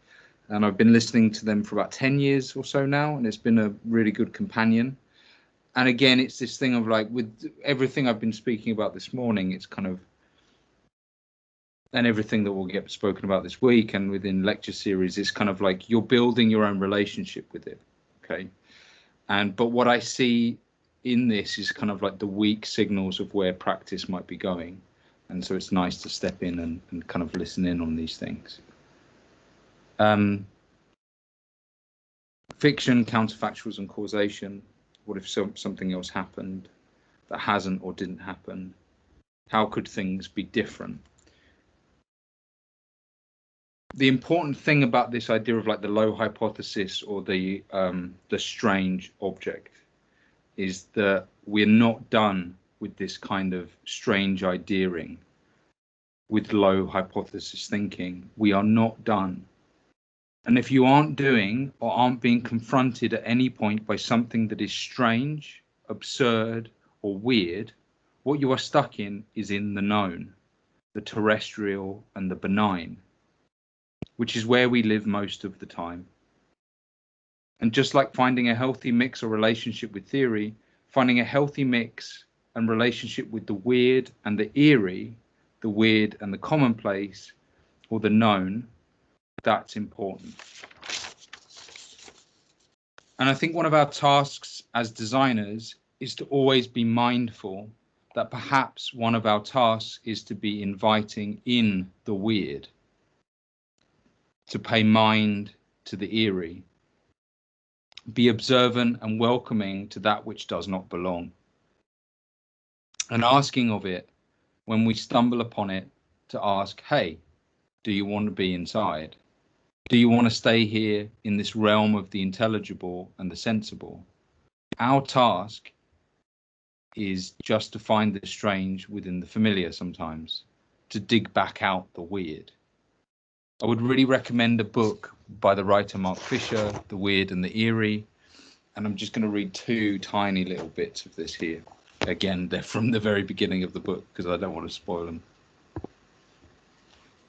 And I've been listening to them for about 10 years or so now, and it's been a really good companion. And again, it's this thing of like, with everything I've been speaking about this morning, it's kind of, and everything that will get spoken about this week and within lecture series is kind of like you're building your own relationship with it. Okay. But what I see in this is kind of like the weak signals of where practice might be going. And so it's nice to step in and kind of listen in on these things. Fiction, counterfactuals and causation. What if something else happened that hasn't or didn't happen? How could things be different? The important thing about this idea of like the low hypothesis or the strange object is that we're not done with this kind of strange ideaing with low hypothesis thinking. We are not done. And if you aren't doing or aren't being confronted at any point by something that is strange, absurd, or weird, what you are stuck in is in the known, the terrestrial and the benign, which is where we live most of the time. And just like finding a healthy mix or relationship with theory, finding a healthy mix and relationship with the weird and the eerie, the weird and the commonplace, or the known, that's important. And I think one of our tasks as designers is to always be mindful that perhaps one of our tasks is to be inviting in the weird, to pay mind to the eerie, be observant and welcoming to that which does not belong, and asking of it when we stumble upon it to ask, hey, do you want to be inside? Do you want to stay here in this realm of the intelligible and the sensible? Our task is just to find the strange within the familiar sometimes, to dig back out the weird. I would really recommend a book by the writer Mark Fisher, The Weird and the Eerie. And I'm just going to read two tiny little bits of this here. Again, they're from the very beginning of the book because I don't want to spoil them.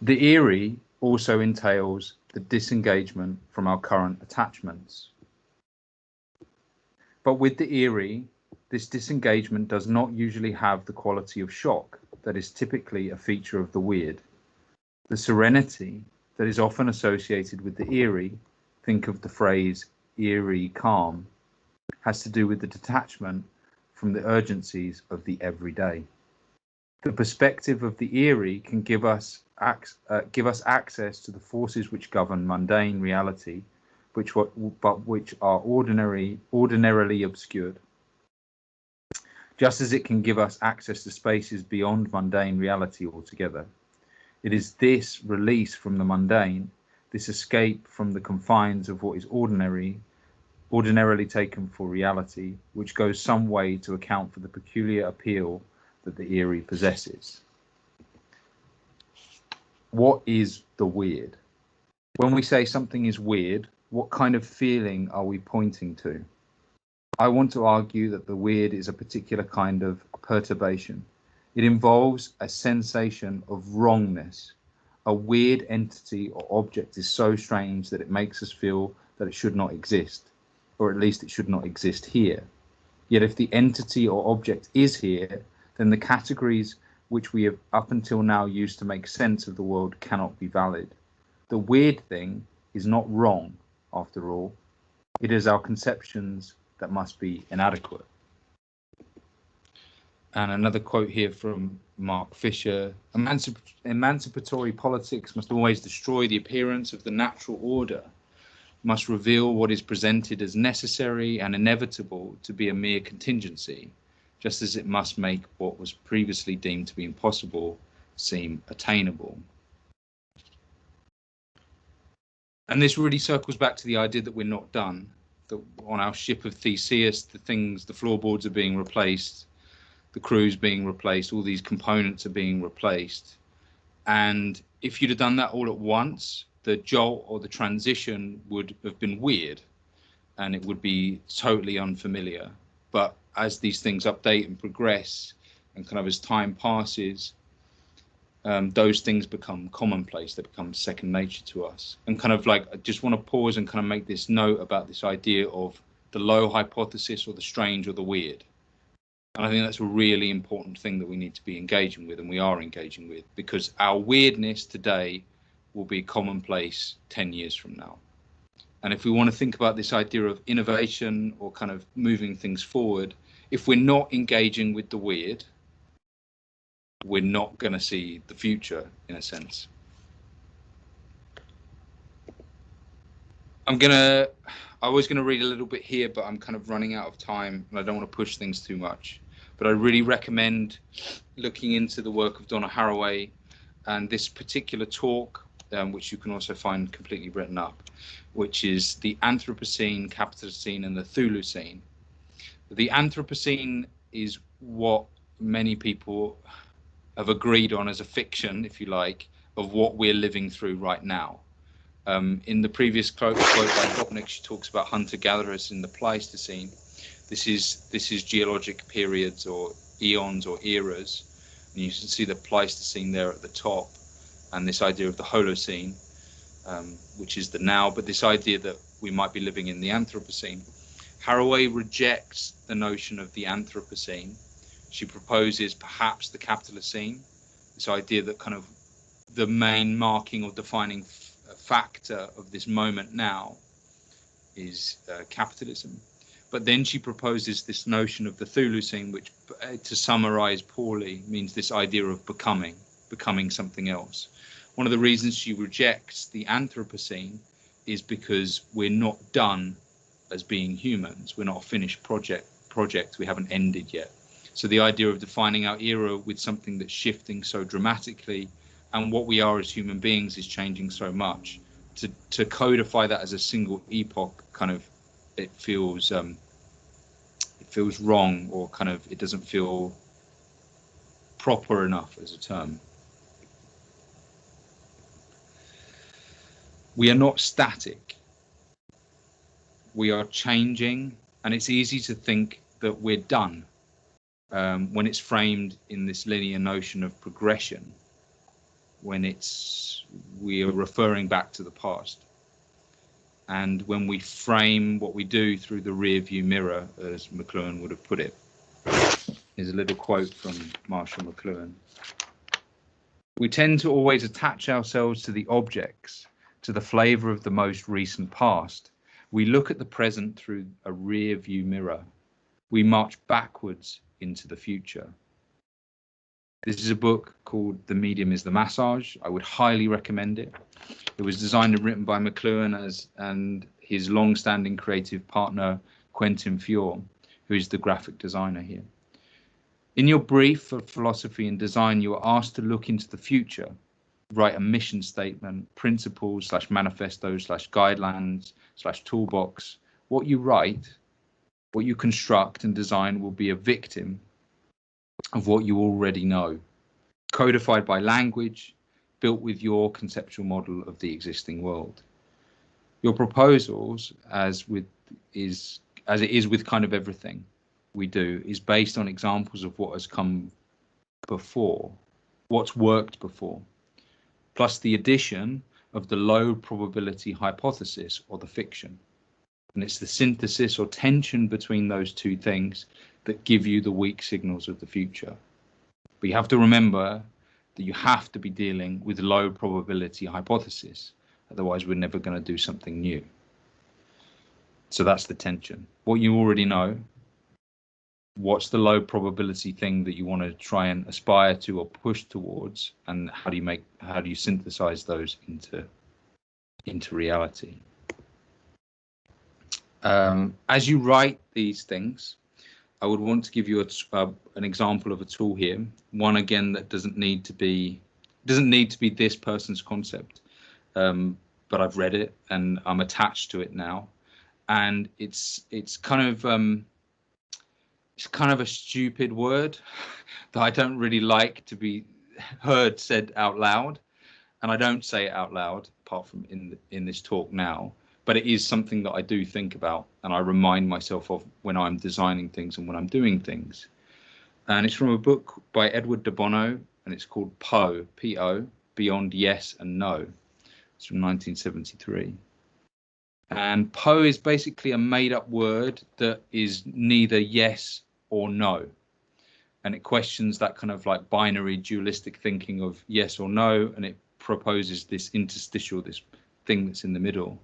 The eerie also entails the disengagement from our current attachments. But with the eerie, this disengagement does not usually have the quality of shock that is typically a feature of the weird. The serenity that is often associated with the eerie, think of the phrase eerie calm, has to do with the detachment from the urgencies of the everyday. The perspective of the eerie can give us access to the forces which govern mundane reality, which are ordinarily obscured. Just as it can give us access to spaces beyond mundane reality altogether. It is this release from the mundane, this escape from the confines of what is ordinarily taken for reality, which goes some way to account for the peculiar appeal that the eerie possesses. What is the weird? When we say something is weird, what kind of feeling are we pointing to? I want to argue that the weird is a particular kind of perturbation. It involves a sensation of wrongness. A weird entity or object is so strange that it makes us feel that it should not exist, or at least it should not exist here. Yet if the entity or object is here, then the categories which we have up until now used to make sense of the world cannot be valid. The weird thing is not wrong, after all. It is our conceptions that must be inadequate. And another quote here from Mark Fisher: emancipatory politics must always destroy the appearance of the natural order, must reveal what is presented as necessary and inevitable to be a mere contingency, just as it must make what was previously deemed to be impossible seem attainable. And this really circles back to the idea that we're not done, that on our ship of Theseus, the floorboards are being replaced, the crew's being replaced, all these components are being replaced. And if you'd have done that all at once, the jolt or the transition would have been weird and it would be totally unfamiliar. But as these things update and progress and kind of as time passes, those things become commonplace, they become second nature to us. And kind of like, I just want to pause and kind of make this note about this idea of the low hypothesis or the strange or the weird. And I think that's a really important thing that we need to be engaging with, and we are engaging with, because our weirdness today will be commonplace 10 years from now. And if we want to think about this idea of innovation or kind of moving things forward, if we're not engaging with the weird, we're not going to see the future, in a sense. I was going to read a little bit here, but I'm kind of running out of time and I don't want to push things too much. But I really recommend looking into the work of Donna Haraway and this particular talk, which you can also find completely written up, which is the Anthropocene, Capitalocene, and the Thulucene. The Anthropocene is what many people have agreed on as a fiction, if you like, of what we're living through right now. In the previous quote by Gopnik, she talks about hunter-gatherers in the Pleistocene. This is geologic periods or eons or eras, and you can see the Pleistocene there at the top, and this idea of the Holocene, which is the now, but this idea that we might be living in the Anthropocene. Haraway rejects the notion of the Anthropocene. She proposes perhaps the Capitalocene, this idea that kind of the main marking or defining factor of this moment now is capitalism. But then she proposes this notion of the Thulucene, which, to summarize poorly, means this idea of becoming something else. One of the reasons she rejects the Anthropocene is because we're not done as being humans. We're not a finished project. We haven't ended yet. So the idea of defining our era with something that's shifting so dramatically, and what we are as human beings is changing so much, to codify that as a single epoch, kind of, it feels wrong, or kind of it doesn't feel proper enough as a term. We are not static. We are changing, and it's easy to think that we're done when it's framed in this linear notion of progression. when we are referring back to the past. And when we frame what we do through the rear view mirror, as McLuhan would have put it. Here's a little quote from Marshall McLuhan. We tend to always attach ourselves to the objects, to the flavour of the most recent past. We look at the present through a rear view mirror. We march backwards into the future. This is a book called The Medium is the Massage. I would highly recommend it. It was designed and written by McLuhan and his long-standing creative partner, Quentin Fiore, who is the graphic designer here. In your brief for philosophy and design, you are asked to look into the future, write a mission statement, principles / manifestos / guidelines / toolbox. What you write, what you construct and design will be a victim of what you already know, codified by language, built with your conceptual model of the existing world. Your proposals, as it is with kind of everything we do, is based on examples of what has come before, what's worked before, plus the addition of the low probability hypothesis or the fiction. And it's the synthesis or tension between those two things that give you the weak signals of the future. But you have to remember that you have to be dealing with low probability hypothesis. Otherwise, we're never going to do something new. So that's the tension. What you already know, what's the low probability thing that you want to try and aspire to or push towards, and how do you synthesize those into reality? As you write these things, I would want to give you an example of a tool here. One again that doesn't need to be this person's concept, but I've read it and I'm attached to it now, and it's kind of a stupid word that I don't really like to be heard said out loud, and I don't say it out loud apart from in this talk now. But it is something that I do think about and I remind myself of when I'm designing things and when I'm doing things. And it's from a book by Edward de Bono, and it's called Poe, P-O, Beyond Yes and No. It's from 1973. And Poe is basically a made-up word that is neither yes or no. And it questions that kind of like binary dualistic thinking of yes or no, and it proposes this interstitial, this thing that's in the middle.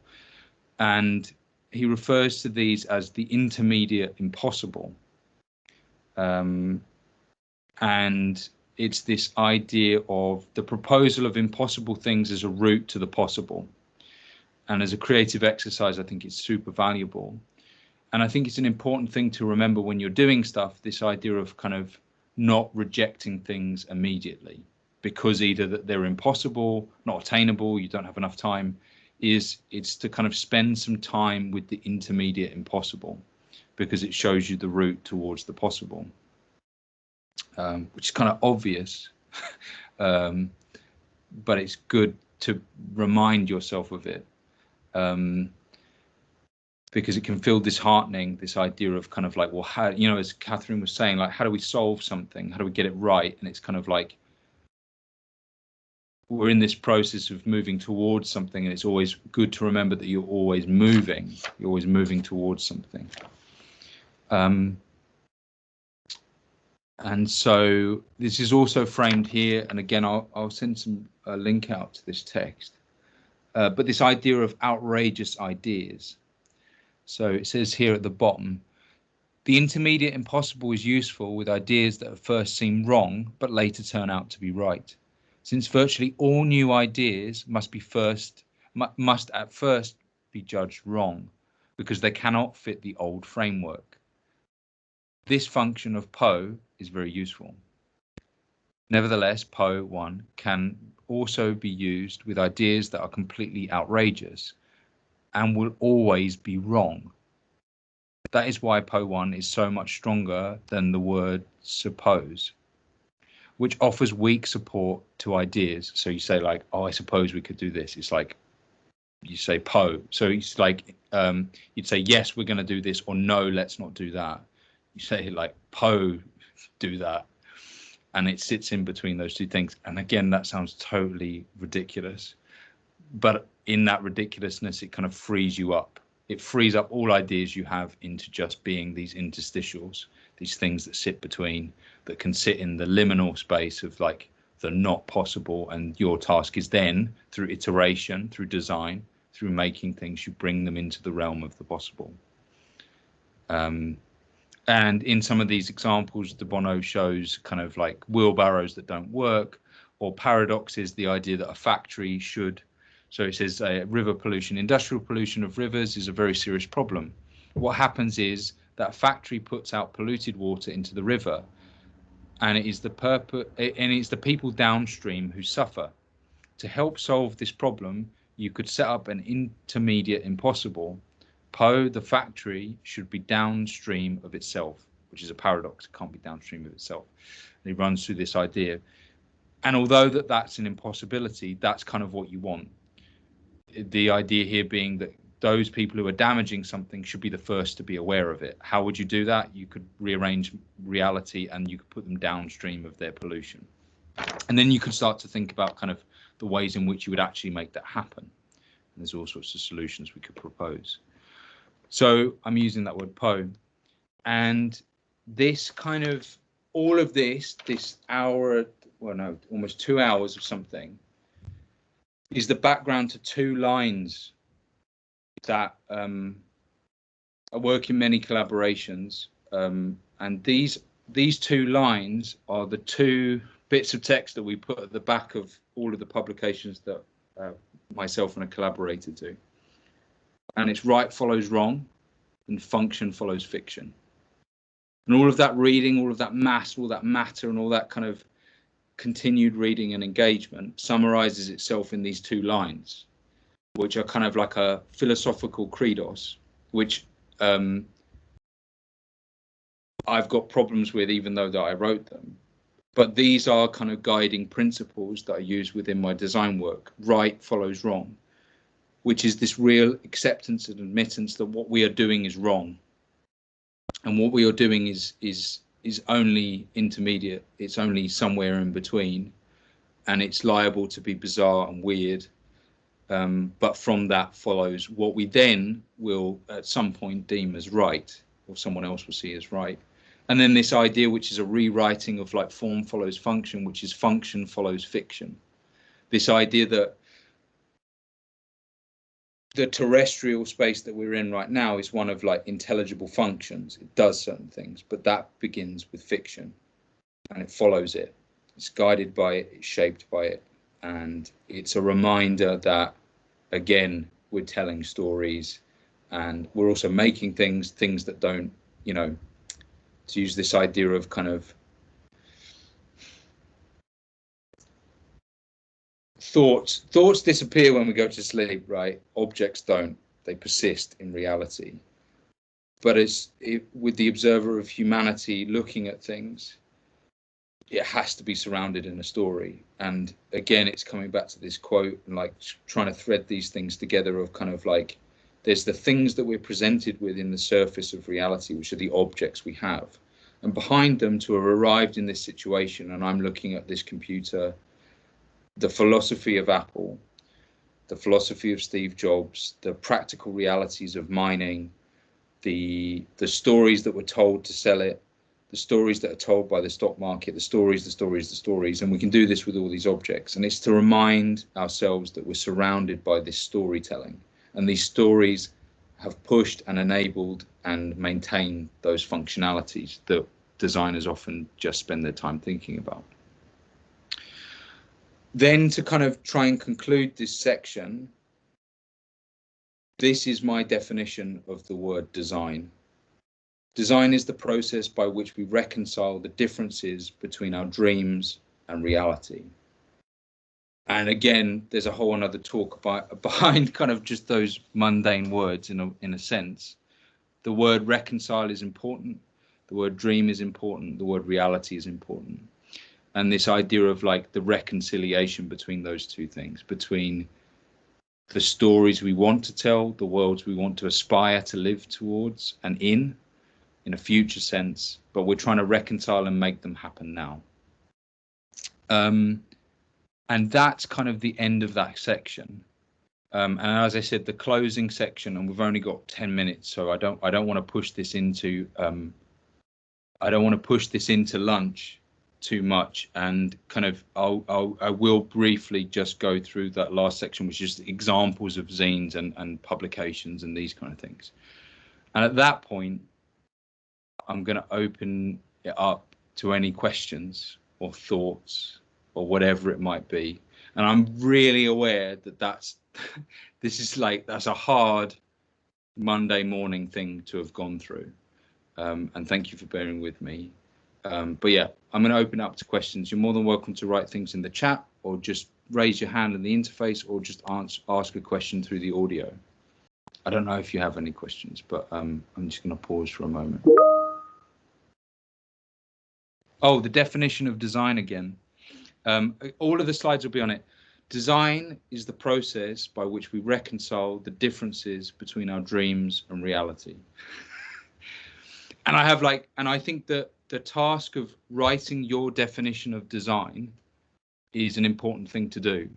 And he refers to these as the intermediate impossible. And it's this idea of the proposal of impossible things as a route to the possible. And as a creative exercise, I think it's super valuable. And I think it's an important thing to remember when you're doing stuff, this idea of kind of not rejecting things immediately, because either that they're impossible, not attainable, you don't have enough time. It's to kind of spend some time with the intermediate impossible, because it shows you the route towards the possible, which is kind of obvious, but it's good to remind yourself of it, because it can feel disheartening, this idea of kind of like, well, how, you know, as Catherine was saying, like, how do we solve something? How do we get it right? And it's kind of like, we're in this process of moving towards something, and it's always good to remember that you're always moving towards something. And so this is also framed here, and again, I'll send a link out to this text, but this idea of outrageous ideas. So it says here at the bottom, the intermediate impossible is useful with ideas that at first seem wrong, but later turn out to be right. Since virtually all new ideas must at first be judged wrong, because they cannot fit the old framework. This function of Poe is very useful. Nevertheless, Poe 1 can also be used with ideas that are completely outrageous and will always be wrong. That is why Poe 1 is so much stronger than the word suppose, which offers weak support to ideas. So you say like, oh, I suppose we could do this. It's like, you say Poe. So it's like, you'd say, yes, we're going to do this, or no, let's not do that. You say like, Poe, do that. and it sits in between those two things. And again, that sounds totally ridiculous, but in that ridiculousness, it kind of frees you up. It frees up all ideas you have into just being these interstitials, these things that sit between, that can sit in the liminal space of like the not possible. And your task is then, through iteration, through design, through making things, you bring them into the realm of the possible. And in some of these examples, de Bono shows kind of like wheelbarrows that don't work, or paradoxes, the idea that a factory should. So it says river pollution, industrial pollution of rivers is a very serious problem. What happens is that a factory puts out polluted water into the river, and it is the people downstream who suffer. To help solve this problem, you could set up an intermediate impossible. The factory should be downstream of itself, which is a paradox. It can't be downstream of itself. And he runs through this idea. And although that's an impossibility, that's kind of what you want. The idea here being that those people who are damaging something should be the first to be aware of it. How would you do that? You could rearrange reality and you could put them downstream of their pollution. And then you could start to think about kind of the ways in which you would actually make that happen. And there's all sorts of solutions we could propose. So I'm using that word Po. And this kind of, all of this hour, well, no, almost 2 hours of something, is the background to 2 lines that I work in many collaborations. And these 2 lines are the 2 bits of text that we put at the back of all of the publications that myself and a collaborator do. And it's right follows wrong and function follows fiction. And all of that reading, all of that mass, all that matter, and all that kind of continued reading and engagement summarizes itself in these 2 lines, which are kind of like a philosophical credos, which I've got problems with, even though that I wrote them. But these are kind of guiding principles that I use within my design work. Right follows wrong, which is this real acceptance and admittance that what we are doing is wrong. And what we are doing is only intermediate. It's only somewhere in between, and it's liable to be bizarre and weird. But from that follows what we then will at some point deem as right, or someone else will see as right. And then this idea, which is a rewriting of like form follows function, which is function follows fiction. This idea that the terrestrial space that we're in right now is one of like intelligible functions. It does certain things, but that begins with fiction and it follows it. It's guided by it, it's shaped by it. And it's a reminder that, again, we're telling stories and we're also making things that don't, you know, to use this idea of kind of thoughts disappear when we go to sleep, right? Objects don't, they persist in reality. But with the observer of humanity looking at things, it has to be surrounded in a story. And again, it's coming back to this quote and like trying to thread these things together of kind of like, there's the things that we're presented with in the surface of reality, which are the objects we have. And behind them, to have arrived in this situation, and I'm looking at this computer, the philosophy of Apple, the philosophy of Steve Jobs, the practical realities of mining, the stories that were told to sell it, the stories that are told by the stock market, the stories, and we can do this with all these objects. And it's to remind ourselves that we're surrounded by this storytelling, and these stories have pushed and enabled and maintained those functionalities that designers often just spend their time thinking about. Then to kind of try and conclude this section, this is my definition of the word design. Design is the process by which we reconcile the differences between our dreams and reality. And again, there's a whole another talk behind kind of just those mundane words in a sense. The word reconcile is important. The word dream is important. The word reality is important. And this idea of like the reconciliation between those two things, between the stories we want to tell, the worlds we want to aspire to live towards and in a future sense, but we're trying to reconcile and make them happen now. And that's kind of the end of that section. And as I said, the closing section, and we've only got 10 minutes, so I don't want to push this into lunch too much, and kind of I will briefly just go through that last section, which is examples of zines and publications and these kind of things. And at that point, I'm going to open it up to any questions or thoughts or whatever it might be. And I'm really aware that that's a hard Monday morning thing to have gone through. And thank you for bearing with me. But yeah, I'm going to open up to questions. You're more than welcome to write things in the chat, or just raise your hand in the interface, or just ask a question through the audio. I don't know if you have any questions, but I'm just going to pause for a moment. Oh, the definition of design again. All of the slides will be on it. Design is the process by which we reconcile the differences between our dreams and reality. And I think that the task of writing your definition of design is an important thing to do.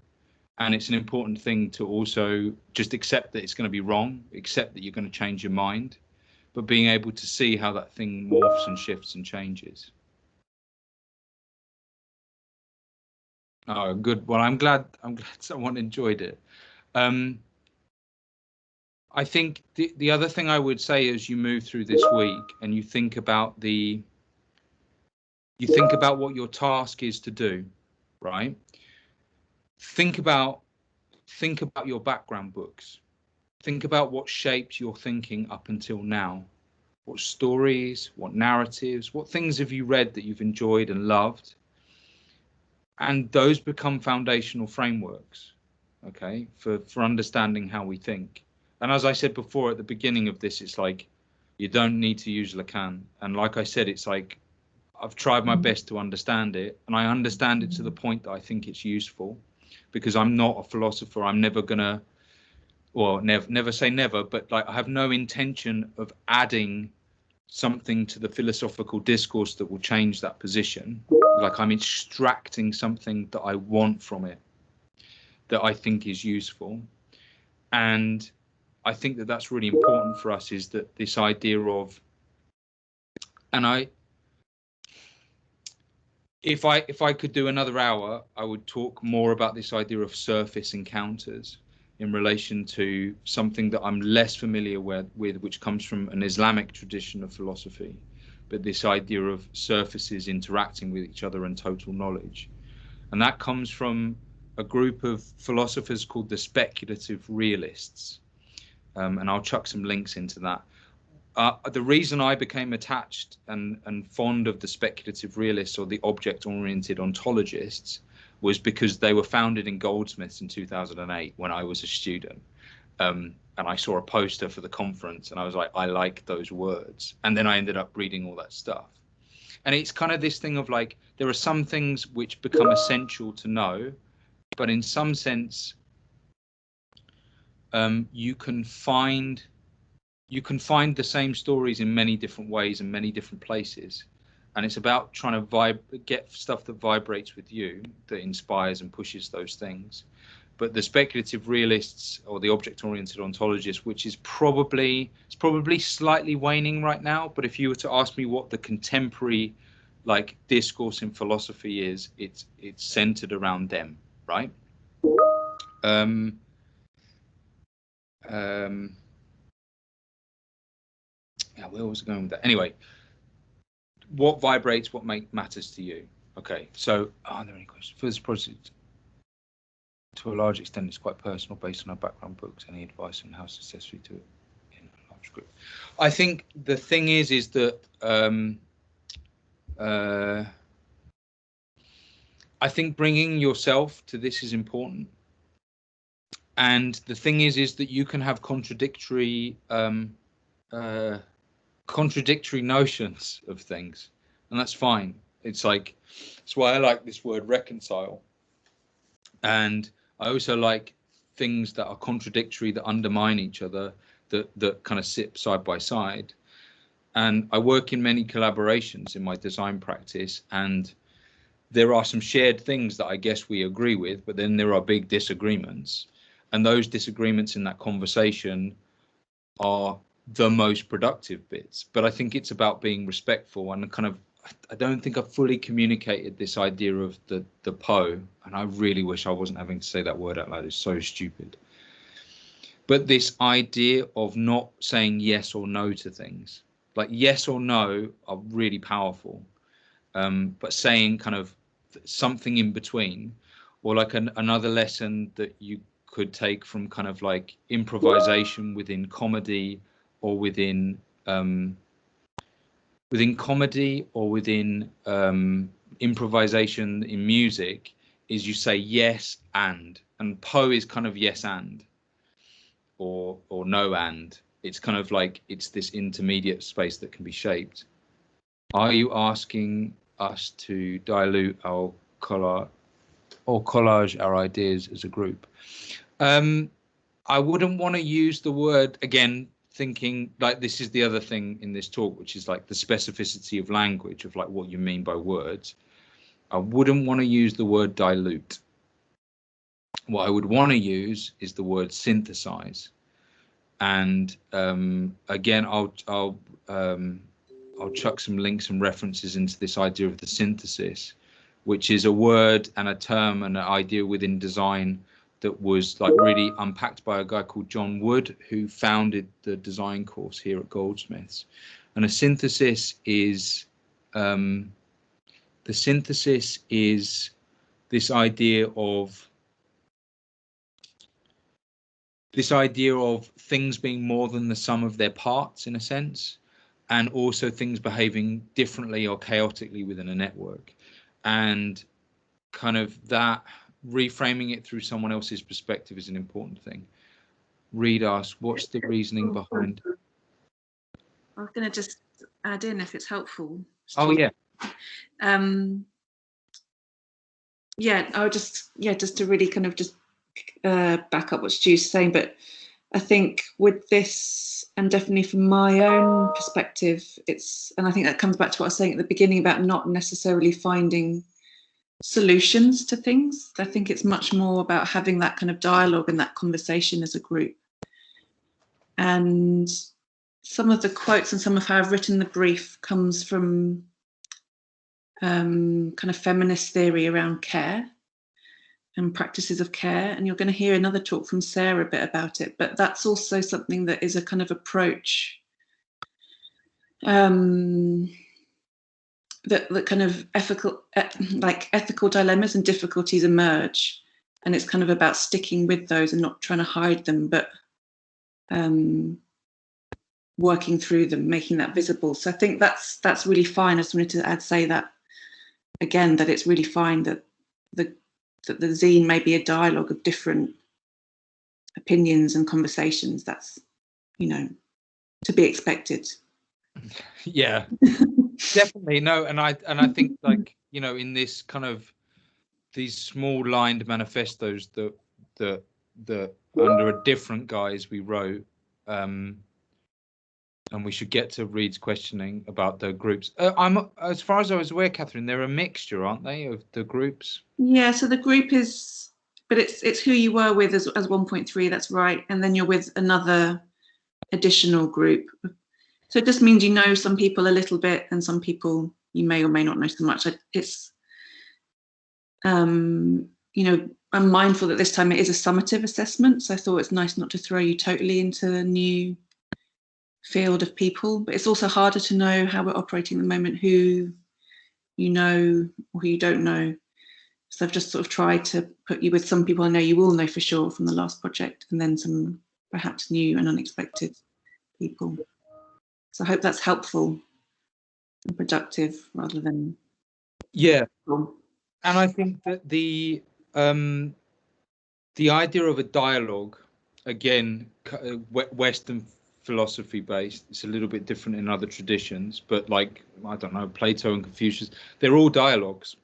And it's an important thing to also just accept that it's going to be wrong, accept that you're going to change your mind, but being able to see how that thing morphs and shifts and changes. Oh, good. Well, I'm glad someone enjoyed it. I think the other thing I would say as you move through this week and you think about what your task is to do, right? Think about your background books. Think about what shaped your thinking up until now. What stories, what narratives, what things have you read that you've enjoyed and loved? And those become foundational frameworks, okay, for understanding how we think. And as I said before at the beginning of this, it's like you don't need to use Lacan. And like I said, it's like I've tried my best to understand it, and I understand it to the point that I think it's useful, because I'm not a philosopher. I'm never gonna, well, never say never, but like I have no intention of adding something to the philosophical discourse that will change that position. Like I'm extracting something that I want from it, that I think is useful. And I think that that's really important for us, is that this idea of, and if I could do another hour, I would talk more about this idea of surface encounters in relation to something that I'm less familiar with, which comes from an Islamic tradition of philosophy, but this idea of surfaces interacting with each other and total knowledge. And that comes from a group of philosophers called the speculative realists. And I'll chuck some links into that. The reason I became attached and fond of the speculative realists, or the object-oriented ontologists, was because they were founded in Goldsmiths in 2008 when I was a student. And I saw a poster for the conference and I was like, I like those words. And then I ended up reading all that stuff. And it's kind of this thing of like, there are some things which become essential to know, but in some sense, you can find the same stories in many different ways and many different places. And it's about trying to get stuff that vibrates with you, that inspires and pushes those things. But the speculative realists, or the object-oriented ontologists, which is probably slightly waning right now. But if you were to ask me what the contemporary like discourse in philosophy is, it's centered around them, right? Yeah, where was I going with that? Anyway, what vibrates, what matters to you? Okay, so are there any questions for this project? To a large extent, it's quite personal, based on our background books. Any advice on how successfully to it in a large group? I think the thing is that I think bringing yourself to this is important. And the thing is that you can have contradictory notions of things, and that's fine. It's like, that's why I like this word reconcile. And I also like things that are contradictory, that undermine each other, that kind of sit side by side. And I work in many collaborations in my design practice, and there are some shared things that I guess we agree with, but then there are big disagreements, and those disagreements in that conversation are the most productive bits. But I think it's about being respectful, and kind of, I don't think I've fully communicated this idea of the Poe, and I really wish I wasn't having to say that word out loud. It's so stupid. But this idea of not saying yes or no to things, like yes or no are really powerful, but saying kind of something in between, or like another lesson that you could take from kind of like improvisation within comedy, or within comedy, or within improvisation in music, is you say yes and Poe is kind of yes and, or no and. It's kind of like, it's this intermediate space that can be shaped. Are you asking us to dilute our collage our ideas as a group? I wouldn't want to use the word, again, thinking like this is the other thing in this talk, which is like the specificity of language, of like what you mean by words. I wouldn't want to use the word dilute. What I would want to use is the word synthesize. And again, I'll chuck some links and references into this idea of the synthesis, which is a word and a term and an idea within design that was like really unpacked by a guy called John Wood, who founded the design course here at Goldsmiths. And a synthesis is this idea of things being more than the sum of their parts, in a sense, and also things behaving differently or chaotically within a network. And kind of that, reframing it through someone else's perspective is an important thing. Reed asked, what's the reasoning behind? I was going to just add in, if it's helpful. Oh, yeah. Yeah, I would just to really kind of just back up what Stu's saying, but I think with this, and definitely from my own perspective, and I think that comes back to what I was saying at the beginning about not necessarily finding solutions to things. I think it's much more about having that kind of dialogue and that conversation as a group. And some of the quotes and some of how I've written the brief comes from kind of feminist theory around care and practices of care. And you're going to hear another talk from Sarah a bit about it, but that's also something that is a kind of approach that kind of ethical dilemmas and difficulties emerge, and it's kind of about sticking with those and not trying to hide them, but working through them, making that visible. So I think that's really fine. I just wanted to say that again, that it's really fine that the zine may be a dialogue of different opinions and conversations. That's, to be expected. Yeah. Definitely. No, and I think, like, in this kind of these small lined manifestos that under a different guise we wrote, and we should get to Reed's questioning about the groups. As far as I was aware, Catherine, they're a mixture, aren't they, of the groups? Yeah, so the group is, but it's who you were with as 1.3, that's right, and then you're with another additional group. So it just means you know some people a little bit, and some people you may or may not know so much. It's, I'm mindful that this time it is a summative assessment, so I thought it's nice not to throw you totally into a new field of people, but it's also harder to know how we're operating at the moment, who you know or who you don't know. So I've just sort of tried to put you with some people I know you will know for sure from the last project, and then some perhaps new and unexpected people. So I hope that's helpful and productive rather than... Yeah. And I think that the idea of a dialogue, again, Western philosophy based, it's a little bit different in other traditions, but like, I don't know, Plato and Confucius, they're all dialogues.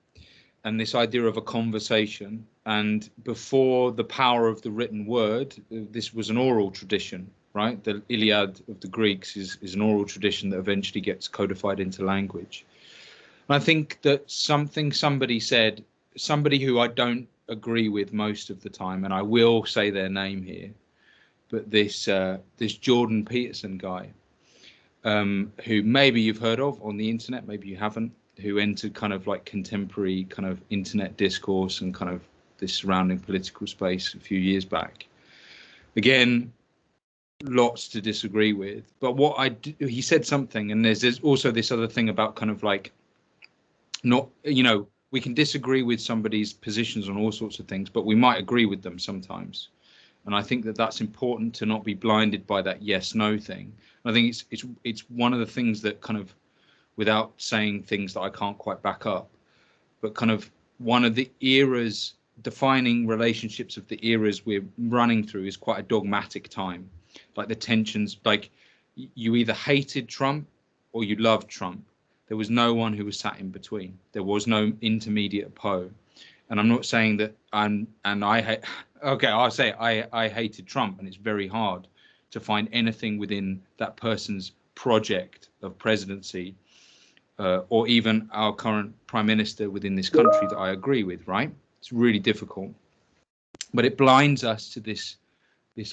And this idea of a conversation, and before the power of the written word, this was an oral tradition, right? The Iliad of the Greeks is an oral tradition that eventually gets codified into language. I think that somebody said, somebody who I don't agree with most of the time, and I will say their name here, but this Jordan Peterson guy, who maybe you've heard of on the internet, maybe you haven't, who entered kind of like contemporary kind of internet discourse and kind of this surrounding political space a few years back. Again, lots to disagree with, but he said something, and there's also this other thing about kind of like, not, you know, we can disagree with somebody's positions on all sorts of things, but we might agree with them sometimes. And I think that that's important, to not be blinded by that yes no thing. And I think it's one of the things that kind of, without saying things that I can't quite back up, but kind of one of the eras, defining relationships of the eras we're running through, is quite a dogmatic time. Like the tensions, like you either hated Trump or you loved Trump. There was no one who was sat in between. There was no intermediate pole. And I'm not saying that I'll say I hated Trump, and it's very hard to find anything within that person's project of presidency, or even our current prime minister within this country, that I agree with, right? It's really difficult. But it blinds us to this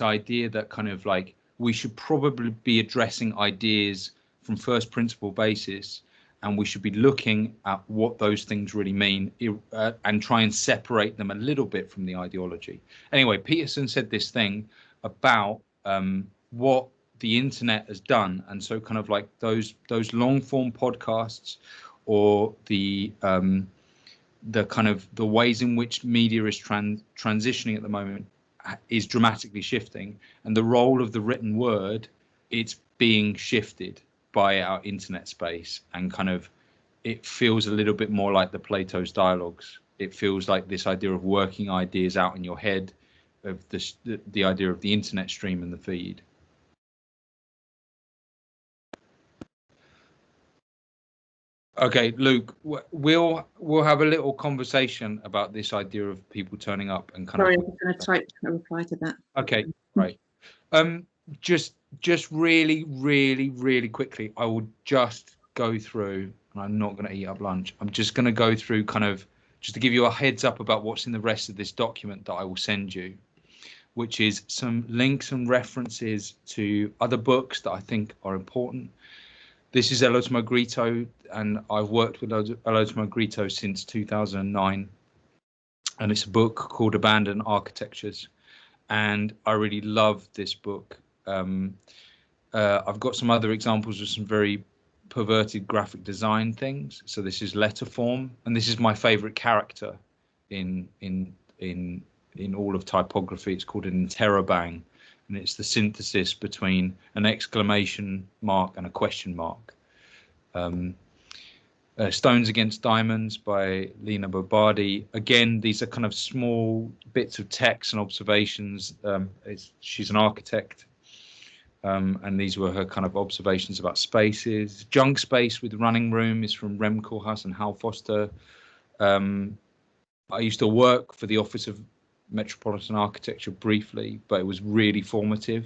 idea that kind of like we should probably be addressing ideas from first principle basis, and we should be looking at what those things really mean, and try and separate them a little bit from the ideology. Anyway, Peterson said this thing about what the internet has done, and so kind of like those long form podcasts, or the kind of the ways in which media is transitioning at the moment, is dramatically shifting, and the role of the written word, it's being shifted by our internet space, and kind of it feels a little bit more like the Plato's dialogues. It feels like this idea of working ideas out in your head, of the idea of the internet stream and the feed. Okay, Luke, we'll have a little conversation about this idea of people turning up and kind Sorry, of. I'm going to type a reply to that. Okay, right. Just really quickly, I will just go through, and I'm not going to eat up lunch. I'm just going to go through kind of just to give you a heads up about what's in the rest of this document that I will send you, which is some links and references to other books that I think are important. This is Eloto Grito, and I've worked with Eloto Grito since 2009, and it's a book called Abandoned Architectures, and I really love this book. I've got some other examples of some very perverted graphic design things. So this is Letterform, and this is my favorite character in all of typography. It's called an interrobang, and it's the synthesis between an exclamation mark and a question mark. Stones Against Diamonds by Lena Bobardi. Again, these are kind of small bits of text and observations. She's an architect, and these were her kind of observations about spaces. Junk Space with Running Room is from Rem Koolhaas and Hal Foster. I used to work for the Office of Metropolitan Architecture briefly, but it was really formative,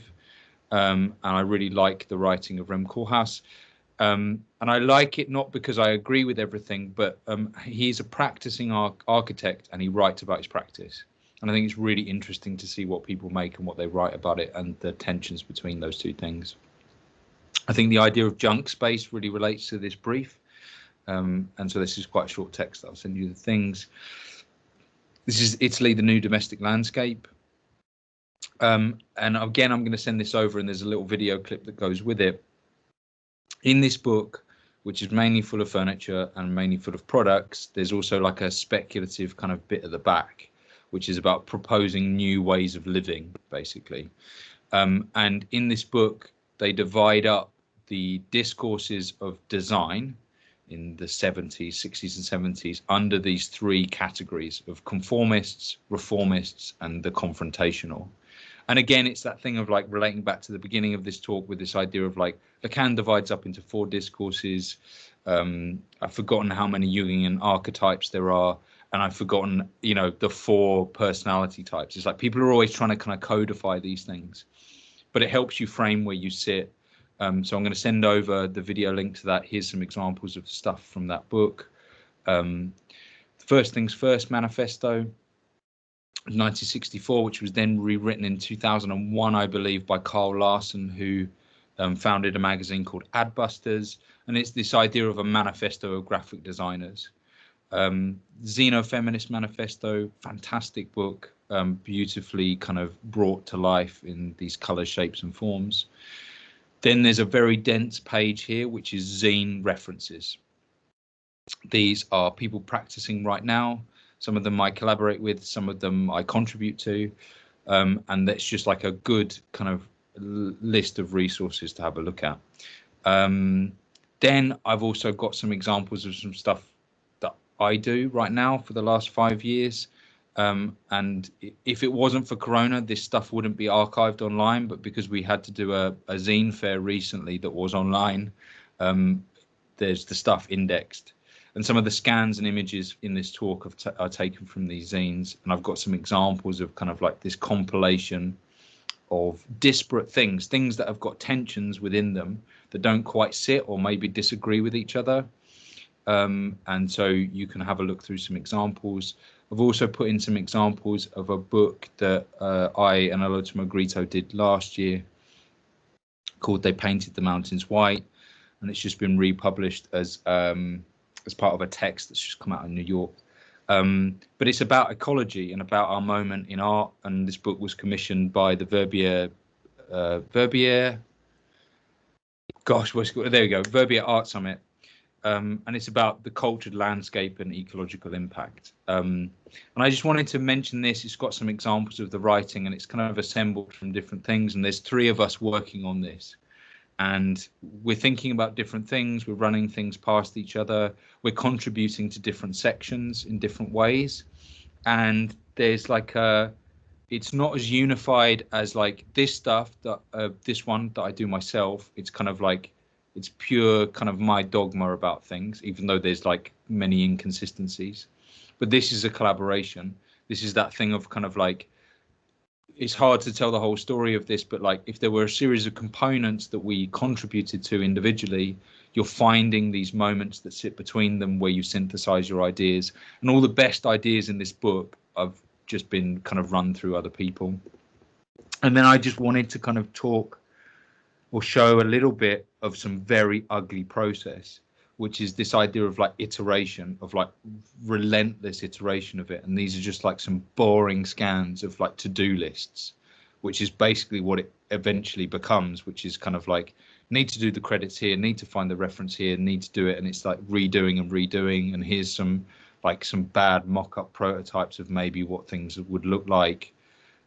and I really like the writing of Rem Koolhaas. And I like it not because I agree with everything, but he's a practicing architect, and he writes about his practice. And I think it's really interesting to see what people make and what they write about it, and the tensions between those two things. I think the idea of junk space really relates to this brief. And so this is quite a short text that I'll send you the things. This is Italy, the New Domestic Landscape. And again, I'm going to send this over, and there's a little video clip that goes with it. In this book, which is mainly full of furniture and mainly full of products, there's also like a speculative kind of bit at the back, which is about proposing new ways of living, basically. And in this book, they divide up the discourses of design in the 70s, 60s and 70s under these three categories of conformists, reformists, and the confrontational. And again, it's that thing of like relating back to the beginning of this talk with this idea of like Lacan divides up into four discourses. I've forgotten how many Jungian archetypes there are, and I've forgotten, you know, the four personality types. It's like people are always trying to kind of codify these things, but it helps you frame where you sit. So I'm going to send over the video link to that. Here's some examples of stuff from that book. First Things First manifesto, 1964, which was then rewritten in 2001, I believe, by Carl Larson, who founded a magazine called Adbusters, and it's this idea of a manifesto of graphic designers. Xenofeminist Manifesto, fantastic book, beautifully kind of brought to life in these color, shapes and forms. Then there's a very dense page here, which is zine references. These are people practicing right now. Some of them I collaborate with, some of them I contribute to, and that's just like a good kind of list of resources to have a look at. Then I've also got some examples of some stuff that I do right now for the last 5 years. And if it wasn't for Corona, this stuff wouldn't be archived online, but because we had to do a zine fair recently that was online, there's the stuff indexed. And some of the scans and images in this talk are taken from these zines. And I've got some examples of kind of like this compilation of disparate things that have got tensions within them that don't quite sit or maybe disagree with each other. And so you can have a look through some examples. I've also put in some examples of a book that I and Olotimo Grito did last year called They Painted the Mountains White. And it's just been republished as part of a text that's just come out in New York. But it's about ecology and about our moment in art. And this book was commissioned by the Verbier, Verbier Art Summit. And it's about the cultured landscape and ecological impact. And I just wanted to mention this. It's got some examples of the writing and it's kind of assembled from different things. And there's 3 of us working on this. And we're thinking about different things. We're running things past each other. We're contributing to different sections in different ways. And there's like it's not as unified as like this stuff that this one that I do myself. It's kind of like, it's pure kind of my dogma about things, even though there's like many inconsistencies. But this is a collaboration. This is that thing of kind of like, it's hard to tell the whole story of this, but like if there were a series of components that we contributed to individually, you're finding these moments that sit between them where you synthesize your ideas. And all the best ideas in this book have just been kind of run through other people. And then I just wanted to kind of talk or show a little bit of some very ugly process, which is this idea of like iteration, of like relentless iteration of it. And these are just like some boring scans of like to-do lists, which is basically what it eventually becomes, which is kind of like, need to do the credits here, need to find the reference here, need to do it. And it's like redoing and redoing. And here's some bad mock-up prototypes of maybe what things would look like.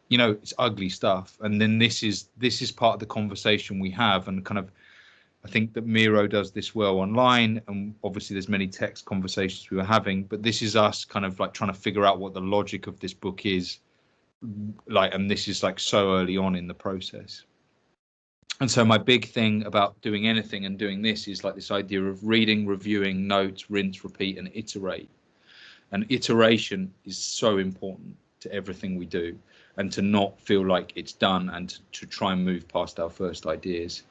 You know, it's ugly stuff. And then this is part of the conversation we have, and kind of, I think that Miro does this well online, and obviously there's many text conversations we were having, but this is us kind of like trying to figure out what the logic of this book is like, and this is like so early on in the process. And so my big thing about doing anything and doing this is like this idea of reading, reviewing, notes, rinse, repeat, and iterate. And iteration is so important to everything we do, and to not feel like it's done, and to try and move past our first ideas.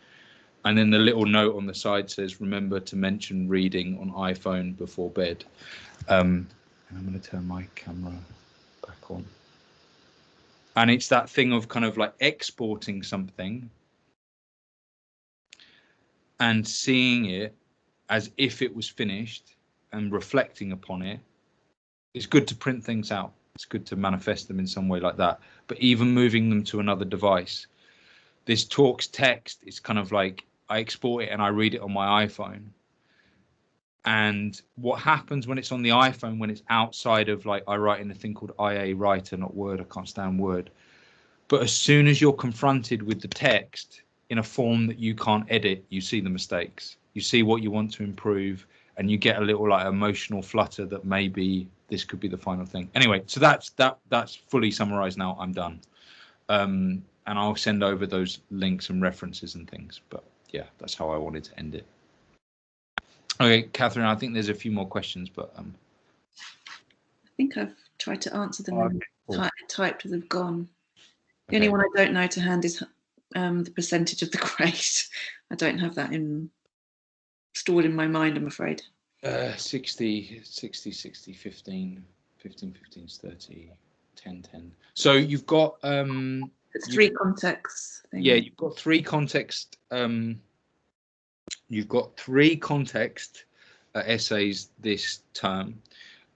And then the little note on the side says, remember to mention reading on iPhone before bed. And I'm going to turn my camera back on. And it's that thing of kind of like exporting something and seeing it as if it was finished and reflecting upon it. It's good to print things out. It's good to manifest them in some way like that. But even moving them to another device, this talks text, it's kind of like, I export it and I read it on my iPhone. And what happens when it's on the iPhone, when it's outside of like, I write in a thing called IA Writer, not Word, I can't stand Word. But as soon as you're confronted with the text in a form that you can't edit, you see the mistakes. You see what you want to improve, and you get a little like emotional flutter that maybe this could be the final thing. Anyway, so that's fully summarized now. I'm done. And I'll send over those links and references and things. But yeah, that's how I wanted to end it. Okay, Catherine, I think there's a few more questions, but I think I've tried to answer them and typed as they've gone. The only one I don't know to hand is the percentage of the grade. I don't have that stored in my mind, I'm afraid. 60, 15, 15 is 30, 10, 10. So you've got It's three contexts. Thing. Yeah, you've got three context. You've got three context essays this term.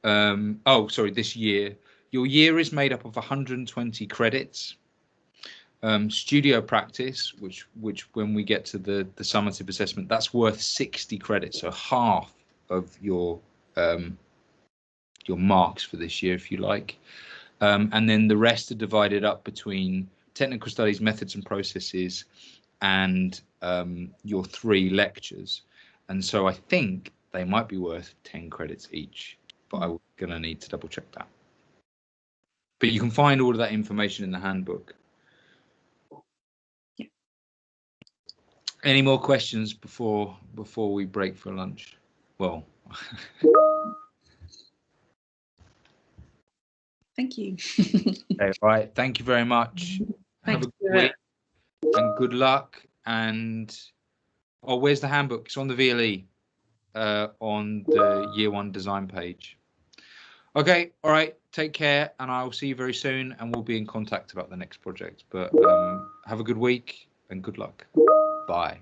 This year. Your year is made up of 120 credits. Studio practice, which when we get to the summative assessment, that's worth 60 credits, so half of your marks for this year, if you like. And then the rest are divided up between technical studies, methods and processes, and your 3 lectures. And so I think they might be worth 10 credits each, but I'm going to need to double check that. But you can find all of that information in the handbook. Yeah. Any more questions before we break for lunch? Well, thank you. okay, right. Thank you very much. Thanks. Have a good week and good luck. And where's the handbook? It's on the VLE on the year 1 design page. Okay, all right, take care, and I'll see you very soon, and we'll be in contact about the next project. But have a good week and good luck. Bye.